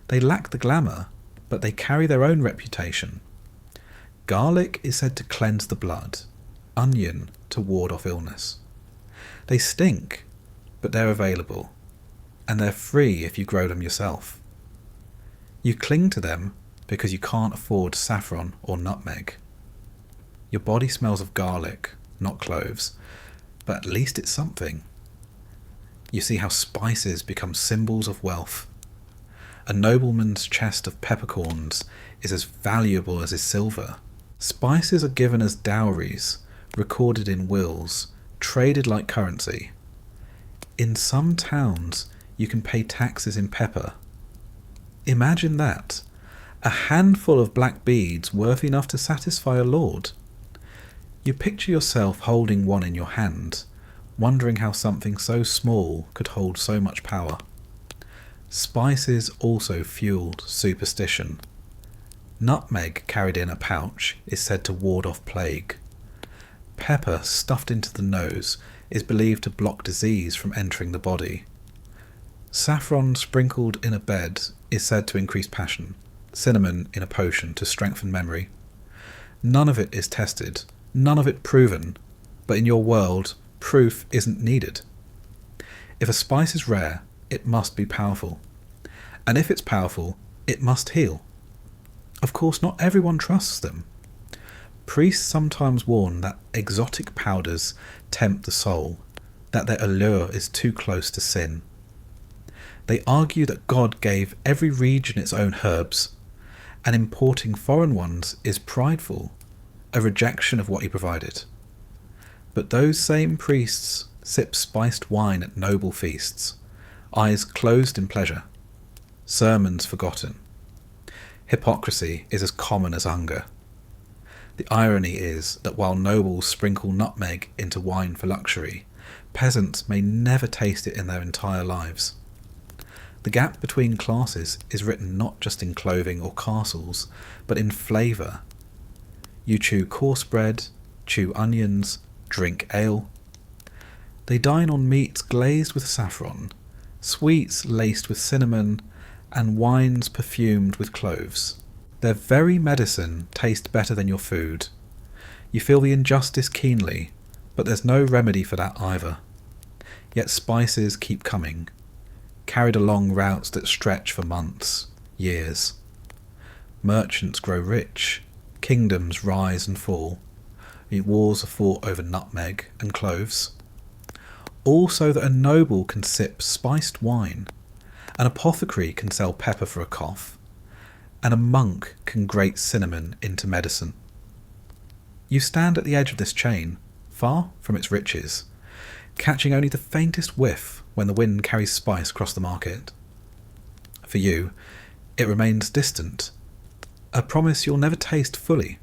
They lack the glamour, but they carry their own reputation. Garlic is said to cleanse the blood, onion to ward off illness. They stink, but they're available, and they're free if you grow them yourself. You cling to them because you can't afford saffron or nutmeg. Your body smells of garlic, not cloves, but at least it's something. You see how spices become symbols of wealth. A nobleman's chest of peppercorns is as valuable as his silver. Spices are given as dowries, recorded in wills, traded like currency. In some towns, you can pay taxes in pepper. Imagine that. A handful of black beads worth enough to satisfy a lord. You picture yourself holding one in your hand, wondering how something so small could hold so much power. Spices also fueled superstition. Nutmeg carried in a pouch is said to ward off plague. Pepper stuffed into the nose is believed to block disease from entering the body. Saffron sprinkled in a bed is said to increase passion. Cinnamon in a potion to strengthen memory. None of it is tested, none of it proven, but in your world, proof isn't needed. If a spice is rare, it must be powerful. And if it's powerful, it must heal. Of course, not everyone trusts them. Priests sometimes warn that exotic powders tempt the soul, that their allure is too close to sin. They argue that God gave every region its own herbs, and importing foreign ones is prideful, a rejection of what he provided. But those same priests sip spiced wine at noble feasts, eyes closed in pleasure, sermons forgotten. Hypocrisy is as common as hunger. The irony is that while nobles sprinkle nutmeg into wine for luxury, peasants may never taste it in their entire lives. The gap between classes is written not just in clothing or castles, but in flavour. You chew coarse bread, chew onions, drink ale. They dine on meats glazed with saffron, sweets laced with cinnamon, and wines perfumed with cloves. Their very medicine tastes better than your food. You feel the injustice keenly, but there's no remedy for that either. Yet spices keep coming, carried along routes that stretch for months, years. Merchants grow rich, kingdoms rise and fall, wars are fought over nutmeg and cloves. All so that a noble can sip spiced wine, an apothecary can sell pepper for a cough, and a monk can grate cinnamon into medicine. You stand at the edge of this chain, far from its riches, catching only the faintest whiff when the wind carries spice across the market. For you, it remains distant, a promise you'll never taste fully.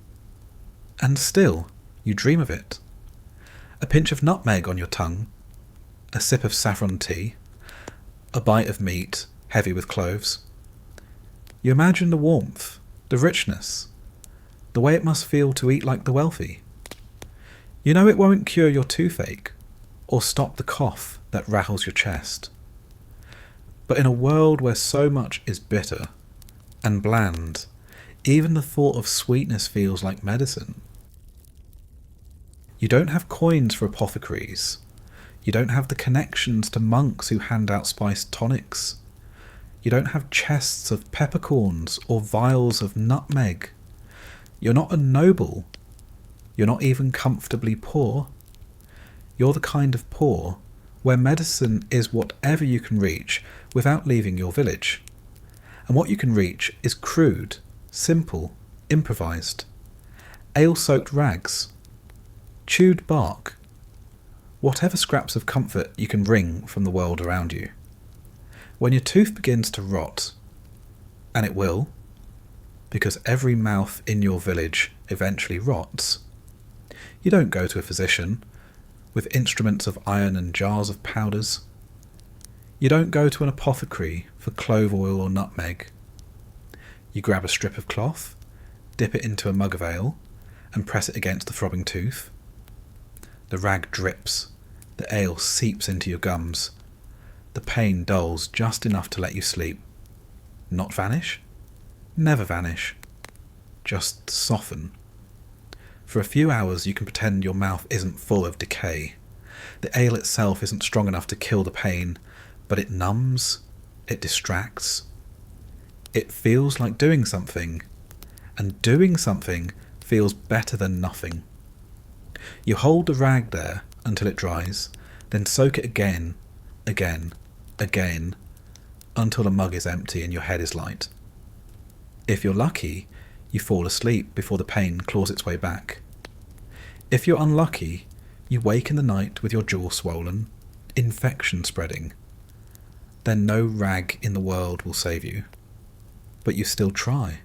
And still, you dream of it. A pinch of nutmeg on your tongue, a sip of saffron tea, a bite of meat heavy with cloves. You imagine the warmth, the richness, the way it must feel to eat like the wealthy. You know it won't cure your toothache or stop the cough that rattles your chest. But in a world where so much is bitter and bland, even the thought of sweetness feels like medicine. You don't have coins for apothecaries. You don't have the connections to monks who hand out spiced tonics. You don't have chests of peppercorns or vials of nutmeg. You're not a noble. You're not even comfortably poor. You're the kind of poor where medicine is whatever you can reach without leaving your village. And what you can reach is crude, simple, improvised. Ale-soaked rags, chewed bark, whatever scraps of comfort you can wring from the world around you. When your tooth begins to rot, and it will, because every mouth in your village eventually rots, you don't go to a physician with instruments of iron and jars of powders. You don't go to an apothecary for clove oil or nutmeg. You grab a strip of cloth, dip it into a mug of ale, and press it against the throbbing tooth. The rag drips, the ale seeps into your gums. The pain dulls just enough to let you sleep. Not vanish? Never vanish. Just soften. For a few hours you can pretend your mouth isn't full of decay. The ale itself isn't strong enough to kill the pain, but it numbs, it distracts. It feels like doing something, and doing something feels better than nothing. You hold the rag there until it dries, then soak it again, until the mug is empty and your head is light. If you're lucky, you fall asleep before the pain claws its way back. If you're unlucky, you wake in the night with your jaw swollen, infection spreading. Then no rag in the world will save you. But you still try,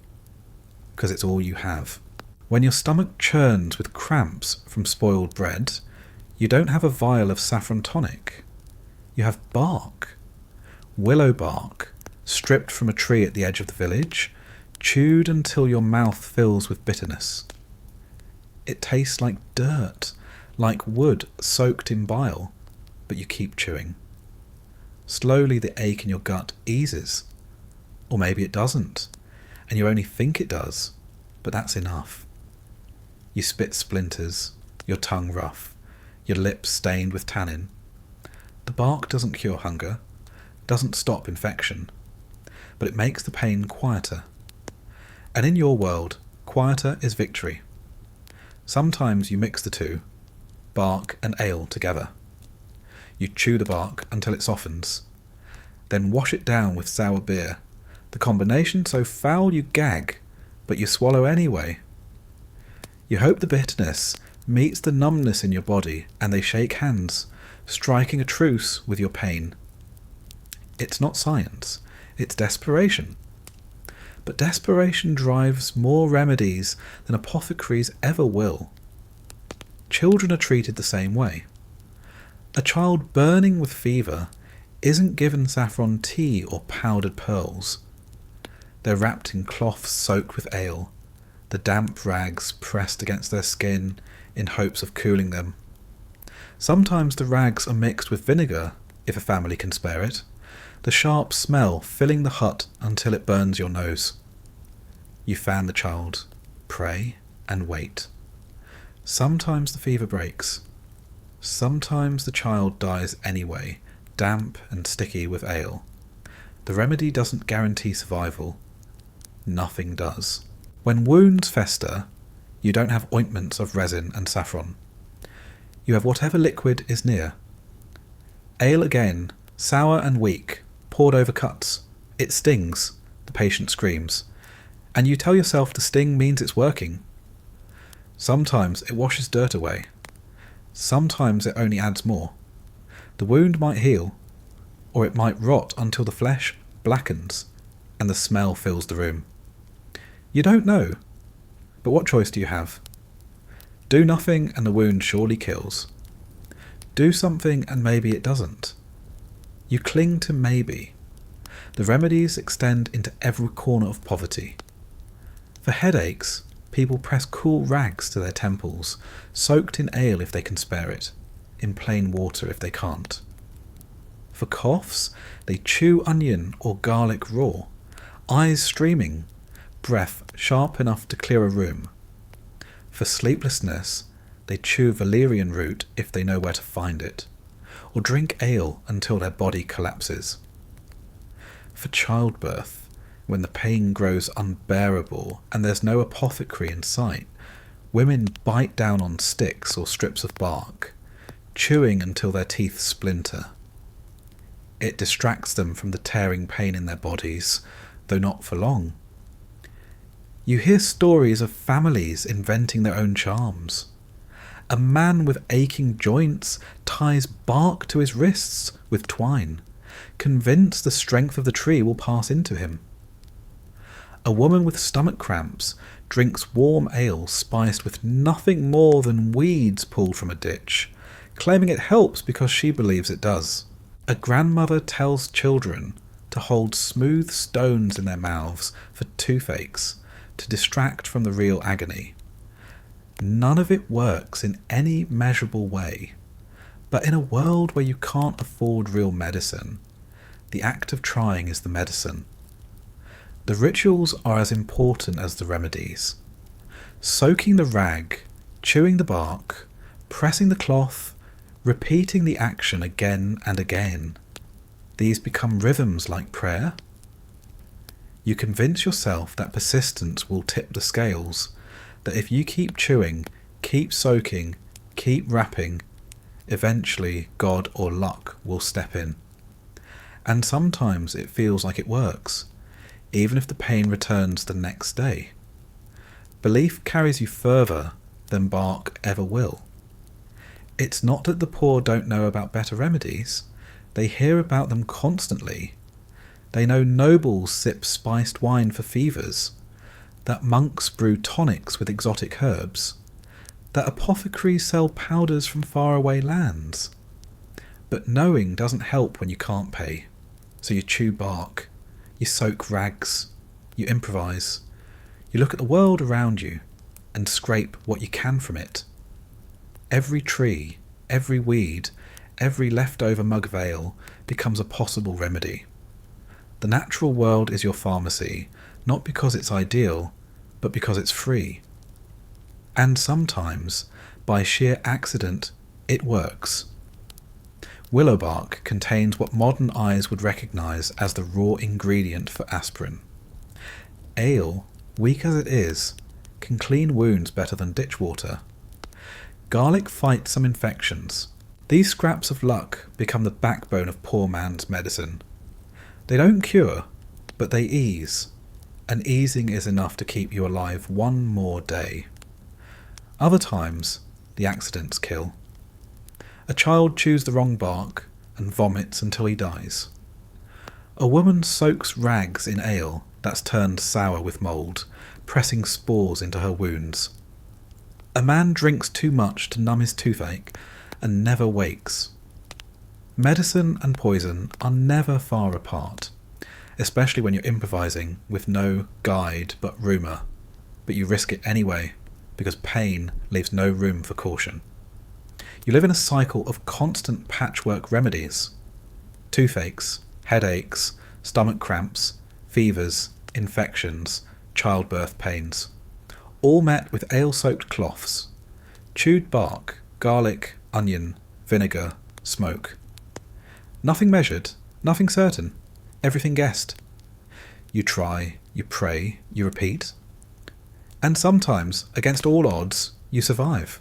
because it's all you have. When your stomach churns with cramps from spoiled bread, you don't have a vial of saffron tonic. You have bark. Willow bark, stripped from a tree at the edge of the village, chewed until your mouth fills with bitterness. It tastes like dirt, like wood soaked in bile, but you keep chewing. Slowly the ache in your gut eases. Or maybe it doesn't, and you only think it does, but that's enough. You spit splinters, your tongue rough, your lips stained with tannin. The bark doesn't cure hunger, doesn't stop infection, but it makes the pain quieter. And in your world, quieter is victory. Sometimes you mix the two, bark and ale together. You chew the bark until it softens, then wash it down with sour beer. The combination so foul you gag, but you swallow anyway. You hope the bitterness meets the numbness in your body and they shake hands, striking a truce with your pain. It's not science, it's desperation. But desperation drives more remedies than apothecaries ever will. Children are treated the same way. A child burning with fever isn't given saffron tea or powdered pearls. They're wrapped in cloths soaked with ale, the damp rags pressed against their skin in hopes of cooling them. Sometimes the rags are mixed with vinegar, if a family can spare it, the sharp smell filling the hut until it burns your nose. You fan the child, pray, and wait. Sometimes the fever breaks. Sometimes the child dies anyway, damp and sticky with ale. The remedy doesn't guarantee survival. Nothing does. When wounds fester, you don't have ointments of resin and saffron. You have whatever liquid is near. Ale again, sour and weak, poured over cuts. It stings, the patient screams, and you tell yourself the sting means it's working. Sometimes it washes dirt away. Sometimes it only adds more. The wound might heal, or it might rot until the flesh blackens and the smell fills the room. You don't know, but what choice do you have? Do nothing and the wound surely kills. Do something and maybe it doesn't. You cling to maybe. The remedies extend into every corner of poverty. For headaches, people press cool rags to their temples, soaked in ale if they can spare it, in plain water if they can't. For coughs, they chew onion or garlic raw, eyes streaming, breath sharp enough to clear a room. For sleeplessness, they chew valerian root if they know where to find it, or drink ale until their body collapses. For childbirth, when the pain grows unbearable and there's no apothecary in sight, women bite down on sticks or strips of bark, chewing until their teeth splinter. It distracts them from the tearing pain in their bodies, though not for long. You hear stories of families inventing their own charms. A man with aching joints ties bark to his wrists with twine, convinced the strength of the tree will pass into him. A woman with stomach cramps drinks warm ale spiced with nothing more than weeds pulled from a ditch, claiming it helps because she believes it does. A grandmother tells children to hold smooth stones in their mouths for toothaches, to distract from the real agony. None of it works in any measurable way, but in a world where you can't afford real medicine, the act of trying is the medicine. The rituals are as important as the remedies. Soaking the rag, chewing the bark, pressing the cloth, repeating the action again and again. These become rhythms like prayer. You convince yourself that persistence will tip the scales, that if you keep chewing, keep soaking, keep wrapping, eventually God or luck will step in. And sometimes it feels like it works, even if the pain returns the next day. Belief carries you further than bark ever will. It's not that the poor don't know about better remedies. They hear about them constantly. They know nobles sip spiced wine for fevers, that monks brew tonics with exotic herbs, that apothecaries sell powders from faraway lands. But knowing doesn't help when you can't pay, so you chew bark, you soak rags, you improvise, you look at the world around you and scrape what you can from it. Every tree, every weed, every leftover mug of ale becomes a possible remedy. The natural world is your pharmacy, not because it's ideal, but because it's free. And sometimes, by sheer accident, it works. Willow bark contains what modern eyes would recognise as the raw ingredient for aspirin. Ale, weak as it is, can clean wounds better than ditch water. Garlic fights some infections. These scraps of luck become the backbone of poor man's medicine. They don't cure, but they ease, and easing is enough to keep you alive one more day. Other times, the accidents kill. A child chews the wrong bark and vomits until he dies. A woman soaks rags in ale that's turned sour with mould, pressing spores into her wounds. A man drinks too much to numb his toothache and never wakes. Medicine and poison are never far apart, especially when you're improvising with no guide but rumour, but you risk it anyway because pain leaves no room for caution. You live in a cycle of constant patchwork remedies. Toothaches, headaches, stomach cramps, fevers, infections, childbirth pains. All met with ale-soaked cloths, chewed bark, garlic, onion, vinegar, smoke. Nothing measured, nothing certain, everything guessed. You try, you pray, you repeat. And sometimes, against all odds, you survive.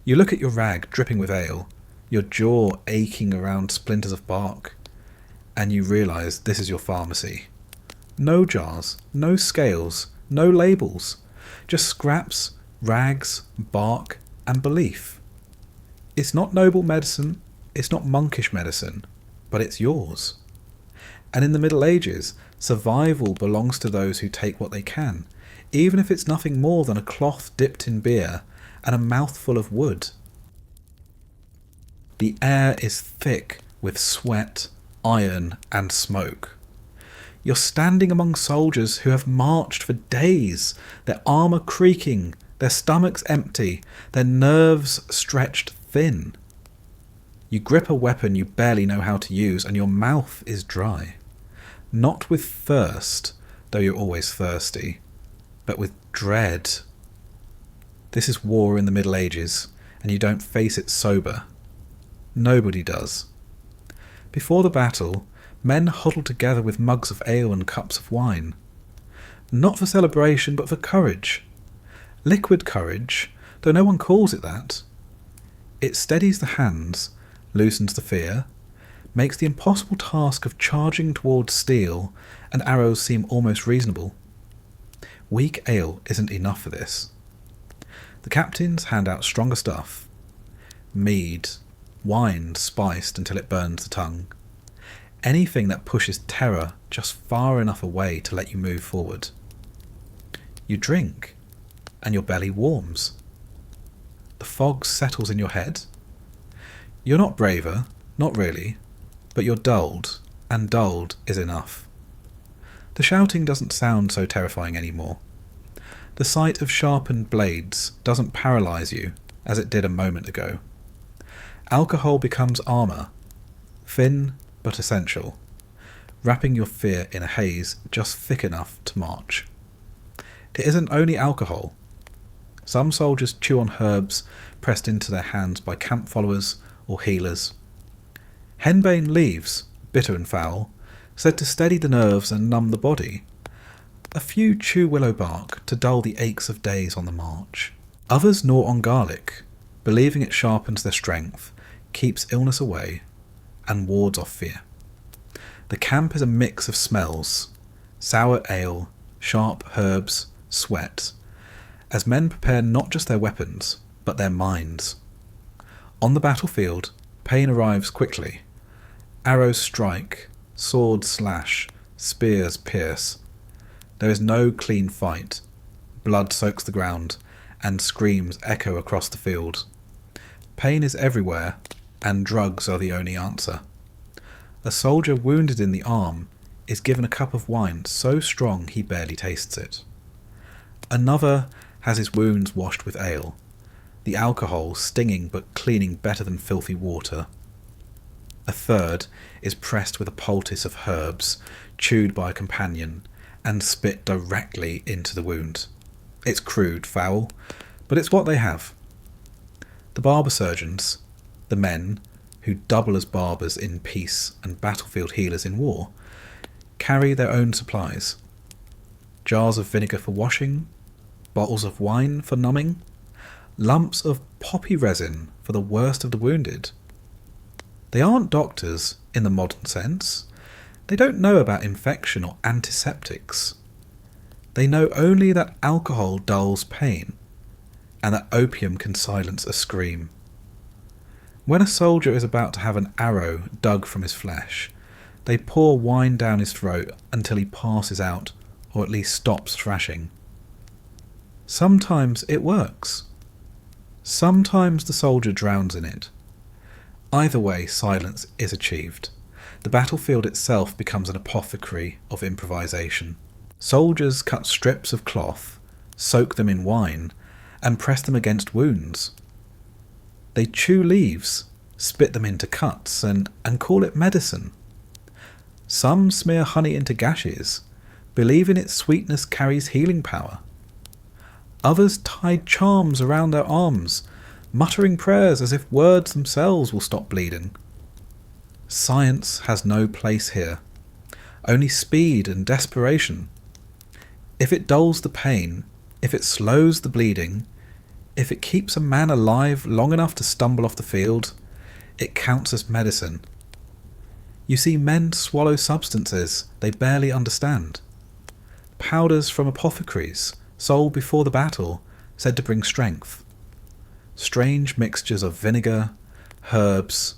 You look at your rag dripping with ale, your jaw aching around splinters of bark, and you realise this is your pharmacy. No jars, no scales, no labels, just scraps, rags, bark, and belief. It's not noble medicine, it's not monkish medicine, but it's yours. And in the Middle Ages, survival belongs to those who take what they can, even if it's nothing more than a cloth dipped in beer and a mouthful of wood. The air is thick with sweat, iron, and smoke. You're standing among soldiers who have marched for days, their armour creaking, their stomachs empty, their nerves stretched thin. You grip a weapon you barely know how to use, and your mouth is dry. Not with thirst, though you're always thirsty, but with dread. This is war in the Middle Ages, and you don't face it sober. Nobody does. Before the battle, Men huddle together with mugs of ale and cups of wine. Not for celebration, but for courage. Liquid courage, though no one calls it that. It steadies the hands, loosens the fear, makes the impossible task of charging towards steel and arrows seem almost reasonable. Weak ale isn't enough for this. The captains hand out stronger stuff. Mead, wine spiced until it burns the tongue. Anything that pushes terror just far enough away to let you move forward. You drink, and your belly warms. The fog settles in your head. You're not braver, not really, but you're dulled, and dulled is enough. The shouting doesn't sound so terrifying anymore. The sight of sharpened blades doesn't paralyse you, as it did a moment ago. Alcohol becomes armour, thin but essential, wrapping your fear in a haze just thick enough to march. It isn't only alcohol. Some soldiers chew on herbs pressed into their hands by camp followers or healers. Henbane leaves, bitter and foul, said to steady the nerves and numb the body. A few chew willow bark to dull the aches of days on the march. Others gnaw on garlic, believing it sharpens their strength, keeps illness away, and wards off fear. The camp is a mix of smells, sour ale, sharp herbs, sweat, as men prepare not just their weapons, but their minds. On the battlefield, pain arrives quickly. Arrows strike, swords slash, spears pierce. There is no clean fight. Blood soaks the ground, and screams echo across the field. Pain is everywhere, and drugs are the only answer. A soldier wounded in the arm is given a cup of wine so strong he barely tastes it. Another has his wounds washed with ale, the alcohol stinging but cleaning better than filthy water. A third is pressed with a poultice of herbs, chewed by a companion, and spit directly into the wound. It's crude, foul, but it's what they have. The barber surgeons, the men, who double as barbers in peace and battlefield healers in war, carry their own supplies. Jars of vinegar for washing, bottles of wine for numbing, lumps of poppy resin for the worst of the wounded. They aren't doctors in the modern sense. They don't know about infection or antiseptics. They know only that alcohol dulls pain, and that opium can silence a scream. When a soldier is about to have an arrow dug from his flesh, they pour wine down his throat until he passes out, or at least stops thrashing. Sometimes it works. Sometimes the soldier drowns in it. Either way, silence is achieved. The battlefield itself becomes an apothecary of improvisation. Soldiers cut strips of cloth, soak them in wine, and press them against wounds. They chew leaves, spit them into cuts, and call it medicine. Some smear honey into gashes, believing its sweetness carries healing power. Others tie charms around their arms, muttering prayers as if words themselves will stop bleeding. Science has no place here, only speed and desperation. If it dulls the pain, if it slows the bleeding, if it keeps a man alive long enough to stumble off the field, it counts as medicine. You see men swallow substances they barely understand. Powders from apothecaries, sold before the battle, said to bring strength. Strange mixtures of vinegar, herbs,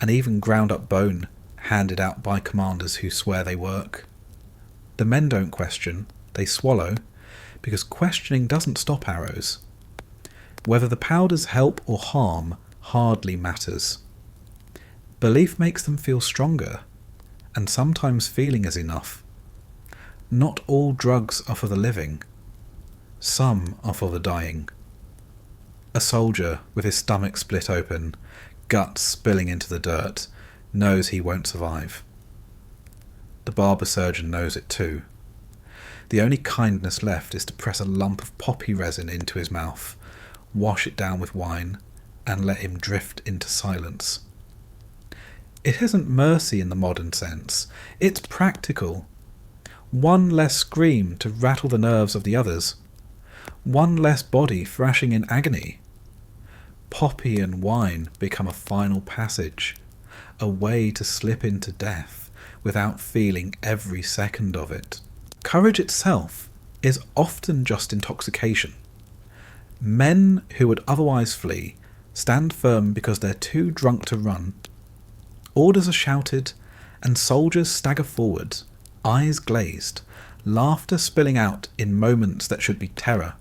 and even ground up bone handed out by commanders who swear they work. The men don't question, they swallow, because questioning doesn't stop arrows. Whether the powders help or harm hardly matters. Belief makes them feel stronger, and sometimes feeling is enough. Not all drugs are for the living. Some are for the dying. A soldier with his stomach split open, guts spilling into the dirt, knows he won't survive. The barber surgeon knows it too. The only kindness left is to press a lump of poppy resin into his mouth, wash it down with wine, and let him drift into silence. It isn't mercy in the modern sense, it's practical. One less scream to rattle the nerves of the others. One less body thrashing in agony. Poppy and wine become a final passage, a way to slip into death without feeling every second of it. Courage itself is often just intoxication. Men who would otherwise flee stand firm because they're too drunk to run. Orders are shouted, and soldiers stagger forward, eyes glazed, laughter spilling out in moments that should be terror.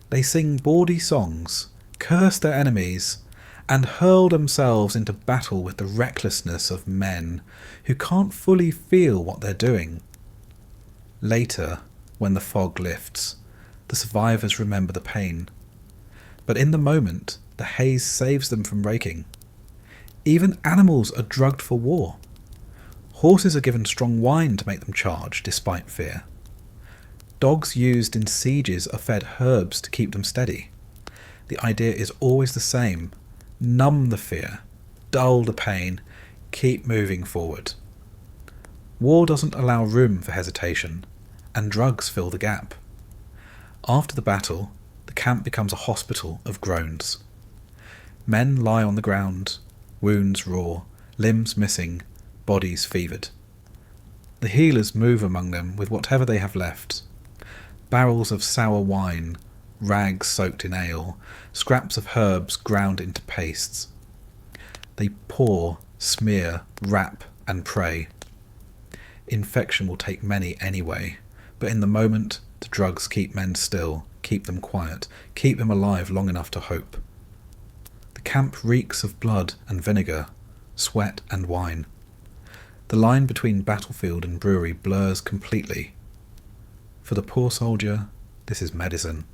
They sing bawdy songs, curse their enemies, and hurl themselves into battle with the recklessness of men who can't fully feel what they're doing. Later, when the fog lifts, the survivors remember the pain. But in the moment, the haze saves them from breaking. Even animals are drugged for war. Horses are given strong wine to make them charge despite fear. Dogs used in sieges are fed herbs to keep them steady. The idea is always the same. Numb the fear, dull the pain, keep moving forward. War doesn't allow room for hesitation, and drugs fill the gap. After the battle, the camp becomes a hospital of groans. Men lie on the ground, wounds raw, limbs missing, bodies fevered. The healers move among them with whatever they have left. Barrels of sour wine, rags soaked in ale, scraps of herbs ground into pastes. They pour, smear, wrap, and pray. Infection will take many anyway, but in the moment, the drugs keep men still, keep them quiet, keep them alive long enough to hope. The camp reeks of blood and vinegar, sweat and wine. The line between battlefield and brewery blurs completely. For the poor soldier, this is medicine.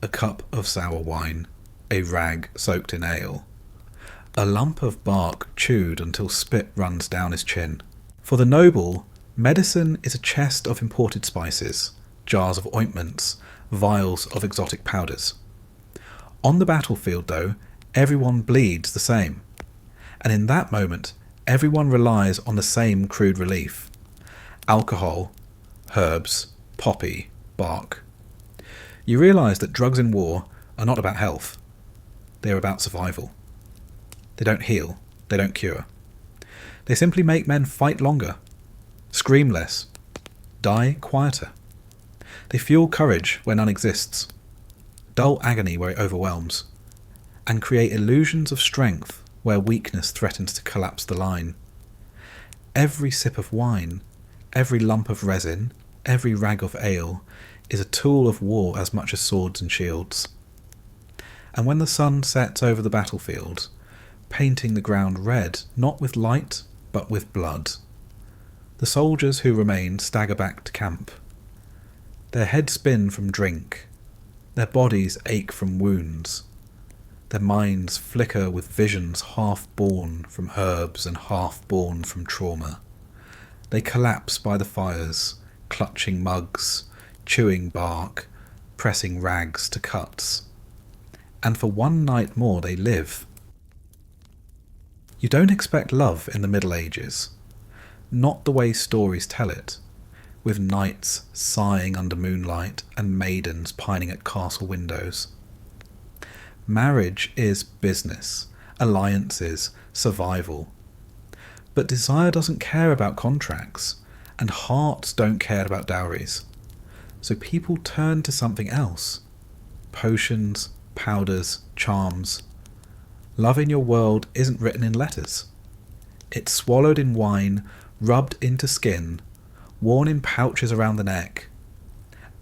A cup of sour wine, a rag soaked in ale, a lump of bark chewed until spit runs down his chin. For the noble, medicine is a chest of imported spices, jars of ointments, vials of exotic powders. On the battlefield, though, everyone bleeds the same. And in that moment, everyone relies on the same crude relief. Alcohol, herbs, poppy, bark. You realise that drugs in war are not about health. They are about survival. They don't heal. They don't cure. They simply make men fight longer, scream less, die quieter. They fuel courage where none exists, dull agony where it overwhelms, and create illusions of strength where weakness threatens to collapse the line. Every sip of wine, every lump of resin, every rag of ale is a tool of war as much as swords and shields. And when the sun sets over the battlefield, painting the ground red, not with light, but with blood, the soldiers who remain stagger back to camp. Their heads spin from drink, their bodies ache from wounds, their minds flicker with visions half-born from herbs and half-born from trauma. They collapse by the fires, clutching mugs, chewing bark, pressing rags to cuts. And for one night more they live. You don't expect love in the Middle Ages, not the way stories tell it, with knights sighing under moonlight and maidens pining at castle windows. Marriage is business, alliances, survival. But desire doesn't care about contracts, and hearts don't care about dowries. So people turn to something else. Potions, powders, charms. Love in your world isn't written in letters. It's swallowed in wine, rubbed into skin, worn in pouches around the neck.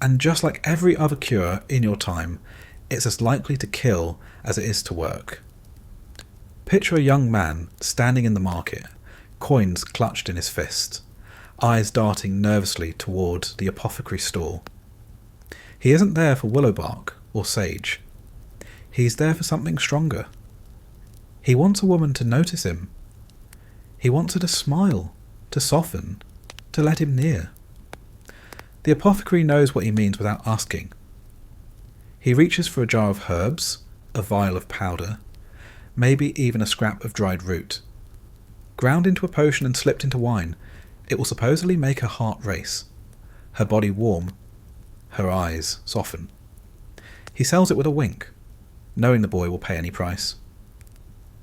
And just like every other cure in your time, it's as likely to kill as it is to work. Picture a young man standing in the market, coins clutched in his fist, eyes darting nervously toward the apothecary stall. He isn't there for willow bark or sage. He's there for something stronger. He wants a woman to notice him. He wants her to smile, to soften, to let him near. The apothecary knows what he means without asking. He reaches for a jar of herbs, a vial of powder, maybe even a scrap of dried root. Ground into a potion and slipped into wine, it will supposedly make her heart race, her body warm, her eyes soften. He sells it with a wink, knowing the boy will pay any price.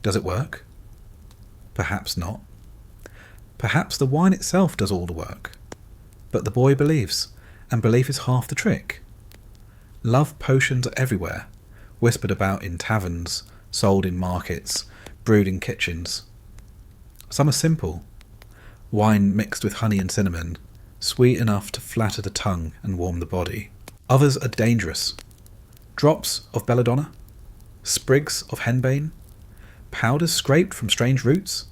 Does it work? Perhaps not. Perhaps the wine itself does all the work. But the boy believes, and belief is half the trick. Love potions are everywhere, whispered about in taverns, sold in markets, brewed in kitchens. Some are simple. Wine mixed with honey and cinnamon, sweet enough to flatter the tongue and warm the body. Others are dangerous. Drops of belladonna, sprigs of henbane, powders scraped from strange roots.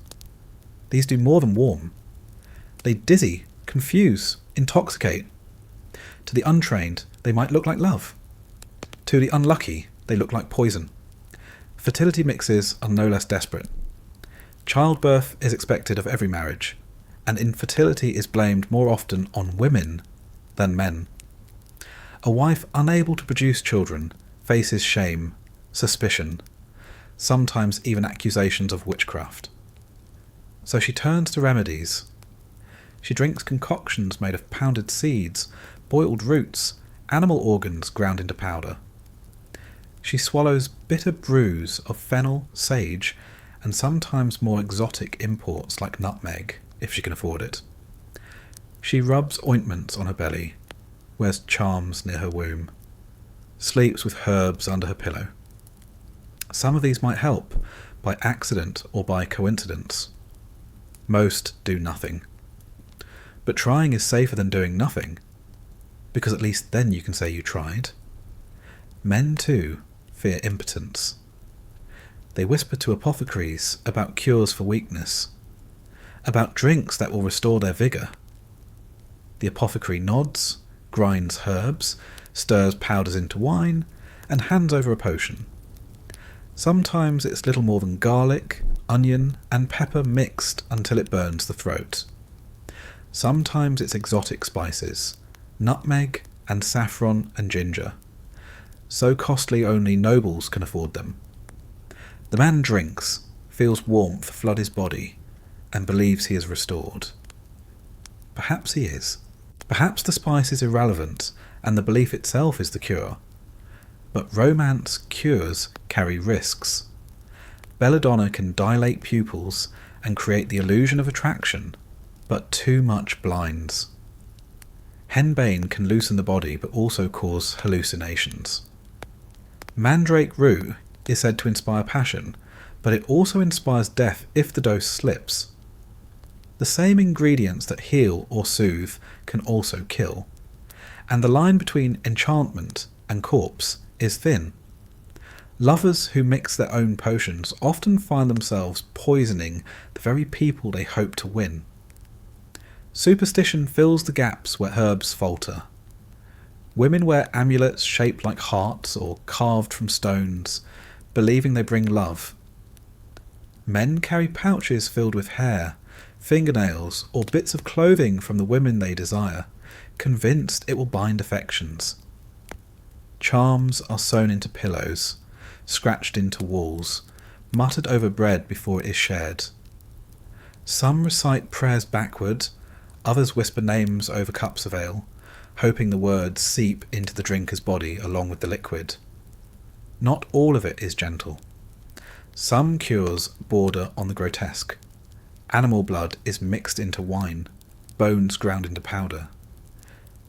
These do more than warm. They dizzy, confuse, intoxicate. To the untrained, they might look like love. To the unlucky, they look like poison. Fertility mixes are no less desperate. Childbirth is expected of every marriage, and infertility is blamed more often on women than men. A wife unable to produce children faces shame, suspicion, sometimes even accusations of witchcraft. So she turns to remedies. She drinks concoctions made of pounded seeds, boiled roots, animal organs ground into powder. She swallows bitter brews of fennel, sage, and sometimes more exotic imports like nutmeg, if she can afford it. She rubs ointments on her belly, wears charms near her womb, sleeps with herbs under her pillow. Some of these might help, by accident or by coincidence. Most do nothing. But trying is safer than doing nothing, because at least then you can say you tried. Men, too, fear impotence. They whisper to apothecaries about cures for weakness, about drinks that will restore their vigour. The apothecary nods, grinds herbs, stirs powders into wine, and hands over a potion. Sometimes it's little more than garlic, onion, and pepper mixed until it burns the throat. Sometimes it's exotic spices, nutmeg and saffron and ginger. So costly only nobles can afford them. The man drinks, feels warmth flood his body, and believes he is restored. Perhaps he is. Perhaps the spice is irrelevant, and the belief itself is the cure. But romance cures carry risks. Belladonna can dilate pupils and create the illusion of attraction, but too much blinds. Henbane can loosen the body but also cause hallucinations. Mandrake root is said to inspire passion, but it also inspires death if the dose slips. The same ingredients that heal or soothe can also kill, and the line between enchantment and corpse is thin. Lovers who mix their own potions often find themselves poisoning the very people they hope to win. Superstition fills the gaps where herbs falter. Women wear amulets shaped like hearts or carved from stones, believing they bring love. Men carry pouches filled with hair, fingernails, or bits of clothing from the women they desire, convinced it will bind affections. Charms are sewn into pillows, scratched into walls, muttered over bread before it is shared. Some recite prayers backward, others whisper names over cups of ale, hoping the words seep into the drinker's body along with the liquid. Not all of it is gentle. Some cures border on the grotesque. Animal blood is mixed into wine, bones ground into powder.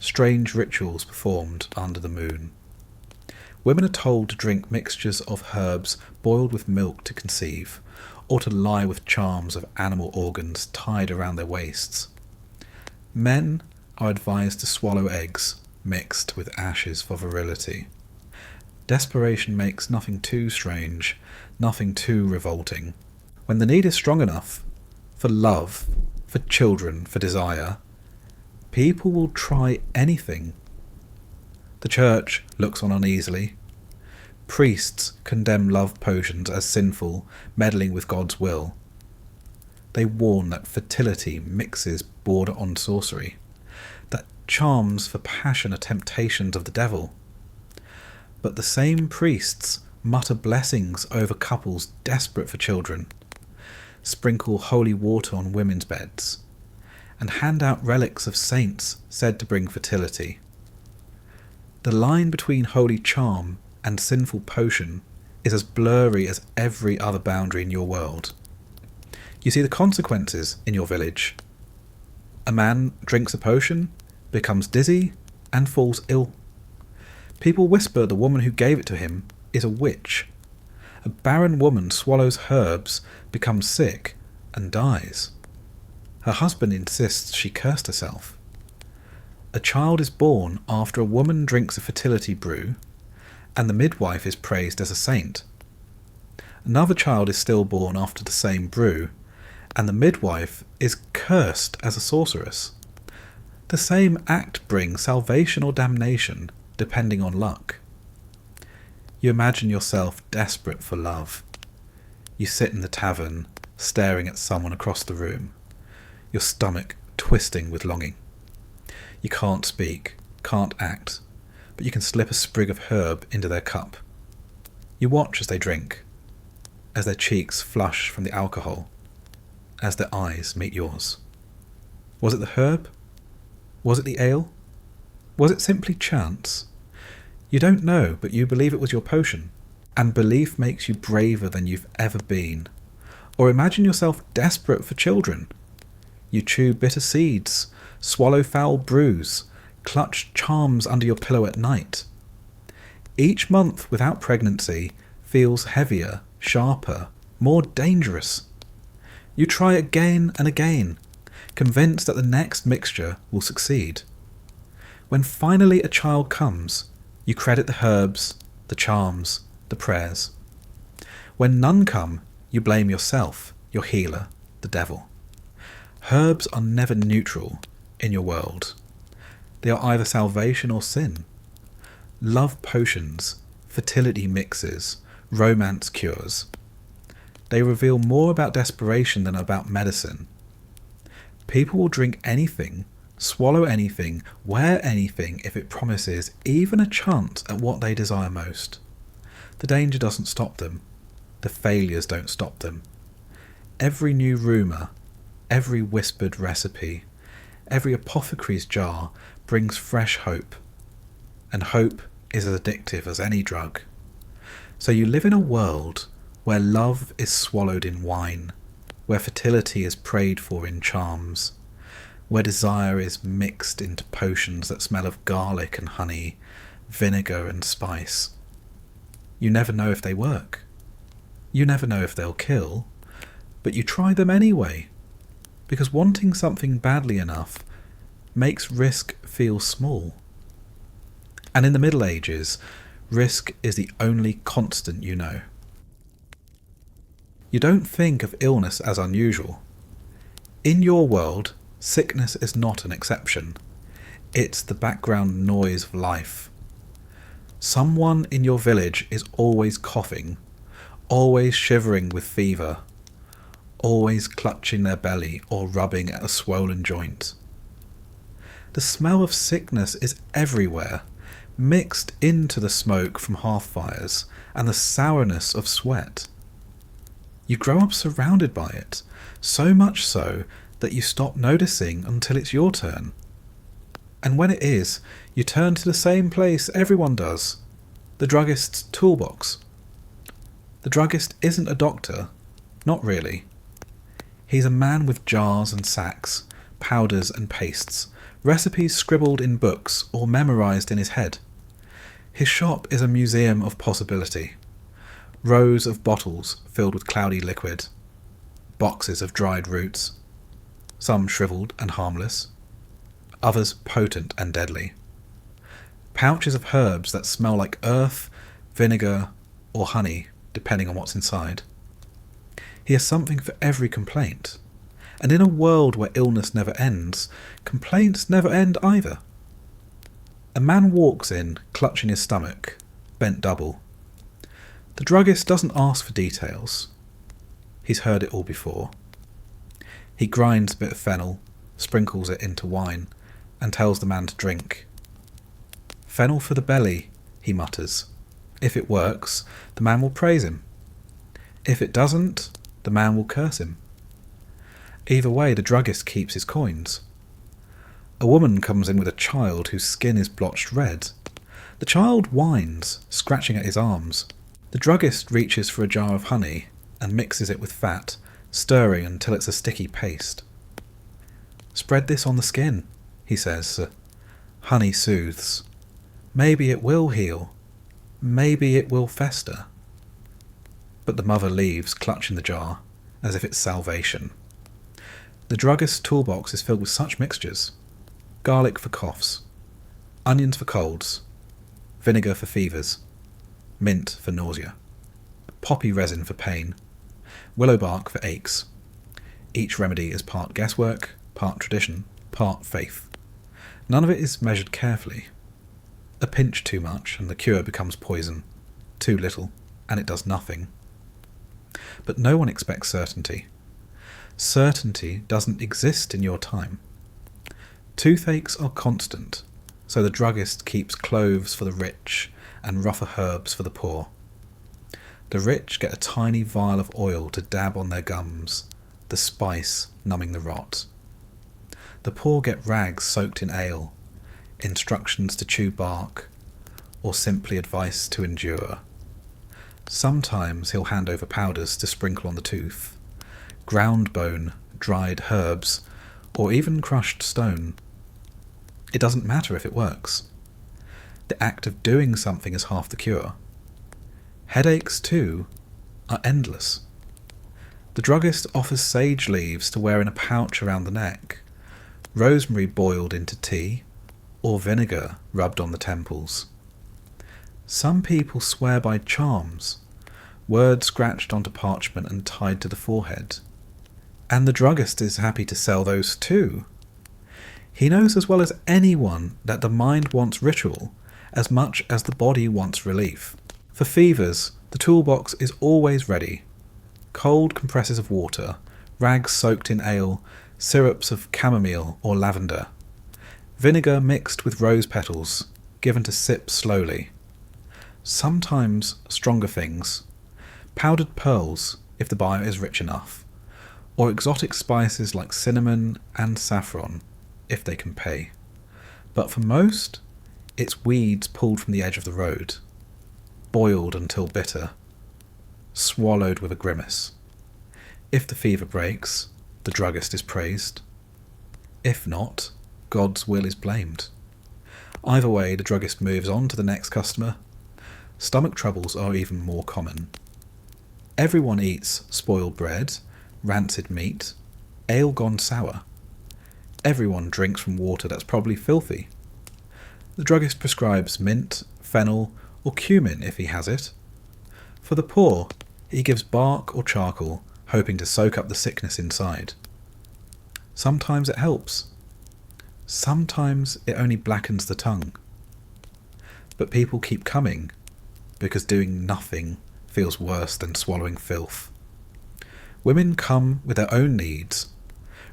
Strange rituals performed under the moon. Women are told to drink mixtures of herbs boiled with milk to conceive, or to lie with charms of animal organs tied around their waists. Men are advised to swallow eggs mixed with ashes for virility. Desperation makes nothing too strange, nothing too revolting. When the need is strong enough, for love, for children, for desire, people will try anything. The church looks on uneasily. Priests condemn love potions as sinful, meddling with God's will. They warn that fertility mixes border on sorcery, that charms for passion are temptations of the devil. But the same priests mutter blessings over couples desperate for children. sprinkle holy water on women's beds, and hand out relics of saints said to bring fertility. The line between holy charm and sinful potion is as blurry as every other boundary in your world. You see the consequences in your village. A man drinks a potion, becomes dizzy, and falls ill. People whisper the woman who gave it to him is a witch. A barren woman swallows herbs, becomes sick, and dies. Her husband insists she cursed herself. A child is born after a woman drinks a fertility brew, and the midwife is praised as a saint. Another child is still born after the same brew, and the midwife is cursed as a sorceress. The same act brings salvation or damnation, depending on luck. You imagine yourself desperate for love. You sit in the tavern, staring at someone across the room, your stomach twisting with longing. You can't speak, can't act, but you can slip a sprig of herb into their cup. You watch as they drink, as their cheeks flush from the alcohol, as their eyes meet yours. Was it the herb? Was it the ale? Was it simply chance? You don't know, but you believe it was your potion, and belief makes you braver than you've ever been. Or imagine yourself desperate for children. You chew bitter seeds, swallow foul brews, clutch charms under your pillow at night. Each month without pregnancy feels heavier, sharper, more dangerous. You try again and again, convinced that the next mixture will succeed. When finally a child comes, you credit the herbs, the charms, the prayers. When none come, you blame yourself, your healer, the devil. Herbs are never neutral in your world. They are either salvation or sin. Love potions, fertility mixes, romance cures. They reveal more about desperation than about medicine. People will drink anything, swallow anything, wear anything if it promises even a chance at what they desire most. The danger doesn't stop them. The failures don't stop them. Every new rumour, every whispered recipe, every apothecary's jar brings fresh hope. And hope is as addictive as any drug. So you live in a world where love is swallowed in wine, where fertility is prayed for in charms, where desire is mixed into potions that smell of garlic and honey, vinegar and spice. You never know if they work. You never know if they'll kill, but you try them anyway, because wanting something badly enough makes risk feel small. And in the Middle Ages, risk is the only constant you know. You don't think of illness as unusual. In your world, sickness is not an exception. It's the background noise of life. Someone in your village is always coughing, always shivering with fever, always clutching their belly or rubbing at a swollen joint. The smell of sickness is everywhere, mixed into the smoke from hearth fires and the sourness of sweat. You grow up surrounded by it, so much so that you stop noticing until it's your turn. And when it is, you turn to the same place everyone does, the druggist's toolbox. The druggist isn't a doctor, not really. He's a man with jars and sacks, powders and pastes, recipes scribbled in books or memorized in his head. His shop is a museum of possibility. Rows of bottles filled with cloudy liquid, boxes of dried roots, some shriveled and harmless, others potent and deadly, pouches of herbs that smell like earth, vinegar, or honey, depending on what's inside. He has something for every complaint, and in a world where illness never ends, complaints never end either. A man walks in, clutching his stomach, bent double. The druggist doesn't ask for details. He's heard it all before. He grinds a bit of fennel, sprinkles it into wine, and tells the man to drink. "Fennel for the belly," he mutters. If it works, the man will praise him. If it doesn't, the man will curse him. Either way, the druggist keeps his coins. A woman comes in with a child whose skin is blotched red. The child whines, scratching at his arms. The druggist reaches for a jar of honey and mixes it with fat, stirring until it's a sticky paste. "Spread this on the skin," he says. Honey soothes. "Maybe it will heal. Maybe it will fester." But the mother leaves, clutching the jar, as if it's salvation. The druggist's toolbox is filled with such mixtures: garlic for coughs, onions for colds, vinegar for fevers, mint for nausea, poppy resin for pain, willow bark for aches. Each remedy is part guesswork, part tradition, part faith. None of it is measured carefully. A pinch too much and the cure becomes poison. Too little and it does nothing. But no one expects certainty. Certainty doesn't exist in your time. Toothaches are constant, so the druggist keeps cloves for the rich and rougher herbs for the poor. The rich get a tiny vial of oil to dab on their gums, the spice numbing the rot. The poor get rags soaked in ale, instructions to chew bark, or simply advice to endure. Sometimes he'll hand over powders to sprinkle on the tooth, ground bone, dried herbs, or even crushed stone. It doesn't matter if it works. The act of doing something is half the cure. Headaches, too, are endless. The druggist offers sage leaves to wear in a pouch around the neck, rosemary boiled into tea, or vinegar rubbed on the temples. Some people swear by charms, words scratched onto parchment and tied to the forehead. And the druggist is happy to sell those too. He knows as well as anyone that the mind wants ritual as much as the body wants relief. For fevers, the toolbox is always ready. Cold compresses of water, rags soaked in ale, syrups of chamomile or lavender, vinegar mixed with rose petals, given to sip slowly. Sometimes stronger things, powdered pearls if the buyer is rich enough, or exotic spices like cinnamon and saffron if they can pay. But for most, it's weeds pulled from the edge of the road, boiled until bitter, swallowed with a grimace. If the fever breaks, the druggist is praised. If not, God's will is blamed. Either way, the druggist moves on to the next customer. Stomach troubles are even more common. Everyone eats spoiled bread, rancid meat, ale gone sour. Everyone drinks from water that's probably filthy. The druggist prescribes mint, fennel, or cumin if he has it. For the poor, he gives bark or charcoal, hoping to soak up the sickness inside. Sometimes it helps. Sometimes it only blackens the tongue. But people keep coming, because doing nothing feels worse than swallowing filth. Women come with their own needs,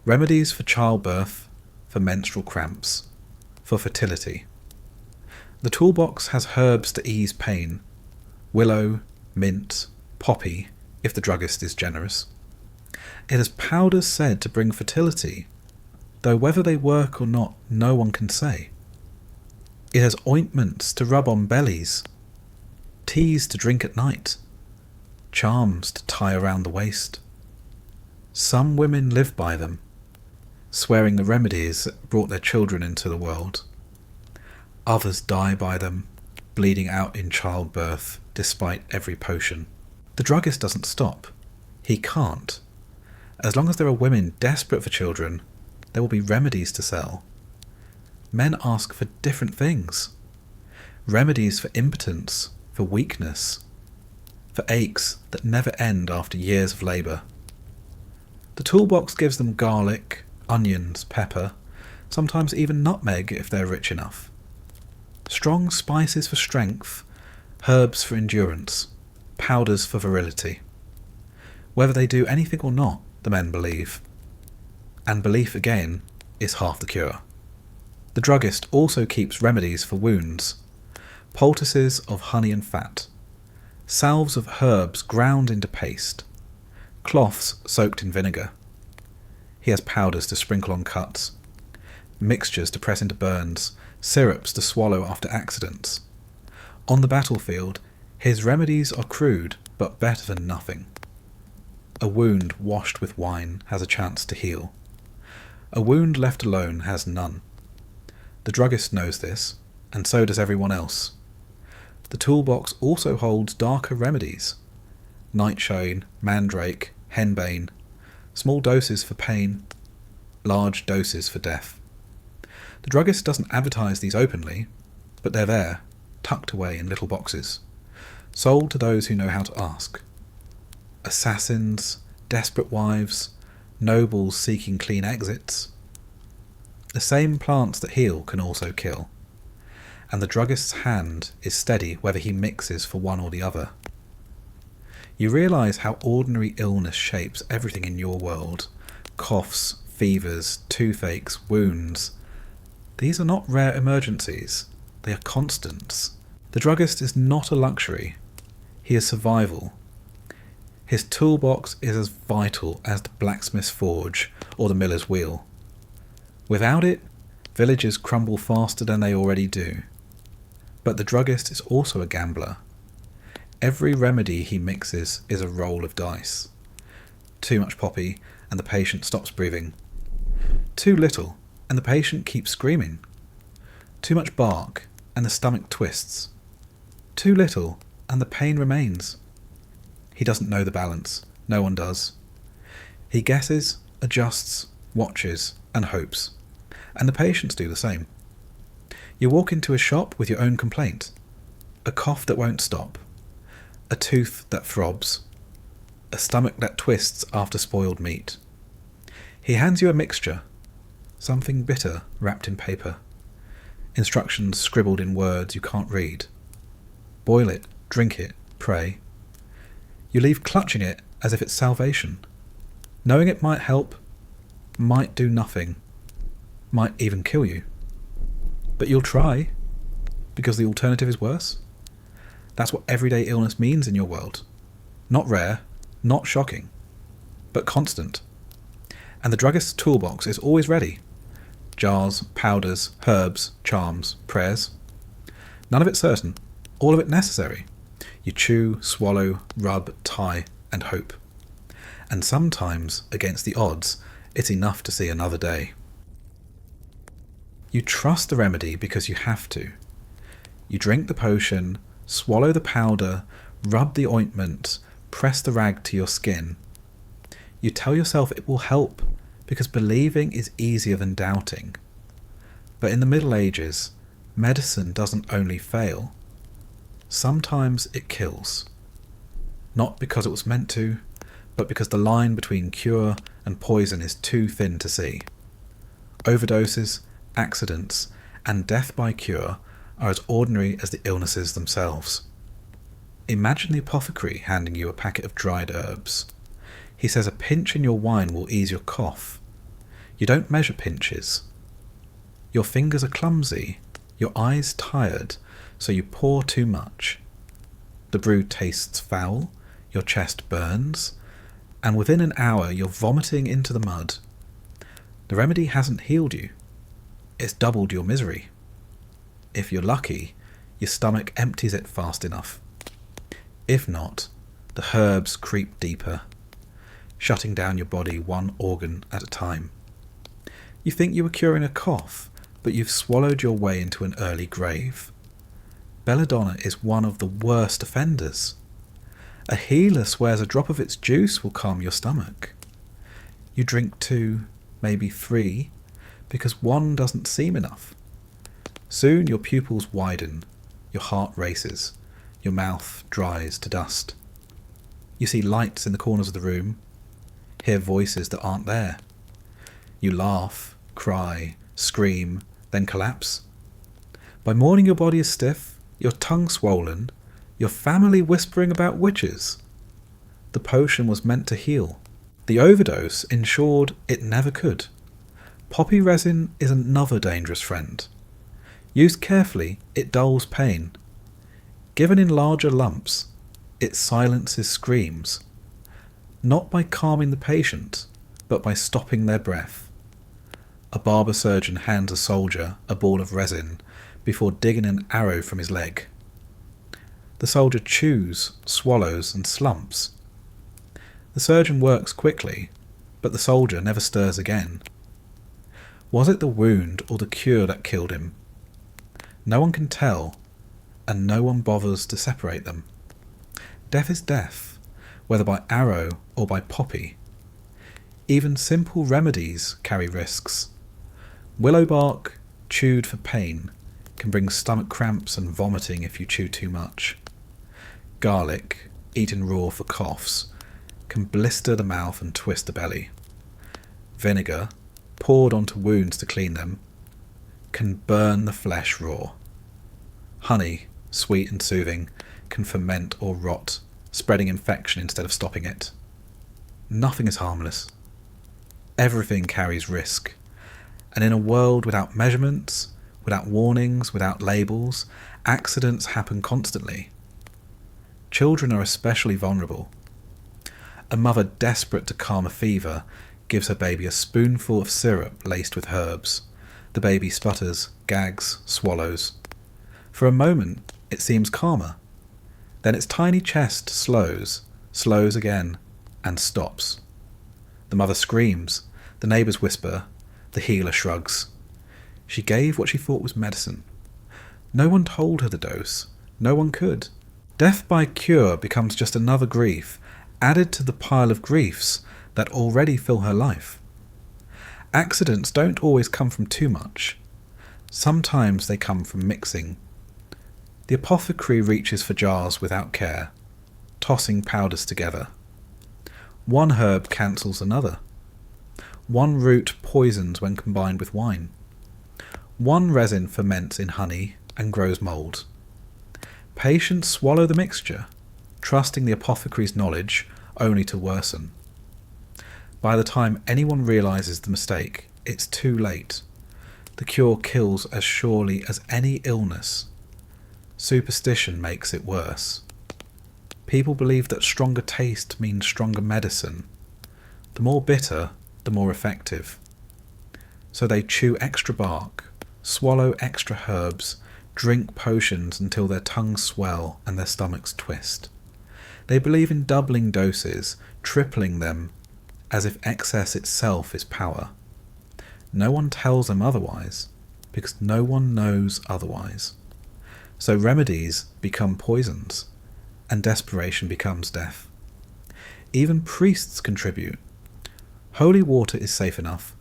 remedies for childbirth, for menstrual cramps, for fertility. The toolbox has herbs to ease pain, willow, mint, poppy, if the druggist is generous. It has powders said to bring fertility, though whether they work or not, no one can say. It has ointments to rub on bellies, teas to drink at night, charms to tie around the waist. Some women live by them, swearing the remedies brought their children into the world. Others die by them, bleeding out in childbirth despite every potion. The druggist doesn't stop. He can't. As long as there are women desperate for children, there will be remedies to sell. Men ask for different things. Remedies for impotence, for weakness, for aches that never end after years of labour. The toolbox gives them garlic, onions, pepper, sometimes even nutmeg if they're rich enough. Strong spices for strength, herbs for endurance, powders for virility. Whether they do anything or not, the men believe. And belief again is half the cure. The druggist also keeps remedies for wounds, poultices of honey and fat, salves of herbs ground into paste, cloths soaked in vinegar. He has powders to sprinkle on cuts, mixtures to press into burns, syrups to swallow after accidents. On the battlefield, his remedies are crude, but better than nothing. A wound washed with wine has a chance to heal. A wound left alone has none. The druggist knows this, and so does everyone else. The toolbox also holds darker remedies: nightshade, mandrake, henbane, small doses for pain, large doses for death. The druggist doesn't advertise these openly, but they're there, tucked away in little boxes, sold to those who know how to ask. Assassins, desperate wives, nobles seeking clean exits. The same plants that heal can also kill, and the druggist's hand is steady whether he mixes for one or the other. You realise how ordinary illness shapes everything in your world. Coughs, fevers, toothaches, wounds. These are not rare emergencies, they are constants. The druggist is not a luxury, he is survival. His toolbox is as vital as the blacksmith's forge or the miller's wheel. Without it, villages crumble faster than they already do. But the druggist is also a gambler. Every remedy he mixes is a roll of dice. Too much poppy, and the patient stops breathing. Too little, and the patient keeps screaming. Too much bark, and the stomach twists. Too little, and the pain remains. He doesn't know the balance. No one does. He guesses, adjusts, watches, and hopes. And the patients do the same. You walk into a shop with your own complaint. A cough that won't stop. A tooth that throbs. A stomach that twists after spoiled meat. He hands you a mixture. Something bitter wrapped in paper. Instructions scribbled in words you can't read. Boil it, drink it, pray. You leave clutching it as if it's salvation. Knowing it might help, might do nothing, might even kill you. But you'll try, because the alternative is worse. That's what everyday illness means in your world. Not rare, not shocking, but constant. And the druggist's toolbox is always ready. Jars, powders, herbs, charms, prayers. None of it certain, all of it necessary. You chew, swallow, rub, tie, and hope. And sometimes, against the odds, it's enough to see another day. You trust the remedy because you have to. You drink the potion, swallow the powder, rub the ointment, press the rag to your skin. You tell yourself it will help because believing is easier than doubting. But in the Middle Ages, medicine doesn't only fail. Sometimes it kills. Not because it was meant to, but because the line between cure and poison is too thin to see. Overdoses, accidents, and death by cure are as ordinary as the illnesses themselves. Imagine the apothecary handing you a packet of dried herbs. He says a pinch in your wine will ease your cough. You don't measure pinches. Your fingers are clumsy, your eyes tired, so you pour too much. The brew tastes foul, your chest burns, and within an hour you're vomiting into the mud. The remedy hasn't healed you. It's doubled your misery. If you're lucky, your stomach empties it fast enough. If not, the herbs creep deeper, shutting down your body one organ at a time. You think you were curing a cough, but you've swallowed your way into an early grave. Belladonna is one of the worst offenders. A healer swears a drop of its juice will calm your stomach. You drink 2, maybe 3, because 1 doesn't seem enough. Soon your pupils widen, your heart races, your mouth dries to dust. You see lights in the corners of the room, hear voices that aren't there. You laugh, cry, scream, then collapse. By morning your body is stiff, your tongue swollen, your family whispering about witches. The potion was meant to heal. The overdose ensured it never could. Poppy resin is another dangerous friend. Used carefully, it dulls pain. Given in larger lumps, it silences screams. Not by calming the patient, but by stopping their breath. A barber surgeon hands a soldier a ball of resin before digging an arrow from his leg. The soldier chews, swallows, and slumps. The surgeon works quickly, but the soldier never stirs again. Was it the wound or the cure that killed him? No one can tell, and no one bothers to separate them. Death is death, whether by arrow or by poppy. Even simple remedies carry risks. Willow bark, chewed for pain, can bring stomach cramps and vomiting if you chew too much. Garlic, eaten raw for coughs, can blister the mouth and twist the belly. Vinegar, poured onto wounds to clean them, can burn the flesh raw. Honey, sweet and soothing, can ferment or rot, spreading infection instead of stopping it. Nothing is harmless. Everything carries risk. And in a world without measurements, without warnings, without labels, accidents happen constantly. Children are especially vulnerable. A mother desperate to calm a fever gives her baby a spoonful of syrup laced with herbs. The baby sputters, gags, swallows. For a moment, it seems calmer. Then its tiny chest slows again, and stops. The mother screams. The neighbours whisper. The healer shrugs. She gave what she thought was medicine. No one told her the dose. No one could. Death by cure becomes just another grief, added to the pile of griefs that already fill her life. Accidents don't always come from too much. Sometimes they come from mixing. The apothecary reaches for jars without care, tossing powders together. One herb cancels another. One root poisons when combined with wine. One resin ferments in honey and grows mould. Patients swallow the mixture, trusting the apothecary's knowledge only to worsen. By the time anyone realises the mistake, it's too late. The cure kills as surely as any illness. Superstition makes it worse. People believe that stronger taste means stronger medicine. The more bitter, the more effective. So they chew extra bark, swallow extra herbs, drink potions until their tongues swell and their stomachs twist. They believe in doubling doses, tripling them, as if excess itself is power. No one tells them otherwise, because no one knows otherwise. So remedies become poisons, and desperation becomes death. Even priests contribute. Holy water is safe enough,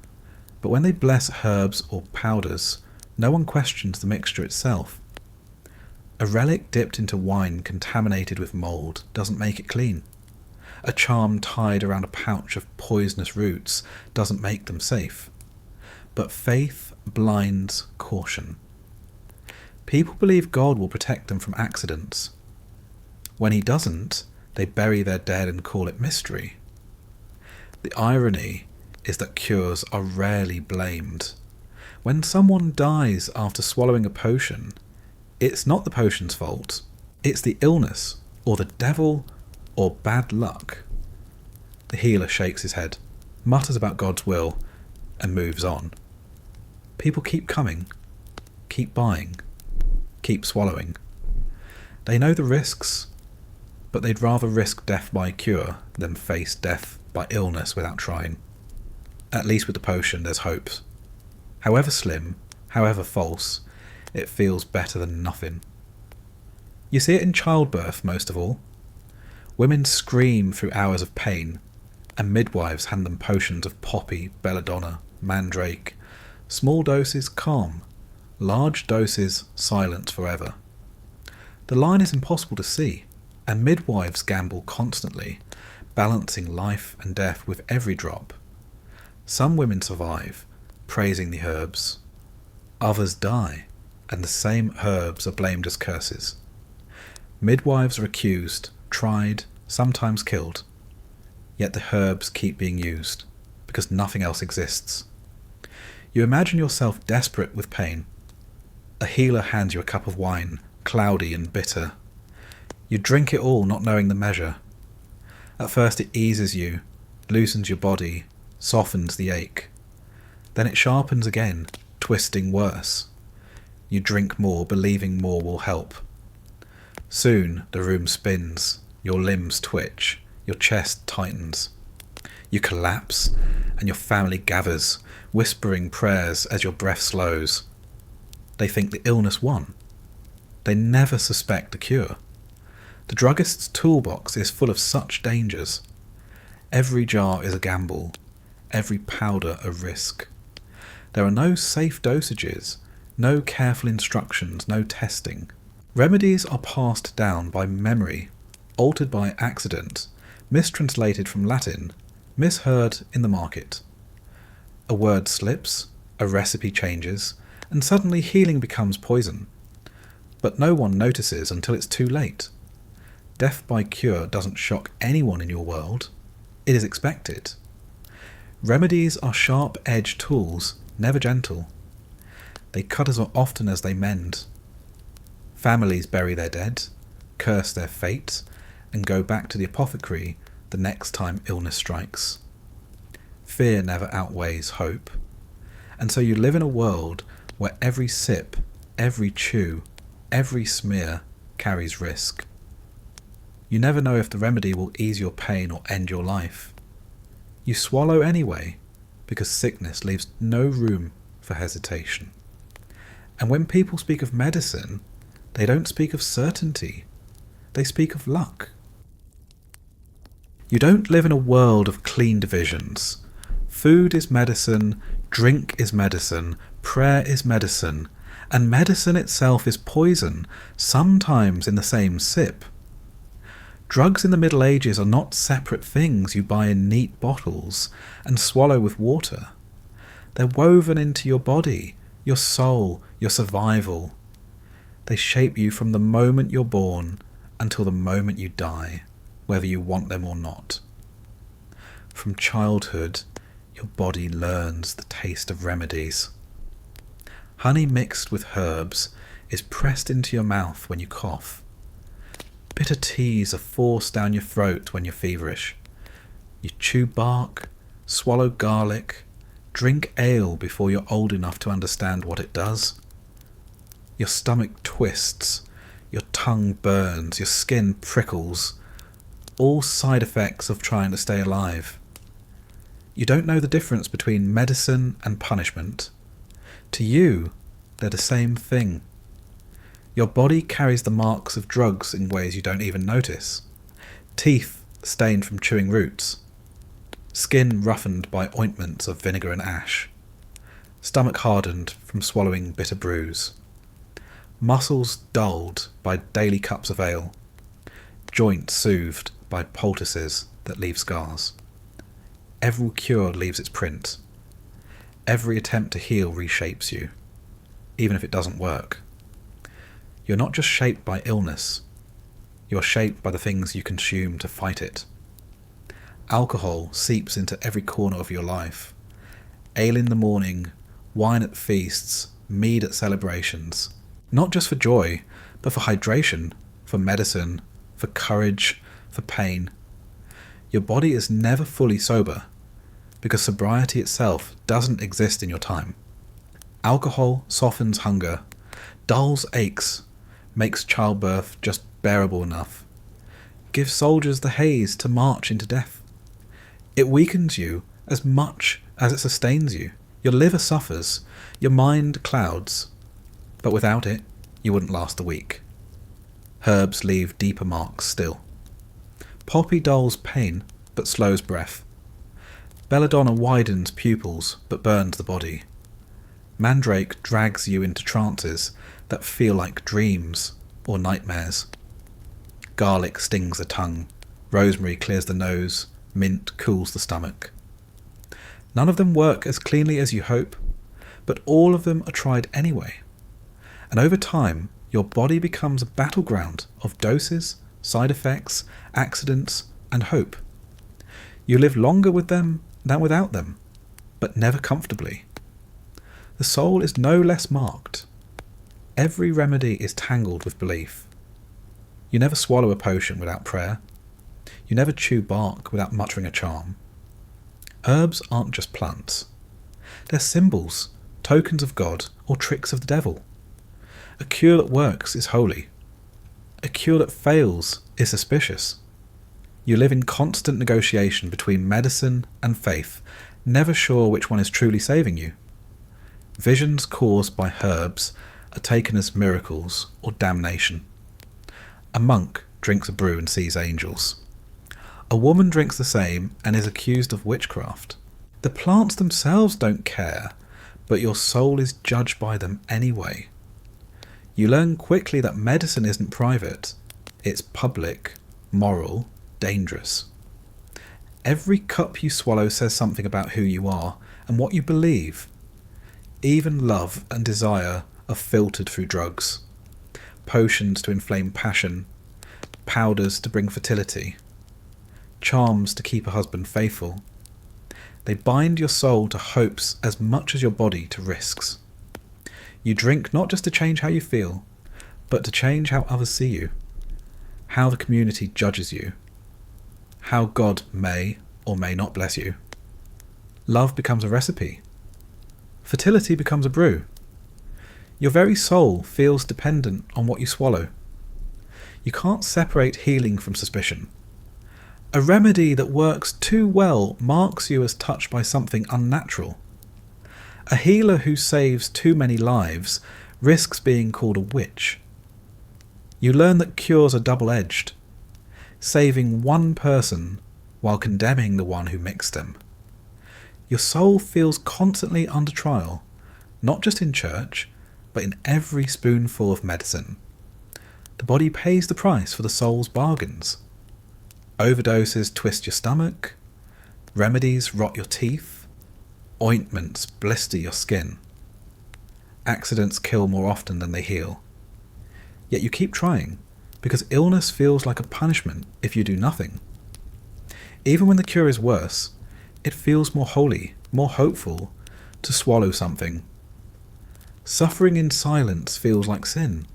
but when they bless herbs or powders, no one questions the mixture itself. A relic dipped into wine contaminated with mould doesn't make it clean. A charm tied around a pouch of poisonous roots doesn't make them safe. But faith blinds caution. People believe God will protect them from accidents. When he doesn't, they bury their dead and call it mystery. The irony is that cures are rarely blamed. When someone dies after swallowing a potion, it's not the potion's fault. It's the illness, or the devil, or bad luck. The healer shakes his head, mutters about God's will, and moves on. People keep coming, keep buying, keep swallowing. They know the risks, but they'd rather risk death by cure than face death by illness without trying. At least with the potion there's hope. However slim, however false, it feels better than nothing. You see it in childbirth most of all. Women scream through hours of pain, and midwives hand them potions of poppy, belladonna, mandrake. Small doses calm, large doses silent forever. The line is impossible to see, and midwives gamble constantly, balancing life and death with every drop. Some women survive, praising the herbs. Others die, and the same herbs are blamed as curses. Midwives are accused, tried, sometimes killed. Yet the herbs keep being used, because nothing else exists. You imagine yourself desperate with pain. A healer hands you a cup of wine, cloudy and bitter. You drink it all, not knowing the measure. At first it eases you, loosens your body, softens the ache. Then it sharpens again, twisting worse. You drink more, believing more will help. Soon the room spins, your limbs twitch, your chest tightens. You collapse, and your family gathers, whispering prayers as your breath slows. They think the illness won. They never suspect the cure. The druggist's toolbox is full of such dangers. Every jar is a gamble, every powder a risk. There are no safe dosages, no careful instructions, no testing. Remedies are passed down by memory, altered by accident, mistranslated from Latin, misheard in the market. A word slips, a recipe changes, and suddenly healing becomes poison. But no one notices until it's too late. Death by cure doesn't shock anyone in your world. It is expected. Remedies are sharp-edged tools, never gentle. They cut as often as they mend. Families bury their dead, curse their fate, and go back to the apothecary the next time illness strikes. Fear never outweighs hope. And so you live in a world where every sip, every chew, every smear carries risk. You never know if the remedy will ease your pain or end your life. You swallow anyway, because sickness leaves no room for hesitation. And when people speak of medicine, they don't speak of certainty. They speak of luck. You don't live in a world of clean divisions. Food is medicine, drink is medicine, prayer is medicine, and medicine itself is poison, sometimes in the same sip. Drugs in the Middle Ages are not separate things you buy in neat bottles and swallow with water. They're woven into your body, your soul, your survival. They shape you from the moment you're born until the moment you die, whether you want them or not. From childhood, your body learns the taste of remedies. Honey mixed with herbs is pressed into your mouth when you cough. Bitter teas are forced down your throat when you're feverish. You chew bark, swallow garlic, drink ale before you're old enough to understand what it does. Your stomach twists, your tongue burns, your skin prickles, all side effects of trying to stay alive. You don't know the difference between medicine and punishment. To you, they're the same thing. Your body carries the marks of drugs in ways you don't even notice. Teeth stained from chewing roots. Skin roughened by ointments of vinegar and ash. Stomach hardened from swallowing bitter brews. Muscles dulled by daily cups of ale. Joints soothed by poultices that leave scars. Every cure leaves its print. Every attempt to heal reshapes you, even if it doesn't work. You're not just shaped by illness. You're shaped by the things you consume to fight it. Alcohol seeps into every corner of your life. Ale in the morning, wine at feasts, mead at celebrations. Not just for joy, but for hydration, for medicine, for courage, for pain. Your body is never fully sober, because sobriety itself doesn't exist in your time. Alcohol softens hunger, dulls aches, makes childbirth just bearable enough, gives soldiers the haze to march into death. It weakens you as much as it sustains you. Your liver suffers, your mind clouds, but without it, you wouldn't last a week. Herbs leave deeper marks still. Poppy dulls pain, but slows breath. Belladonna widens pupils, but burns the body. Mandrake drags you into trances that feel like dreams or nightmares. Garlic stings the tongue, rosemary clears the nose, mint cools the stomach. None of them work as cleanly as you hope, but all of them are tried anyway. And over time, your body becomes a battleground of doses, side effects, accidents, and hope. You live longer with them than without them, but never comfortably. The soul is no less marked. Every remedy is tangled with belief. You never swallow a potion without prayer. You never chew bark without muttering a charm. Herbs aren't just plants. They're symbols, tokens of God, or tricks of the devil. A cure that works is holy. A cure that fails is suspicious. You live in constant negotiation between medicine and faith, never sure which one is truly saving you. Visions caused by herbs are taken as miracles or damnation. A monk drinks a brew and sees angels. A woman drinks the same and is accused of witchcraft. The plants themselves don't care, but your soul is judged by them anyway. You learn quickly that medicine isn't private, it's public, moral, dangerous. Every cup you swallow says something about who you are and what you believe. Even love and desire are filtered through drugs. Potions to inflame passion, powders to bring fertility, charms to keep a husband faithful. They bind your soul to hopes as much as your body to risks. You drink not just to change how you feel, but to change how others see you, how the community judges you, how God may or may not bless you. Love becomes a recipe. Fertility becomes a brew. Your very soul feels dependent on what you swallow. You can't separate healing from suspicion. A remedy that works too well marks you as touched by something unnatural. A healer who saves too many lives risks being called a witch. You learn that cures are double-edged, saving one person while condemning the one who mixed them. Your soul feels constantly under trial, not just in church, but in every spoonful of medicine. The body pays the price for the soul's bargains. Overdoses twist your stomach, remedies rot your teeth, ointments blister your skin. Accidents kill more often than they heal. Yet you keep trying, because illness feels like a punishment if you do nothing. Even when the cure is worse, it feels more holy, more hopeful, to swallow something. Suffering in silence feels like sin.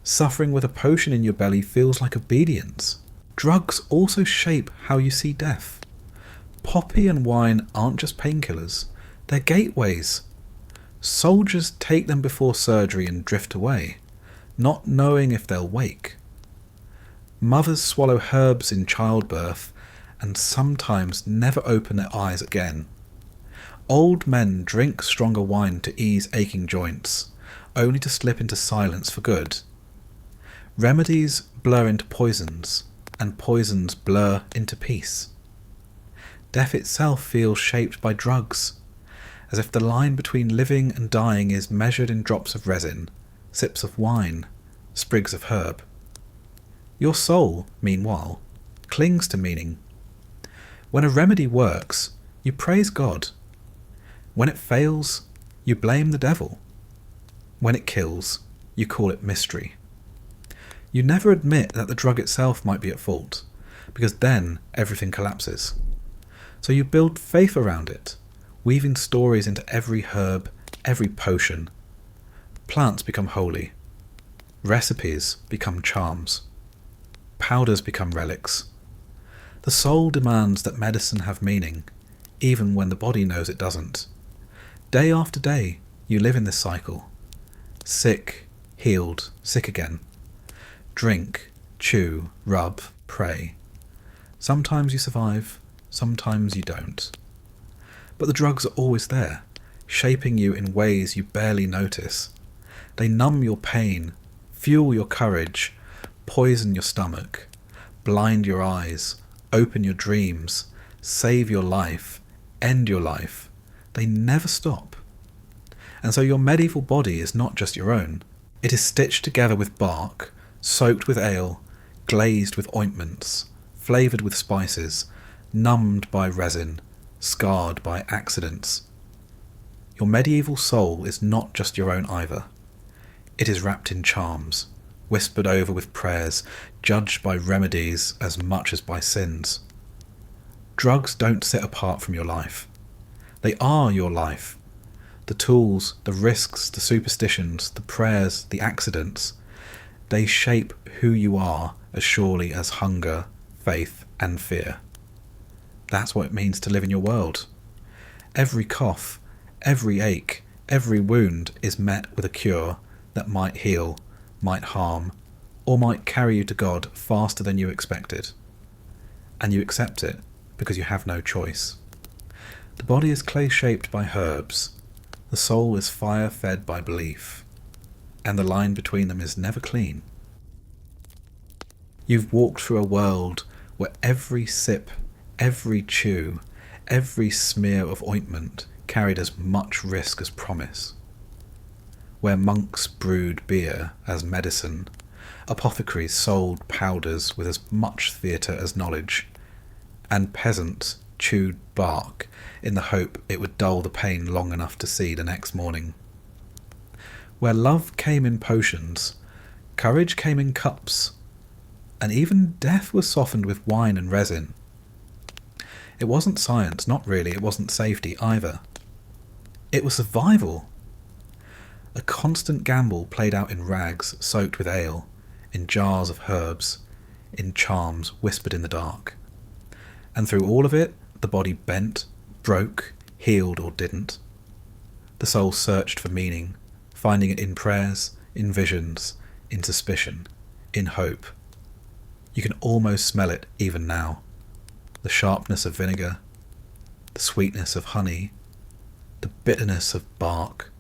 Suffering with a potion in your belly feels like obedience. Drugs also shape how you see death. Poppy and wine aren't just painkillers, they're gateways. Soldiers take them before surgery and drift away, not knowing if they'll wake. Mothers swallow herbs in childbirth and sometimes never open their eyes again. Old men drink stronger wine to ease aching joints, only to slip into silence for good. Remedies blur into poisons, and poisons blur into peace. Death itself feels shaped by drugs, as if the line between living and dying is measured in drops of resin, sips of wine, sprigs of herb. Your soul, meanwhile, clings to meaning. When a remedy works, you praise God. When it fails, you blame the devil. When it kills, you call it mystery. You never admit that the drug itself might be at fault, because then everything collapses. So you build faith around it, weaving stories into every herb, every potion. Plants become holy. Recipes become charms. Powders become relics. The soul demands that medicine have meaning, even when the body knows it doesn't. Day after day, you live in this cycle. Sick, healed, sick again. Drink, chew, rub, pray. Sometimes you survive, sometimes you don't. But the drugs are always there, shaping you in ways you barely notice. They numb your pain, fuel your courage, poison your stomach, blind your eyes, open your dreams, save your life, end your life. They never stop. And so your medieval body is not just your own. It is stitched together with bark, soaked with ale, glazed with ointments, flavoured with spices, numbed by resin, scarred by accidents. Your medieval soul is not just your own either. It is wrapped in charms, whispered over with prayers, judged by remedies as much as by sins. Drugs don't sit apart from your life. They are your life. The tools, the risks, the superstitions, the prayers, the accidents, they shape who you are as surely as hunger, faith, and fear. That's what it means to live in your world. Every cough, every ache, every wound is met with a cure that might heal, might harm, or might carry you to God faster than you expected. And you accept it because you have no choice. The body is clay-shaped by herbs, the soul is fire-fed by belief, and the line between them is never clean. You've walked through a world where every sip, every chew, every smear of ointment carried as much risk as promise. Where monks brewed beer as medicine, apothecaries sold powders with as much theatre as knowledge, and peasants chewed bark in the hope it would dull the pain long enough to see the next morning. Where love came in potions, courage came in cups, and even death was softened with wine and resin. It wasn't science, not really, it wasn't safety either. It was survival. A constant gamble played out in rags soaked with ale, in jars of herbs, in charms whispered in the dark. And through all of it, the body bent, broke, healed or didn't. The soul searched for meaning, finding it in prayers, in visions, in suspicion, in hope. You can almost smell it even now. The sharpness of vinegar, the sweetness of honey, the bitterness of bark.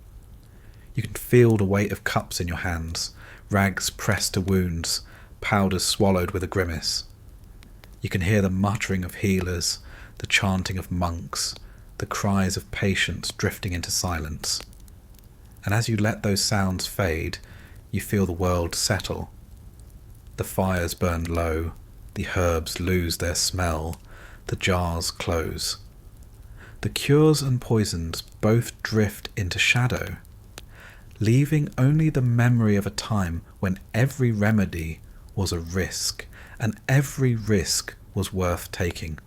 You can feel the weight of cups in your hands, rags pressed to wounds, powders swallowed with a grimace. You can hear the muttering of healers, the chanting of monks, the cries of patients drifting into silence. And as you let those sounds fade, you feel the world settle. The fires burn low, the herbs lose their smell, the jars close. The cures and poisons both drift into shadow, leaving only the memory of a time when every remedy was a risk, and every risk was worth taking.